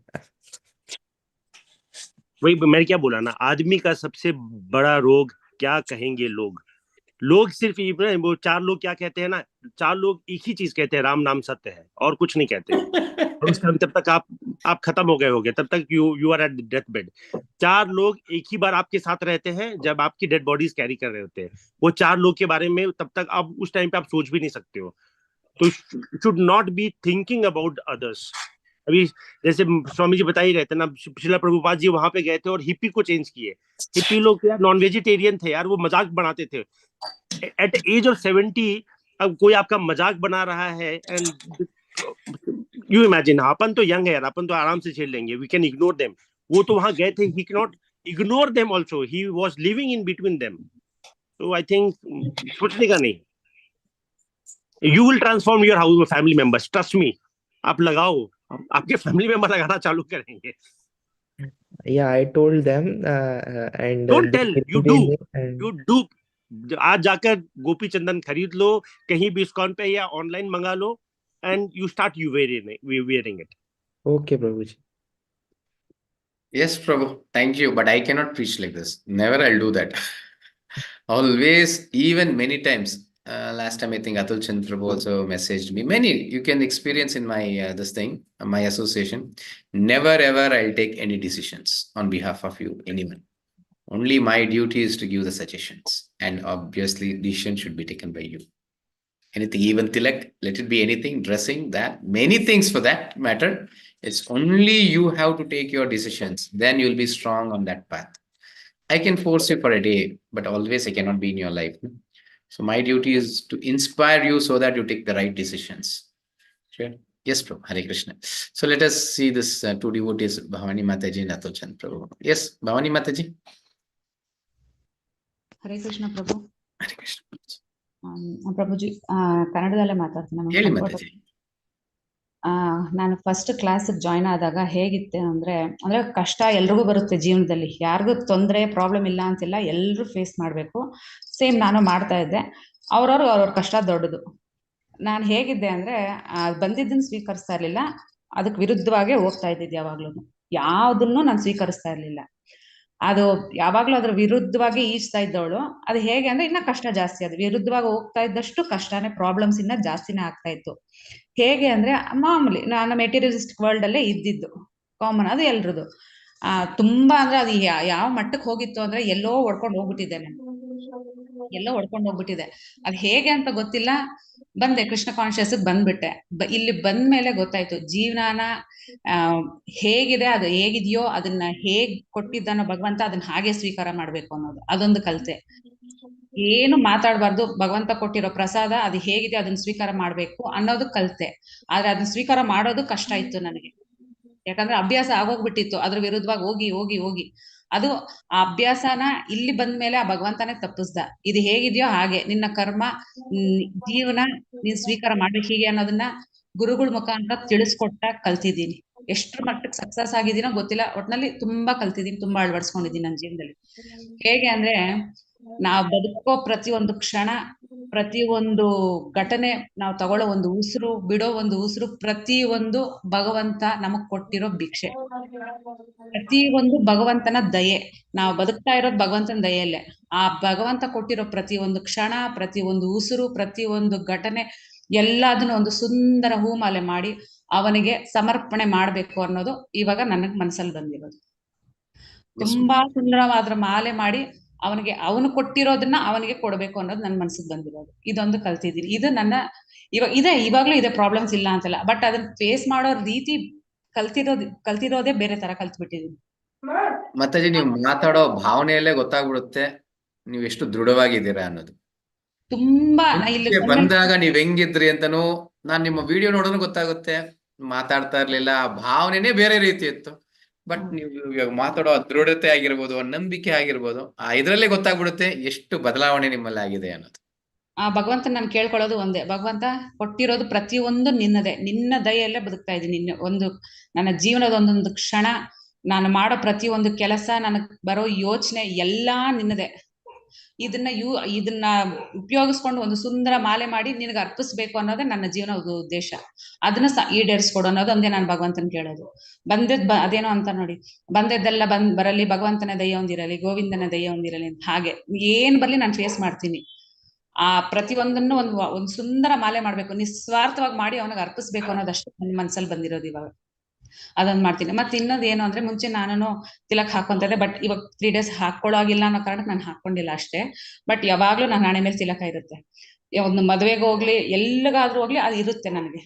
वही मैंने क्या बोला ना, आदमी का सबसे बड़ा रोग क्या कहेंगे लोग। लोग सिर्फ वो 4 लोग क्या कहते हैं ना, 4 लोग एक ही चीज कहते हैं, राम नाम सत्य है, और कुछ नहीं कहते वो। और उस टाइम तब तक आप खत्म हो गए होगे, तब तक you are at death bed. 4 लोग एक ही बार आपके साथ रहते हैं जब आपकी डेड बॉडीज कैरी कर रहे होते हैं। वो 4 लोग के बारे में तब तक आप उस टाइम पे आप सोच भी नहीं सकते हो। तो should not be thinking about others. अभी जैसे स्वामी जी बता ही रहते ना, श्रीला प्रभुपाद जी वहां पे गए थे और हिप्पी को चेंज किए। हिप्पी लोग यार नॉन वेजिटेरियन थे यार, वो मजाक बनाते थे। एट एज ऑफ 70 अब कोई आपका मजाक बना रहा है, एंड यू इमेजिन, अपन तो यंग है यार, अपन तो आराम से झेल लेंगे, वी कैन इग्नोर देम। वो तो वहां गए थे, he can not ignore them also, he was living in between them. तो आई थिंक सोचने का नहीं, you will transform your house family members, trust me. आप लगाओ, आपके फैमिली मेंबर लगाना चालू करेंगे। Yeah, I told them and don't they tell, you believed do, in me and you do. आज जाकर गोपी चंदन खरीद लो, कहीं भी इस्कॉन पे या ऑनलाइन मंगा लो, and you start you wearing it. okay, Prabhuji. Yes, Prabhu, thank you, but I cannot preach like this. Never I'll do that. Always, even many times. Last time I think Atul Chand Prabhu also messaged me. Many you can experience in my this thing, my association. Never ever I'll take any decisions on behalf of you, anyone. Only my duty is to give the suggestions, and obviously decision should be taken by you. Anything, even tilak, let it be anything, dressing, that many things for that matter. It's only you have to take your decisions. Then you'll be strong on that path. I can force you for a day, but always I cannot be in your life. So my duty is to inspire you so that you take the right decisions. Sure. Yes, Prabhu. Hare Krishna. So let us see this two devotees, Bhavani Mataji and Atul Chand Prabhu. Yes, Bhavani Mataji. Hare Krishna Prabhu. Hare Krishna. ಪ್ರಭುಜಿ ಕನ್ನಡದಲ್ಲೇ ಹೇಳಿ ಮಾತಾಡ್ತೀನಿ. ಮಾತಾಜಿ. ನಾನು first class join ಆದಾಗ ಹೇಗಿತ್ತೆ ಅಂದ್ರೆ ಕಷ್ಟ ಎಲ್ರಿಗೂ ಬರುತ್ತೆ ಜೀವನದಲ್ಲಿ, ಯಾರಿಗೂ ತೊಂದರೆ ಪ್ರಾಬ್ಲಮ್ ಇಲ್ಲ ಅಂತಿಲ್ಲ, ಎಲ್ರು ಫೇಸ್ ಮಾಡ್ಬೇಕು. ಸೇಮ್ ನಾನು ಮಾಡ್ತಾ ಇದ್ದೆ. ಅವ್ರವ್ರ ಕಷ್ಟ ದೊಡ್ಡದು. ನಾನು ಹೇಗಿದ್ದೆ ಅಂದ್ರೆ ಬಂದಿದ್ದನ್ನು ಸ್ವೀಕರಿಸ್ತಾ ಇರ್ಲಿಲ್ಲ, ಅದಕ್ಕೆ ವಿರುದ್ಧವಾಗೇ ಹೋಗ್ತಾ ಇದ್ದಿದ್ದು. ಯಾವ್ದನ್ನು ನಾನು ಸ್ವೀಕರಿಸ್ತಾ ಇರ್ಲಿಲ್ಲ. ಅದು ಯಾವಾಗ್ಲೂ ಅದ್ರ ವಿರುದ್ಧವಾಗಿ ಈಜ್ತಾ ಇದ್ದವಳು. ಅದು ಹೇಗೆ ಅಂದ್ರೆ ಇನ್ನ ಕಷ್ಟ ಜಾಸ್ತಿ, ಅದು ವಿರುದ್ಧವಾಗಿ ಹೋಗ್ತಾ ಇದ್ದಷ್ಟು ಕಷ್ಟನೇ, ಪ್ರಾಬ್ಲಮ್ಸ್ ಇನ್ನ ಜಾಸ್ತಿನೇ ಆಗ್ತಾ ಇತ್ತು. ಹೇಗೆ ಅಂದ್ರೆ ಮಾಮೂಲಿ ನಾನು ಮೆಟೀರಿಯಲಿಸ್ಟಿಕ್ ವರ್ಲ್ಡ್ ಅಲ್ಲೇ ಇದ್ದಿದ್ದು, ಕಾಮನ್, ಅದು ಎಲ್ರದು. ತುಂಬಾ ಅಂದ್ರೆ ಅದು ಯಾವ ಮಟ್ಟಕ್ಕೆ ಹೋಗಿತ್ತು ಅಂದ್ರೆ ಎಲ್ಲೋ ಹೊಡ್ಕೊಂಡು ಹೋಗ್ಬಿಟ್ಟಿದೆ ನಾನು, ಎಲ್ಲೋ ಹೊಡ್ಕೊಂಡು ಹೋಗ್ಬಿಟ್ಟಿದೆ. ಅದ್ ಹೇಗೆ ಅಂತ ಗೊತ್ತಿಲ್ಲ. ಬಂದೆ ಕೃಷ್ಣ ಕಾನ್ಶಿಯಸ್ ಬಂದ್ಬಿಟ್ಟೆ. ಇಲ್ಲಿ ಬಂದ್ಮೇಲೆ ಗೊತ್ತಾಯ್ತು ಜೀವನಾನ ಹೇಗಿದೆ, ಅದು ಹೇಗಿದೆಯೋ ಅದನ್ನ ಹೇಗ್ ಕೊಟ್ಟಿದ್ದಾನೋ ಭಗವಂತ, ಅದನ್ನ ಹಾಗೆ ಸ್ವೀಕಾರ ಮಾಡ್ಬೇಕು ಅನ್ನೋದು, ಅದೊಂದು ಕಲ್ತೆ. ಏನು ಮಾತಾಡ್ಬಾರ್ದು, ಭಗವಂತ ಕೊಟ್ಟಿರೋ ಪ್ರಸಾದ ಅದು ಹೇಗಿದೆ ಅದನ್ನ ಸ್ವೀಕಾರ ಮಾಡ್ಬೇಕು ಅನ್ನೋದು ಕಲ್ತೆ. ಆದ್ರೆ ಅದನ್ನ ಸ್ವೀಕಾರ ಮಾಡೋದು ಕಷ್ಟ ಇತ್ತು ನನಗೆ, ಯಾಕಂದ್ರೆ ಅಭ್ಯಾಸ ಆಗೋಗ್ಬಿಟ್ಟಿತ್ತು ಅದ್ರ ವಿರುದ್ಧವಾಗಿ ಹೋಗಿ ಹೋಗಿ ಹೋಗಿ. ಅದು ಆ ಅಭ್ಯಾಸನ ಇಲ್ಲಿ ಬಂದ್ಮೇಲೆ ಆ ಭಗವಂತನೇ ತಪ್ಪಿಸ್ದ. ಇದು ಹೇಗಿದೆಯೋ ಹಾಗೆ ನಿನ್ನ ಕರ್ಮ, ಜೀವನ ನೀನ್ ಸ್ವೀಕಾರ ಮಾಡ್ಬೇಕು ಹೀಗೆ ಅನ್ನೋದನ್ನ ಗುರುಗಳ ಮುಖಾಂತರ ತಿಳಿಸ್ಕೊಟ್ಟ ಕಲ್ತಿದ್ದೀನಿ. ಎಷ್ಟ್ರ ಮಟ್ಟಕ್ಕೆ ಸಕ್ಸಸ್ ಆಗಿದ್ದೀನೋ ಗೊತ್ತಿಲ್ಲ, ಒಟ್ನಲ್ಲಿ ತುಂಬಾ ಕಲ್ತಿದ್ದೀನಿ, ತುಂಬಾ ಅಳವಡಿಸ್ಕೊಂಡಿದ್ದೀನಿ ನನ್ನ ಜೀವನದಲ್ಲಿ. ಹೇಗೆ ಅಂದ್ರೆ ನಾವು ಬದುಕೋ ಪ್ರತಿಯೊಂದು ಕ್ಷಣ, ಪ್ರತಿಯೊಂದು ಘಟನೆ, ನಾವು ತಗೊಳ್ಳೋ ಒಂದು ಉಸಿರು, ಬಿಡೋ ಒಂದು ಉಸಿರು, ಪ್ರತಿಯೊಂದು ಭಗವಂತ ನಮಗ್ ಕೊಟ್ಟಿರೋ ಭಿಕ್ಷೆ, ಪ್ರತಿಯೊಂದು ಭಗವಂತನ ದಯೆ. ನಾವು ಬದುಕ್ತಾ ಇರೋದು ಭಗವಂತನ ದಯೆಯಲ್ಲೇ. ಆ ಭಗವಂತ ಕೊಟ್ಟಿರೋ ಪ್ರತಿಯೊಂದು ಕ್ಷಣ, ಪ್ರತಿಯೊಂದು ಉಸಿರು, ಪ್ರತಿಯೊಂದು ಘಟನೆ ಎಲ್ಲದನ್ನು ಒಂದು ಸುಂದರ ಹೂಮಾಲೆ ಮಾಡಿ ಅವನಿಗೆ ಸಮರ್ಪಣೆ ಮಾಡ್ಬೇಕು ಅನ್ನೋದು ಇವಾಗ ನನಗ್ ಮನಸ್ಸಲ್ಲಿ ಬಂದಿರೋದು. ತುಂಬಾ ಸುಂದರವಾದ ಮಾಲೆ ಮಾಡಿ ಅವನಿಗೆ, ಅವನು ಕೊಟ್ಟಿರೋದನ್ನ ಅವನಿಗೆ ಕೊಡ್ಬೇಕು ಅನ್ನೋದು ನನ್ನ ಮನಸ್ಸಿಗೆ ಬಂದಿರೋದು. ಇದೊಂದು ಕಲ್ತಿದ್ದೀನಿ. ಇದು ನನ್ನ ಇವಾಗ್ಲೂ ಇದೆ, ಪ್ರಾಬ್ಲಮ್ಸ್ ಇಲ್ಲ ಅಂತಲ್ಲ, ಬಟ್ ಅದನ್ನ ಫೇಸ್ ಮಾಡೋ ರೀತಿ ಕಲ್ತಿರೋದೇ ಬೇರೆ ತರ ಕಲ್ತ್ಬಿಟ್ಟಿದೀನಿ. ಮತ್ತಾಜಿ ನೀವು ಮಾತಾಡೋ ಭಾವನೆಯಲ್ಲೇ ಗೊತ್ತಾಗ್ಬಿಡುತ್ತೆ ನೀವು ಎಷ್ಟು ದೃಢವಾಗಿದ್ದೀರಾ ಅನ್ನೋದು. ತುಂಬಾ ಇಲ್ಲಿ ಬಂದಾಗ ನೀವ್ ಹೆಂಗಿದ್ರಿ ಅಂತಾನು ನಾನ್ ನಿಮ್ಮ ವಿಡಿಯೋ ನೋಡಿದ್ರೆ ಗೊತ್ತಾಗುತ್ತೆ. ಮಾತಾಡ್ತಾ ಇರ್ಲಿಲ್ಲ, ಆ ಭಾವನೆನೇ ಬೇರೆ ರೀತಿ ಇತ್ತು. ಬಟ್ ನೀವು ಇವಾಗ ಮಾತಾಡೋ ದೃಢತೆ ಆಗಿರ್ಬೋದು, ನಂಬಿಕೆ ಆಗಿರ್ಬೋದು, ಇದ್ರಲ್ಲೇ ಗೊತ್ತಾಗ್ಬಿಡುತ್ತೆ ಎಷ್ಟು ಬದಲಾವಣೆ ನಿಮ್ಮಲ್ಲಿ ಆಗಿದೆ ಅನ್ನೋದು. ಆ ಭಗವಂತ ನಾನು ಕೇಳ್ಕೊಳ್ಳೋದು ಒಂದೇ, ಭಗವಂತ ಕೊಟ್ಟಿರೋದು ಪ್ರತಿಯೊಂದು ನಿನ್ನದೇ, ನಿನ್ನ ದಯೆಯಲ್ಲೇ ಬದುಕ್ತಾ ಇದ್ದೀನಿ. ನನ್ನ ಜೀವನದ ಒಂದೊಂದು ಕ್ಷಣ, ನಾನು ಮಾಡೋ ಪ್ರತಿಯೊಂದು ಕೆಲಸ, ನನಗ್ ಬರೋ ಯೋಚನೆ ಎಲ್ಲಾ ನಿನ್ನದೇ. ಇದನ್ನ ಉಪಯೋಗಿಸ್ಕೊಂಡು ಒಂದು ಸುಂದರ ಮಾಲೆ ಮಾಡಿ ನಿನಗೆ ಅರ್ಪಿಸ್ಬೇಕು ಅನ್ನೋದೇ ನನ್ನ ಜೀವನದ ಉದ್ದೇಶ. ಅದನ್ನ ಈಡೇರಿಸ್ಕೊಡು ಅನ್ನೋದು ಒಂದೇ ನಾನು ಭಗವಂತನ ಕೇಳೋದು. ಅದೇನೋ ಅಂತ ನೋಡಿ, ಬಂದದ್ದೆಲ್ಲ ಬರಲಿ, ಭಗವಂತನ ದಯೆ ಹೊಂದಿರಲಿ, ಗೋವಿಂದನ ದಯೆ ಹೊಂದಿರಲಿ ಅಂತ. ಹಾಗೆ ಏನ್ ಬರ್ಲಿ ನಾನು ಫೇಸ್ ಮಾಡ್ತೀನಿ. ಆ ಪ್ರತಿಯೊಂದನ್ನು ಒಂದು ಸುಂದರ ಮಾಲೆ ಮಾಡ್ಬೇಕು, ನಿಸ್ವಾರ್ಥವಾಗಿ ಮಾಡಿ ಅವನಿಗೆ ಅರ್ಪಿಸ್ಬೇಕು ಅನ್ನೋದಷ್ಟೇ ನನ್ನ ಮನ್ಸಲ್ಲಿ ಬಂದಿರೋದು ಇವಾಗ. ಅದೊಂದು ಮಾಡ್ತೀನಿ. ಮತ್ತೆ ಇನ್ನೊಂದು ಏನು ಅಂದ್ರೆ, ಮುಂಚೆ ನಾನು ತಿಲಕ್ ಹಾಕೊಂತ ಇದ್ದೆ, ಬಟ್ ಇವಾಗ 3 days ಹಾಕೊಳ್ಳೋಗಿಲ್ಲ ಅನ್ನೋ ಕಾರಣಕ್ಕೆ ನಾನು ಹಾಕೊಂಡಿಲ್ಲ ಅಷ್ಟೇ. ಬಟ್ ಯಾವಾಗ್ಲೂ ನನ್ನ ಹಣೆ ಮೇಲೆ ತಿಲಕ ಇರುತ್ತೆ. ಒಂದು ಮದ್ವೆಗೆ ಹೋಗ್ಲಿ, ಎಲ್ಲಿಗಾದ್ರೂ ಹೋಗ್ಲಿ, ಅದು ಇರುತ್ತೆ ನನಗೆ.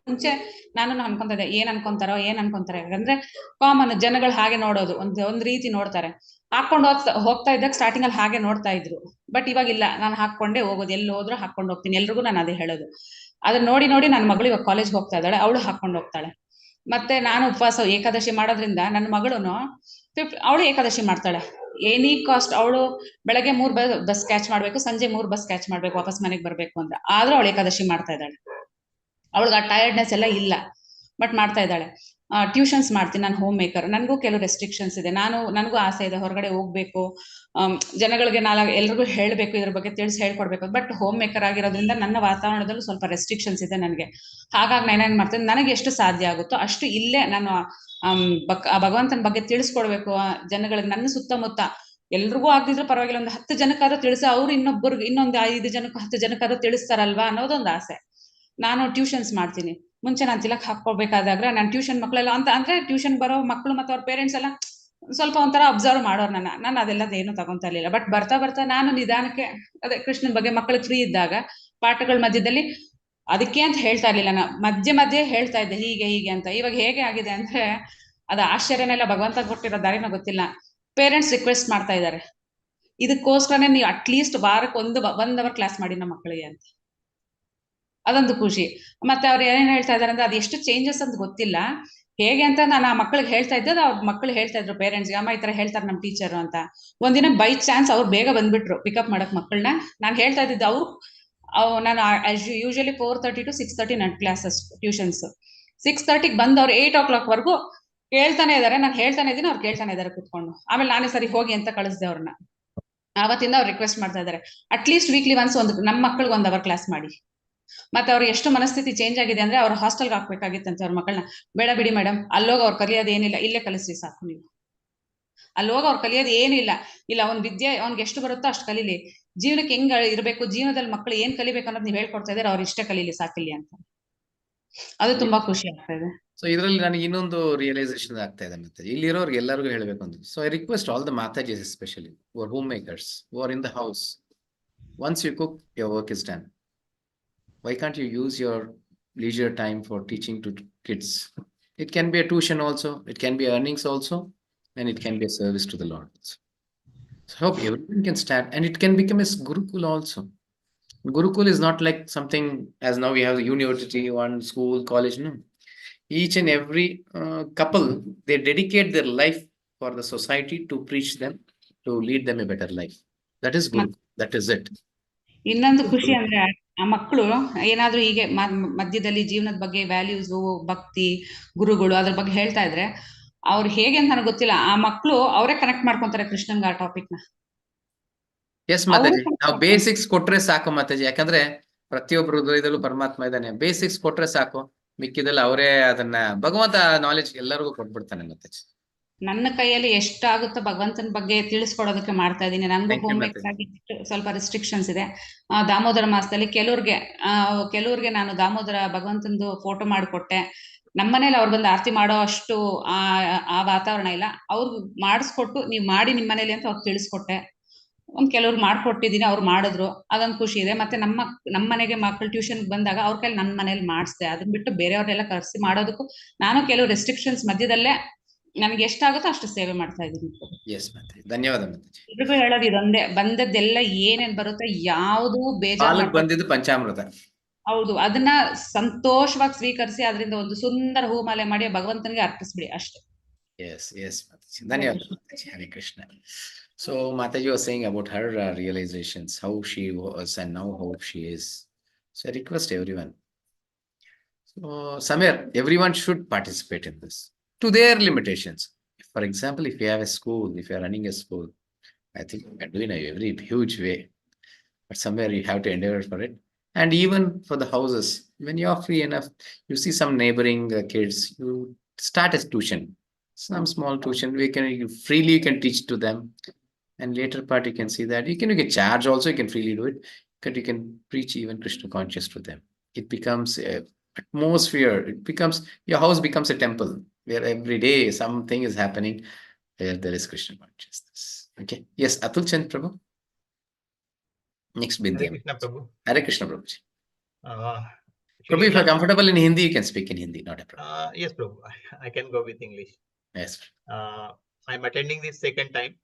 ಮುಂಚೆ ನಾನು ಅನ್ಕೊಂತ ಇದ್ದೆ, ಏನ್ ಅನ್ಕೊಂತಾರೆ ಯಾಕಂದ್ರೆ ಕಾಮನ್ ಜನಗಳು ಹಾಗೆ ನೋಡೋದು, ಒಂದ್ ರೀತಿ ನೋಡ್ತಾರೆ. ಹಾಕೊಂಡು ಹೋಗ್ತಾ ಇದ್ದಾಗ ಸ್ಟಾರ್ಟಿಂಗ್ ಅಲ್ಲಿ ಹಾಗೆ ನೋಡ್ತಾ ಇದ್ರು. ಬಟ್ ಇವಾಗ ಇಲ್ಲ, ನಾನು ಹಾಕೊಂಡೇ ಹೋಗೋದು, ಎಲ್ಲಿ ಹೋದ್ರೂ ಹಾಕೊಂಡು ಹೋಗ್ತೀನಿ. ಎಲ್ರಿಗೂ ನಾನು ಅದೇ ಹೇಳೋದು. ಅದನ್ನ ನೋಡಿ ನನ್ನ ಮಗಳು ಇವಾಗ ಕಾಲೇಜ್ ಹೋಗ್ತಾ ಇದ್ದಾಳೆ, ಅವಳು ಹಾಕೊಂಡು ಹೋಗ್ತಾಳೆ. ಮತ್ತೆ ನಾನು ಉಪವಾಸ ಏಕಾದಶಿ ಮಾಡೋದ್ರಿಂದ ನನ್ನ ಮಗಳೂನು ಅವಳು ಏಕಾದಶಿ ಮಾಡ್ತಾಳೆ. ಎನಿ ಕಾಸ್ಟ್ ಅವಳು ಬೆಳಗ್ಗೆ 3 ಬಸ್ ಕ್ಯಾಚ್ ಮಾಡ್ಬೇಕು, ಸಂಜೆ 3 ಬಸ್ ಕ್ಯಾಚ್ ಮಾಡ್ಬೇಕು, ವಾಪಸ್ ಮನೆಗೆ ಬರ್ಬೇಕು ಅಂತ. ಆದ್ರೂ ಅವಳು ಏಕಾದಶಿ ಮಾಡ್ತಾ ಇದ್ದಾಳೆ. ಅವಳಿಗೆ ಆ ಟಯರ್ಡ್ನೆಸ್ ಎಲ್ಲ ಇಲ್ಲ, ಬಟ್ ಮಾಡ್ತಾ ಇದ್ದಾಳೆ. ಟ್ಯೂಷನ್ಸ್ ಮಾಡ್ತೀನಿ, ನಾನು ಹೋಮ್ ಮೇಕರ್. ನನಗೂ ಕೆಲವು ರೆಸ್ಟ್ರಿಕ್ಷನ್ಸ್ ಇದೆ. ನನಗೂ ಆಸೆ ಇದೆ ಹೊರಗಡೆ ಹೋಗ್ಬೇಕು, ಜನಗಳಿಗೆ ಎಲ್ರಿಗೂ ಹೇಳ್ಬೇಕು, ಇದ್ರ ಬಗ್ಗೆ ತಿಳಿಸಿ ಹೇಳ್ಕೊಡ್ಬೇಕು. ಬಟ್ ಹೋಮ್ ಮೇಕರ್ ಆಗಿರೋದ್ರಿಂದ ನನ್ನ ವಾತಾವರಣದಲ್ಲೂ ಸ್ವಲ್ಪ ರೆಸ್ಟ್ರಿಕ್ಷನ್ಸ್ ಇದೆ ನನಗೆ. ಹಾಗಾಗಿ ನಾನೇನ್ ಮಾಡ್ತೀನಿ, ನನಗೆ ಎಷ್ಟು ಸಾಧ್ಯ ಆಗುತ್ತೋ ಅಷ್ಟು ಇಲ್ಲೇ ನಾನು ಭಗವಂತನ ಬಗ್ಗೆ ತಿಳಿಸ್ಕೊಡ್ಬೇಕು ಜನಗಳಿಗೆ. ನನ್ನ ಸುತ್ತಮುತ್ತ ಎಲ್ರಿಗೂ ಆಗ್ದಿದ್ರು ಪರವಾಗಿಲ್ಲ, ಒಂದು 10 ಜನಕ್ಕಾದ್ರೂ ತಿಳಿಸಿ, ಅವ್ರು ಇನ್ನೊಂದು 5 ಜನಕ್ಕೂ 10 ಜನಕ್ಕಾದ್ರೂ ತಿಳಿಸ್ತಾರಲ್ವಾ ಅನ್ನೋದೊಂದು ಆಸೆ. ನಾನು ಟ್ಯೂಷನ್ಸ್ ಮಾಡ್ತೀನಿ. ಮುಂಚೆ ನಾನು ತಿಲಕ್ ಹಾಕೋಬೇಕಾದಾಗ ನಾನು ಟ್ಯೂಷನ್ ಮಕ್ಕಳೆಲ್ಲ ಅಂದ್ರೆ ಟ್ಯೂಷನ್ ಬರೋ ಮಕ್ಕಳು ಮತ್ತು ಅವ್ರ ಪೇರೆಂಟ್ಸ್ ಎಲ್ಲ ಸ್ವಲ್ಪ ಒಂಥರ ಅಬ್ಸರ್ವ್ ಮಾಡೋರು ನಾನು ಅದೆಲ್ಲದ ಏನು ತಗೊಂತ ಇರ್ಲಿಲ್ಲ. ಬಟ್ ಬರ್ತಾ ನಾನು ನಿಧಾನಕ್ಕೆ ಅದೇ ಕೃಷ್ಣನ್ ಬಗ್ಗೆ ಮಕ್ಕಳಿಗೆ ಫ್ರೀ ಇದ್ದಾಗ ಪಾಠಗಳ ಮಧ್ಯದಲ್ಲಿ ಅದಕ್ಕೆ ಅಂತ ಹೇಳ್ತಾ ಇರ್ಲಿಲ್ಲ, ನಾನು ಮಧ್ಯೆ ಹೇಳ್ತಾ ಇದ್ದೆ ಹೀಗೆ ಅಂತ. ಇವಾಗ ಹೇಗೆ ಆಗಿದೆ ಅಂದ್ರೆ ಅದು ಆಶ್ಚರ್ಯನೆಲ್ಲ, ಭಗವಂತ ಕೊಟ್ಟಿರೋ ದಾರಿನೋ ಗೊತ್ತಿಲ್ಲ. ಪೇರೆಂಟ್ಸ್ ರಿಕ್ವೆಸ್ಟ್ ಮಾಡ್ತಾ ಇದ್ದಾರೆ, ಇದಕ್ಕೋಸ್ಕರನೇ ನೀವು ಅಟ್ಲೀಸ್ಟ್ ವಾರಕ್ಕೆ 1 ಅವರ್ ಕ್ಲಾಸ್ ಮಾಡಿ ನಮ್ಮ ಮಕ್ಕಳಿಗೆ ಅಂತ. ಅದೊಂದು ಖುಷಿ. ಮತ್ತೆ ಅವ್ರು ಏನೇನ್ ಹೇಳ್ತಾ ಇದಾರೆ ಅಂದ್ರೆ ಅದು ಎಷ್ಟು ಚೇಂಜಸ್ ಅಂತ ಗೊತ್ತಿಲ್ಲ. ಹೇಗೆ ಅಂತ ನಾನು ಆ ಮಕ್ಕಳಿಗೆ ಹೇಳ್ತಾ ಇದ್ದೆ, ಅವ್ರ ಮಕ್ಕಳು ಹೇಳ್ತಾ ಇದ್ರು ಪೇರೆಂಟ್ಸ್ಗೆ, ಅಮ್ಮ ಈ ತರ ಹೇಳ್ತಾರೆ ನಮ್ಮ ಟೀಚರ್ ಅಂತ. ಒಂದಿನ ಬೈ ಚಾನ್ಸ್ ಅವ್ರು ಬೇಗ ಬಂದ್ಬಿಟ್ರು ಪಿಕಪ್ ಮಾಡಕ್ ಮಕ್ಕಳನ್ನ. ನಾನು ಹೇಳ್ತಾ ಇದ್ದಿದ್ದು ನಾನು ಯೂಶಲಿ 4:30 to 6:30 ನನ್ನ ಕ್ಲಾಸಸ್ ಟ್ಯೂಷನ್ಸ್. 6:30 ಬಂದು ಅವ್ರು 8 o'clock ವರ್ಗೂ ಕೇಳ್ತಾನೆ ಇದಾರೆ. ನಾನು ಹೇಳ್ತಾನೆ ಇದ್ದೀನಿ, ಅವ್ರು ಕೇಳ್ತಾನೆ ಇದಾರೆ ಕುತ್ಕೊಂಡು. ಆಮೇಲೆ ನಾನೇ ಸರಿ ಹೋಗಿ ಅಂತ ಕಳಿಸ್ದೆ ಅವ್ರನ್ನ. ಆವತ್ತಿಂದ ಅವ್ರು ರಿಕ್ವೆಸ್ಟ್ ಮಾಡ್ತಾ ಇದಾರೆ, ಅಟ್ಲೀಸ್ಟ್ ವೀಕ್ಲಿ ಒನ್ಸ್ ನಮ್ಮ ಮಕ್ಕಳಿಗೆ 1 hour ಕ್ಲಾಸ್ ಮಾಡಿ. ಮತ್ತೆ ಅವ್ರ ಎಷ್ಟು ಮನಸ್ಥಿತಿ ಚೇಂಜ್ ಆಗಿದೆ ಅಂದ್ರೆ, ಅವ್ರ ಹಾಸ್ಟೆಲ್ಗೆ ಹಾಕ್ಬೇಕಾಗಿತ್ತಂತೆ ಅವ್ರ ಮಕ್ಕಳನ್ನ. ಬೇಡ ಬಿಡಿ ಮೇಡಮ್, ಅಲ್ಲೋಗ ಅವ್ರು ಕಲಿಯೋದು ಏನಿಲ್ಲ, ಇಲ್ಲೇ ಕಲಿಸ್ರಿ ಸಾಕು ನೀವು. ಅಲ್ಲೋಗ ಅವ್ರು ಕಲಿಯೋದು ಏನಿಲ್ಲ, ಅವ್ನ ವಿದ್ಯೆ ಅವ್ನಿಗೆ ಎಷ್ಟು ಬರುತ್ತೋ ಅಷ್ಟು ಕಲೀಲಿ. ಜೀವನಕ್ಕೆ ಹೆಂಗ್ ಇರ್ಬೇಕು, ಜೀವನದಲ್ಲಿ ಮಕ್ಕಳು ಏನ್ ಕಲಿಬೇಕು ಅನ್ನೋದು ನೀವು ಹೇಳ್ಕೊಡ್ತಾ ಇದ್ದಾರೆ, ಅವ್ರು ಇಷ್ಟೇ ಕಲೀಲಿ ಸಾಕಿಲ್ಲಿ ಅಂತ. ಅದು ತುಂಬಾ ಖುಷಿ ಆಗ್ತಾ ಇದೆ. ಸೊ ಇದರಲ್ಲಿ ನನಗೆ ಇನ್ನೊಂದು ರಿಯಲೈಸೇಷನ್ ಆಗ್ತಾ ಇದೆ. ಮತ್ತೆ ಇಲ್ಲಿರೋರ್ಗೆ ಎಲ್ಲರಿಗೂ ಹೇಳಬೇಕು ಅಂತ. So I request all the Matajis, especially or homemakers or in the house, once you cook your work is done. Why can't you use your leisure time for teaching to kids? It can be a tuition also, it can be earnings also, and it can be a service to the Lord. So I hope everyone can start, and it can become a Gurukul also. Gurukul is not like something as now we have the university, one school, college. No, each and every couple, they dedicate their life for the society to preach them, to lead them a better life. That is Gurukul. That is it. ಇನ್ನೊಂದು ಖುಷಿ ಅಂದ್ರೆ, ಆ ಮಕ್ಕಳು ಏನಾದ್ರೂ ಹೀಗೆ ಮಧ್ಯದಲ್ಲಿ ಜೀವನದ ಬಗ್ಗೆ ವ್ಯಾಲ್ಯೂಸ್, ಭಕ್ತಿ, ಗುರುಗಳು ಅದ್ರ ಬಗ್ಗೆ ಹೇಳ್ತಾ ಇದ್ರೆ, ಅವ್ರು ಹೇಗೆ ಅಂತ ನನಗೆ ಗೊತ್ತಿಲ್ಲ, ಆ ಮಕ್ಕಳು ಅವರೇ ಕನೆಕ್ಟ್ ಮಾಡ್ಕೊಂತಾರೆ ಕೃಷ್ಣನ್ಗ ಆ ಟಾಪಿಕ್ ನ. ಎಸ್ ಮಾತಾಜಿ, ನಾವು ಬೇಸಿಕ್ಸ್ ಕೊಟ್ರೆ ಸಾಕು ಮಾತಾಜಿ. ಯಾಕಂದ್ರೆ ಪ್ರತಿಯೊಬ್ಬರು ಹೃದಯದಲ್ಲೂ ಪರಮಾತ್ಮ ಇದ್ದಾನೆ. ಬೇಸಿಕ್ಸ್ ಕೊಟ್ರೆ ಸಾಕು, ಮಿಕ್ಕಿದಲ್ಲಿ ಅವರೇ ಅದನ್ನ ಭಗವಂತ ನಾಲೆಜ್ ಎಲ್ಲರಿಗೂ ಕೊಟ್ಬಿಡ್ತಾನೆ ಮಾತಾಜಿ. ನನ್ನ ಕೈಯಲ್ಲಿ ಎಷ್ಟಾಗುತ್ತೋ ಭಗವಂತನ ಬಗ್ಗೆ ತಿಳಿಸ್ಕೊಡೋದಕ್ಕೆ ಮಾಡ್ತಾ ಇದ್ದೀನಿ. ನನಗೂ ಹೋಮ್ ಮೇಕರ್ ಆಗಿ ಸ್ವಲ್ಪ ರೆಸ್ಟ್ರಿಕ್ಷನ್ಸ್ ಇದೆ. ದಾಮೋದರ ಮಾಸದಲ್ಲಿ ಕೆಲವ್ರಿಗೆ ನಾನು ದಾಮೋದರ ಭಗವಂತಂದು ಫೋಟೋ ಮಾಡಿಕೊಟ್ಟೆ. ನಮ್ಮನೇಲಿ ಅವ್ರು ಬಂದು ಆರತಿ ಮಾಡೋ ಅಷ್ಟು ಆ ವಾತಾವರಣ ಇಲ್ಲ. ಅವ್ರು ಮಾಡಿಸ್ಕೊಟ್ಟು ನೀವು ಮಾಡಿ ನಿಮ್ಮ ಮನೇಲಿ ಅಂತ ಅವ್ರು ತಿಳಿಸ್ಕೊಟ್ಟೆ. ಕೆಲವ್ರು ಮಾಡ್ಕೊಟ್ಟಿದ್ದೀನಿ, ಅವ್ರು ಮಾಡಿದ್ರು, ಅದೊಂದು ಖುಷಿ ಇದೆ. ಮತ್ತೆ ನಮ್ಮ ಮನೆಗೆ ಮಕ್ಕಳು ಟ್ಯೂಷನ್ ಬಂದಾಗ ಅವ್ರ ಕೈಲಿ ನನ್ನ ಮನೇಲಿ ಮಾಡಿಸ್ದೆ. ಅದನ್ನ ಬಿಟ್ಟು ಬೇರೆಯವ್ರನ್ನೆಲ್ಲ ಕರೆಸಿ ಮಾಡೋದಕ್ಕೂ ನಾನು ಕೆಲವು ರೆಸ್ಟ್ರಿಕ್ಷನ್ಸ್ ಮಧ್ಯದಲ್ಲೇ ನನಗೆ ಎಷ್ಟಾಗುತ್ತೋ ಅಷ್ಟು ಸೇವೆ ಮಾಡ್ತಾ ಇದ್ದೀನಿ. ಎಸ್ ಮಾತಾಜಿ, ಧನ್ಯವಾದ ಮಾತಾಜಿ. ಎಲ್ರಿಗೂ ಹೇಳೋದು ಇದೊಂದೇ, ಬಂದದ್ದೆಲ್ಲ ಏನೇನ್ ಬರುತ್ತೋ ಯಾವುದು ಬೇಜಾರು ಪಾಲಕ್ ಬಂದಿದ್ದು ಪಂಚಾಮೃತ. ಹೌದು, ಅದನ್ನ ಸಂತೋಷವಾಗಿ ಸ್ವೀಕರಿಸಿ ಅದರಿಂದ ಒಂದು ಸುಂದರ ಹೂಮಾಲೆ ಮಾಡಿ ಭಗವಂತನಿಗೆ ಅರ್ಪಿಸ್ಬಿಡಿ ಅಷ್ಟೇ. Yes, Mataji. Dhanyawad, Mataji. Hare Krishna. So Mataji was saying about her realizations, how she was and now how she is. So I request everyone. So Samir, everyone should participate in this to their limitations. For example, if you have a school, if you are running a school, I think you can do in a very huge way. But somewhere you have to endeavor for it. And even for the houses, when you are free enough, you see some neighboring kids, you start a tuition. Some small tuition, you can teach to them, and later part you can see that you can get charge also, you can freely do it, because you can preach even Krishna conscious to them. It becomes a atmosphere. It becomes, your house becomes a temple where every day something is happening where there is Krishna consciousness. Okay. Yes, Atul Chand Prabhu. Next Bindya. Hare Krishna Prabhu. Hare Krishna Prabhu. Prabhu, if you're comfortable in Hindi, you can speak in Hindi, not a problem. Yes, Prabhu. I can go with English. Yes. I'm attending this second time.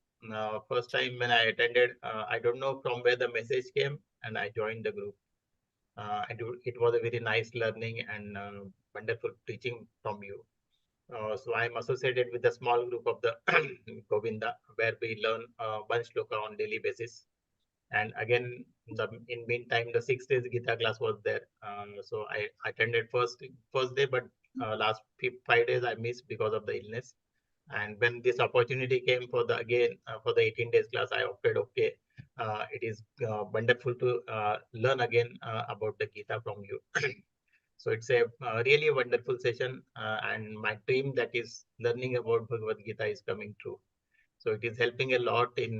First time when I attended, I don't know from where the message came, and I joined the group. It was a very nice learning and wonderful teaching from you. So I'm associated with the small group of the Govinda, where we learn one shloka on daily basis. And again, in meantime, the 6 days Gita class was there. So I attended first day, but last 5 days I missed because of the illness. And when this opportunity came for the 18 days class, I opted, okay, it is wonderful to learn again about the Gita from you. So it's a really wonderful session, and my dream, that is learning about Bhagavad Gita, is coming true. So it is helping a lot in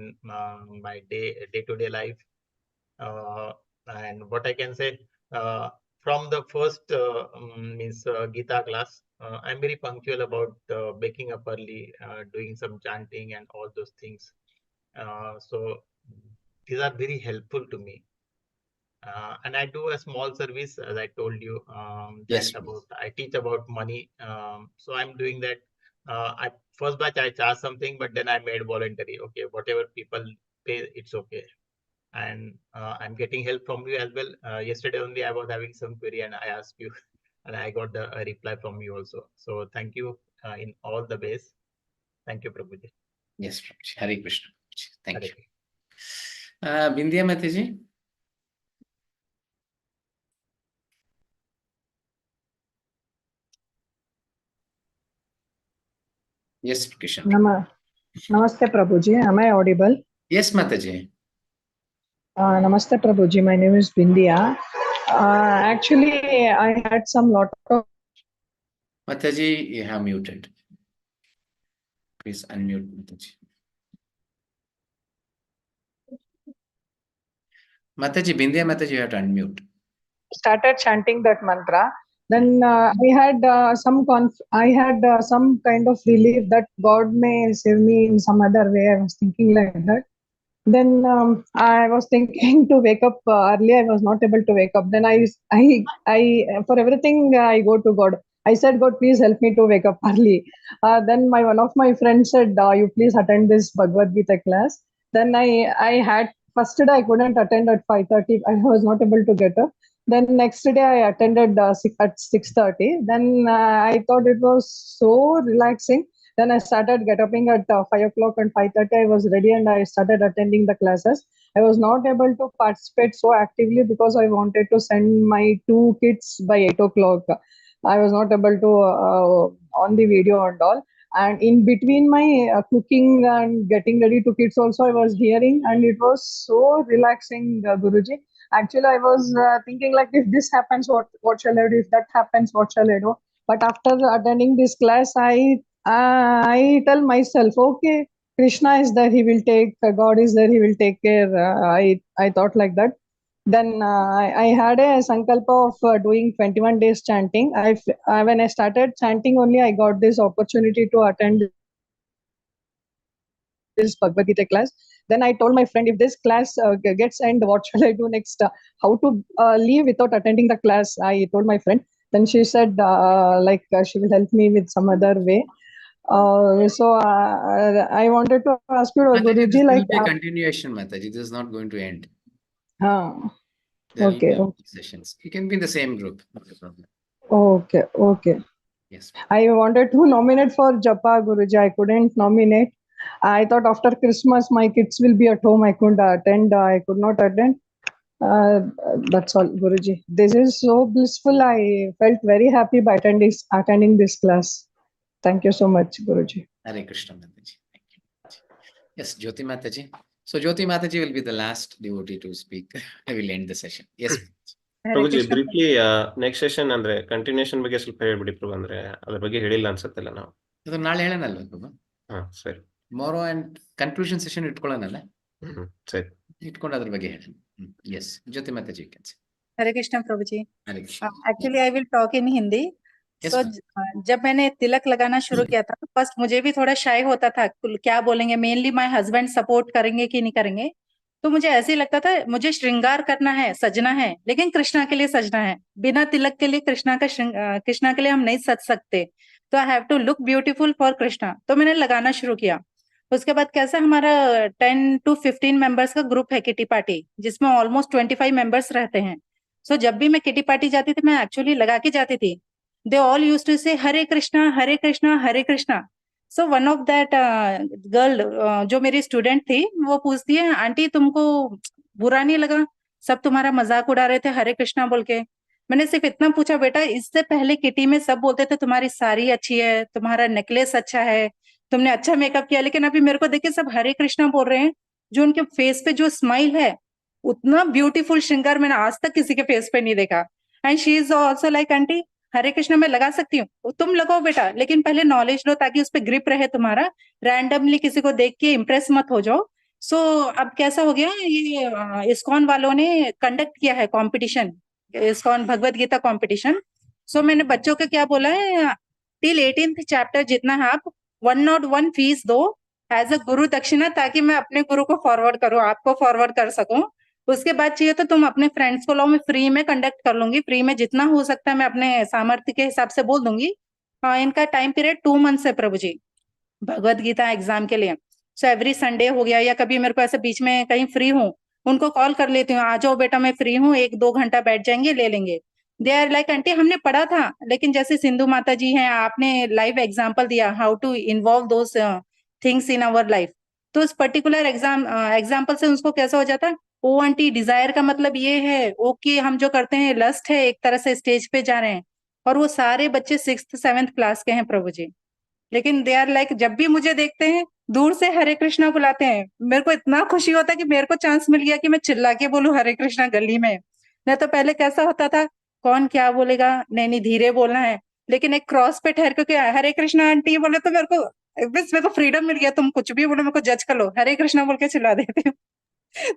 my day-to-day life. And what I can say, from the first Gita class, I'm very punctual about waking up early, doing some chanting and all those things. So these are very helpful to me. And I do a small service, as I told you, Yes. I teach about money. So I'm doing that. First batch I charge something, but then I made voluntary. Okay, whatever people pay, it's okay. And I'm getting help from you as well. Yesterday only I was having some query and I asked you, and I got a reply from you also. So thank you in all the ways. Thank you, Prabhuji. Yes, Prabhuji. Hare Krishna. Thank you. Bindya Mataji. Yes, Krishna. Namaste, Prabhuji. Am I audible? Yes, Mataji. Namaste, Prabhuji. My name is Bindya. Actually, I had some lot of... Mataji, you have muted. Please unmute, Mataji. Mataji, Bindya Mataji, you have to unmute. Started chanting that mantra. Then I had some kind of relief that God may save me in some other way. I was thinking like that. Then I was thinking to wake up early. I was not able to wake up. Then I for everything I go to God. I said, God, please help me to wake up early. Then one of my friends said, you please attend this Bhagavad Gita class. Then I had, first day I couldn't attend at 5:30. I was not able to get up. Then next day I attended at 6:30. Then I thought it was so relaxing. Then I started getting at 5 o'clock and 5:30. I was ready and I started attending the classes. I was not able to participate so actively because I wanted to send my 2 kids by 8 o'clock. I was not able to on the video and all. And in between my cooking and getting ready to kids also, I was hearing, and it was so relaxing, Guruji. Actually, I was thinking like, if this happens, what shall I do? If that happens, what shall I do? But after attending this class, I tell myself, okay, Krishna is there, he will take, God is there, he will take care. I thought like that. Then I had a sankalpa of doing 21 days chanting. When I started chanting only, I got this opportunity to attend this Bhagavad Gita class. Then I told my friend, if this class gets end, what shall I do next? How to leave without attending the class? I told my friend. Then she said, she will help me with some other way. So I wanted to ask you, Mataji, this Guruji, will like, be a continuation, Mataji. This is not going to end. There will okay, be sessions. You can be in the same group. Not a problem. okay. Yes. I wanted to nominate for Japa, Guruji. I couldn't nominate. I thought after Christmas my kids will be at home. I couldn't attend. I could not attend. That's all, Guruji. This is so blissful. I felt very happy by attending this class. Thank you so much, Guruji. Hare Krishna, Mataji. Thank you. Yes, Jyoti Mataji. So Jyoti Mataji will be the last devotee to speak. I will end the session. Yes. Prabhuji briefly next session ಅಂದ್ರೆ continuation ಬಗ್ಗೆ ಸ್ವಲ್ಪ ಹೇಳ್ಬಿಡಿ ಪ್ರಭು. ಅಂದ್ರೆ ಅದ್ರ ಬಗ್ಗೆ ಹೇಳಿಲ್ಲ ಅನ್ಸತ್ತಲ್ಲ ನಾವು. ಅದು ನಾಳೆ ಹೇಳೋಣಲ್ವ ಪ್ರಭು? ಸರಿ. ಮೊರೋ ಅಂಡ್ ಕನ್ಕ್ಲೂಷನ್ ಸೆಷನ್ ಇಟ್ಕೊಳ್ಳೋಣಲ್ಲ? ಸರಿ. ಇಟ್ಕೊಂಡು ಅದ್ರ ಬಗ್ಗೆ ಹೇಳೋಣ. Yes, Jyoti Mataji can say. Hare Krishna Prabhu ji. Hare Krishna. Actually, I will talk in Hindi. Yes, So, जब मैंने तिलक लगाना शुरू किया था, फर्स्ट मुझे भी थोड़ा शाय होता था, क्या बोलेंगे, मेनली माय हस्बैंड सपोर्ट करेंगे कि नहीं करेंगे. तो मुझे ऐसे ही लगता था, मुझे श्रृंगार करना है, सजना है, लेकिन कृष्णा के लिए सजना है. बिना तिलक के लिए कृष्णा के लिए हम नहीं सज सकते. तो I have to look beautiful for Krishna. तो मैंने लगाना शुरू किया. उसके बाद कैसा, हमारा 10 to 15 मेंबर्स का ग्रुप है किटी पार्टी, जिसमें ऑलमोस्ट 25 मेंबर्स रहते हैं. सो जब भी मैं किटी पार्टी जाती थी, मैं एक्चुअली लगा के जाती थी. They all used to say Hare Krishna Hare Krishna Hare Krishna. So one of that girl जो मेरी स्टूडेंट थी, वो पूछती है, आंटी तुमको बुरा नहीं लगा, सब तुम्हारा मजाक उड़ा रहे थे हरे कृष्णा बोल के. मैंने सिर्फ इतना पूछा, बेटा इससे पहले किटी में सब बोलते थे तुम्हारी साड़ी अच्छी है, तुम्हारा नेकलेस अच्छा है, तुमने अच्छा मेकअप किया, लेकिन अभी मेरे को देख के सब हरे कृष्णा बोल रहे हैं. जो उनके फेस पे जो स्माइल है, उतना ब्यूटीफुल श्रृंगार मैंने आज तक किसी के फेस पे नहीं देखा. And she is also like, aunty Hare Krishna मैं लगा सकती हूँ, तुम लगाओ बेटा, लेकिन पहले नॉलेज लो ताकि उस पर ग्रिप रहे तुम्हारा, रैंडमली किसी को देख के इम्प्रेस मत हो जाओ. सो अब कैसा हो गया, ये इस्कॉन वालों ने कंडक्ट किया है competition, ISKCON Bhagavad Gita competition. सो मैंने बच्चों को क्या बोला है, टिल 18th चैप्टर जितना है आप 101 फीस दो एज अ गुरु दक्षिणा, ताकि मैं अपने गुरु को फॉरवर्ड करूँ, आपको फॉरवर्ड कर सकूं. उसके बाद चाहिए तो तुम अपने फ्रेंड्स को लो, मैं फ्री में कंडक्ट कर लूंगी, फ्री में जितना हो सकता है मैं अपने सामर्थ्य के हिसाब से बोल दूंगी. इनका टाइम पीरियड 2 months है प्रभु जी, भगवत गीता एग्जाम के लिए. सो एवरी संडे हो गया, या कभी मेरे को ऐसे बीच में कहीं फ्री हूँ, उनको कॉल कर लेती हूँ, आ जाओ बेटा मैं फ्री हूँ, 1-2 घंटा बैठ जाएंगे, ले लेंगे. दे आर लाइक, आंटी हमने पढ़ा था, लेकिन जैसे सिंधु माता जी हैं, आपने लाइव एग्जाम्पल दिया how to involve those things in our life. तो उस पर्टिकुलर एग्जाम्पल से उसको कैसा हो जाता है, ओ आंटी डिजायर का मतलब ये है, ओके हम जो करते हैं लस्ट है, एक तरह से स्टेज पे जा रहे हैं. और वो सारे बच्चे 6th-7th क्लास के हैं प्रभु जी, लेकिन दे आर लाइक, जब भी मुझे देखते हैं दूर से हरे कृष्णा बुलाते हैं. मेरे को इतना खुशी होता है कि मेरे को चांस मिल गया कि मैं चिल्ला के बोलूं हरे कृष्णा गली में. नहीं तो पहले कैसा होता था, कौन क्या बोलेगा, नहीं धीरे बोलना है, लेकिन एक क्रॉस पे ठहर के हरे कृष्णा आंटी बोले तो मेरे को फ्रीडम मिल गया, तुम कुछ भी बोलो मेरे को जज कर लो, हरे कृष्णा बोल के चिल्ला देती हूँ.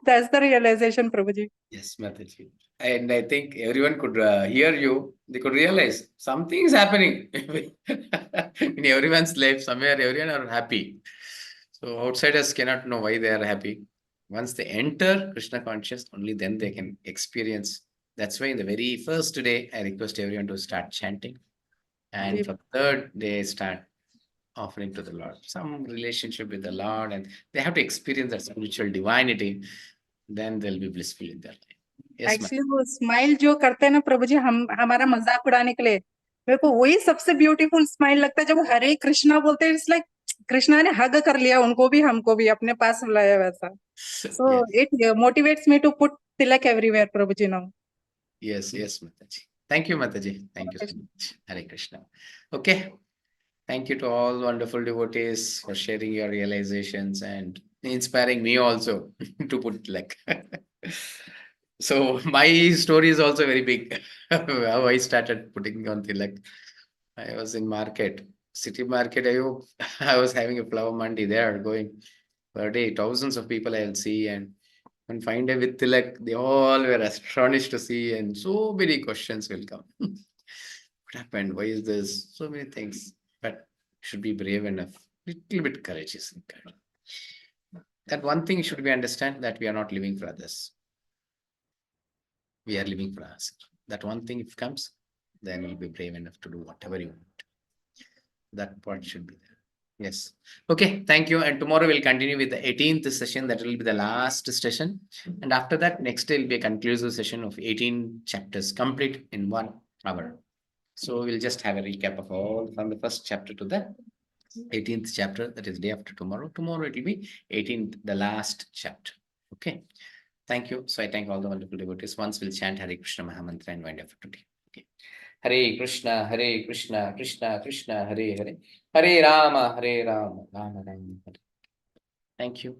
That's the realization, Prabhuji. Yes, Mataji. And I think everyone could hear you. They could realize something is happening in everyone's life. Somewhere, everyone are happy. So outsiders cannot know why they are happy. Once they enter Krishna conscious, only then they can experience. That's why in the very first day, I request everyone to start chanting. And from third day, start offering to the Lord some relationship with the Lord, and they have to experience that spiritual divinity. Then they'll be blissful in their life. Yes, actually वो smile जो करते हैं ना प्रभु जी, हमारा मजाक उड़ाने के लिए, मेरे को वही सबसे ब्यूटीफुल स्माइल लगता है जब हरे कृष्णा बोलते हैं. इट्स लाइक कृष्णा ने हग कर लिया उनको भी, हमको भी अपने पास बुलाया वैसा. So it motivates me to put tilak everywhere प्रभु जी now. Yes, yes, Mataji. Thank you, Mataji. Thank you so much. Hare Krishna. Okay. Thank you to all wonderful devotees for sharing your realizations and inspiring me also to put like. So my story is also very big. How I started putting on tilak. I was in market, city market. I was having a flower mandi there, going per day, thousands of people I'll see, and find a with tilak, they all were astonished to see, and so many questions will come. What happened? Why is this? So many things. But should be brave enough. Little bit courageous. That one thing should we understand, that we are not living for others. We are living for us. That one thing if comes, then we'll be brave enough to do whatever you want. That part should be there. Yes. Okay, thank you. And tomorrow we'll continue with the 18th session. That will be the last session. And after that, next day will be a conclusive session of 18 chapters, complete in 1 hour. So we'll just have a recap of all from the first chapter to the 18th chapter. That is day after tomorrow. Tomorrow it will be 18th, the last chapter. Okay. Thank you. So I thank all the wonderful devotees. Once we'll chant Hare Krishna Mahamantra and wind up for today. Okay. Hare Krishna, Krishna Krishna, Hare Hare. Hare Rama, Rama Rama. Hare. Thank you.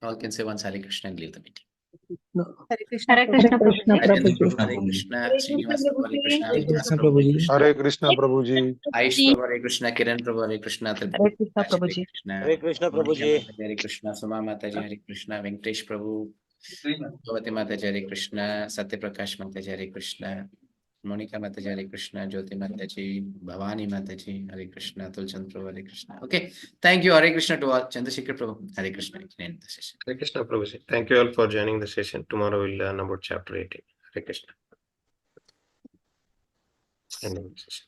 All can say once Hare Krishna and leave the meeting. Hare Krishna, Hare Krishna, Prabhuji. Prabhuji. Hare Krishna, Srinivas Prabhu, Hare Krishna, Hare Srinivas Krishna, Prabhu, Hare Prabhuji. Krishna, Hare Krishna Prabhuji. Aish Prabhu, Hare Krishna, Kiran Prabhu, Hare Krishna, Hare Krishna, Hare Prabhuji. Krishna, Hare Krishna Monica Prabhuji. Mataji, Hare Krishna, Suma Mataji, Hare Krishna, Venkatesh Prabhu, Bhavati Mataji, Hare Krishna, Satya Prakash Mataji, Hare Krishna, Monica Mataji, Hare Krishna, Jyoti Mataji, Bhavani Mataji, Hare Krishna, Tulchand Prabhu, Hare Krishna. Okay, thank you, Hare Krishna to all. Chandrasekhar Prabhu, Hare Krishna. End the session. Hare Krishna, Prabhuji. Thank you all for joining the session. Tomorrow we'll learn about chapter 18. Hare Krishna. End of the session.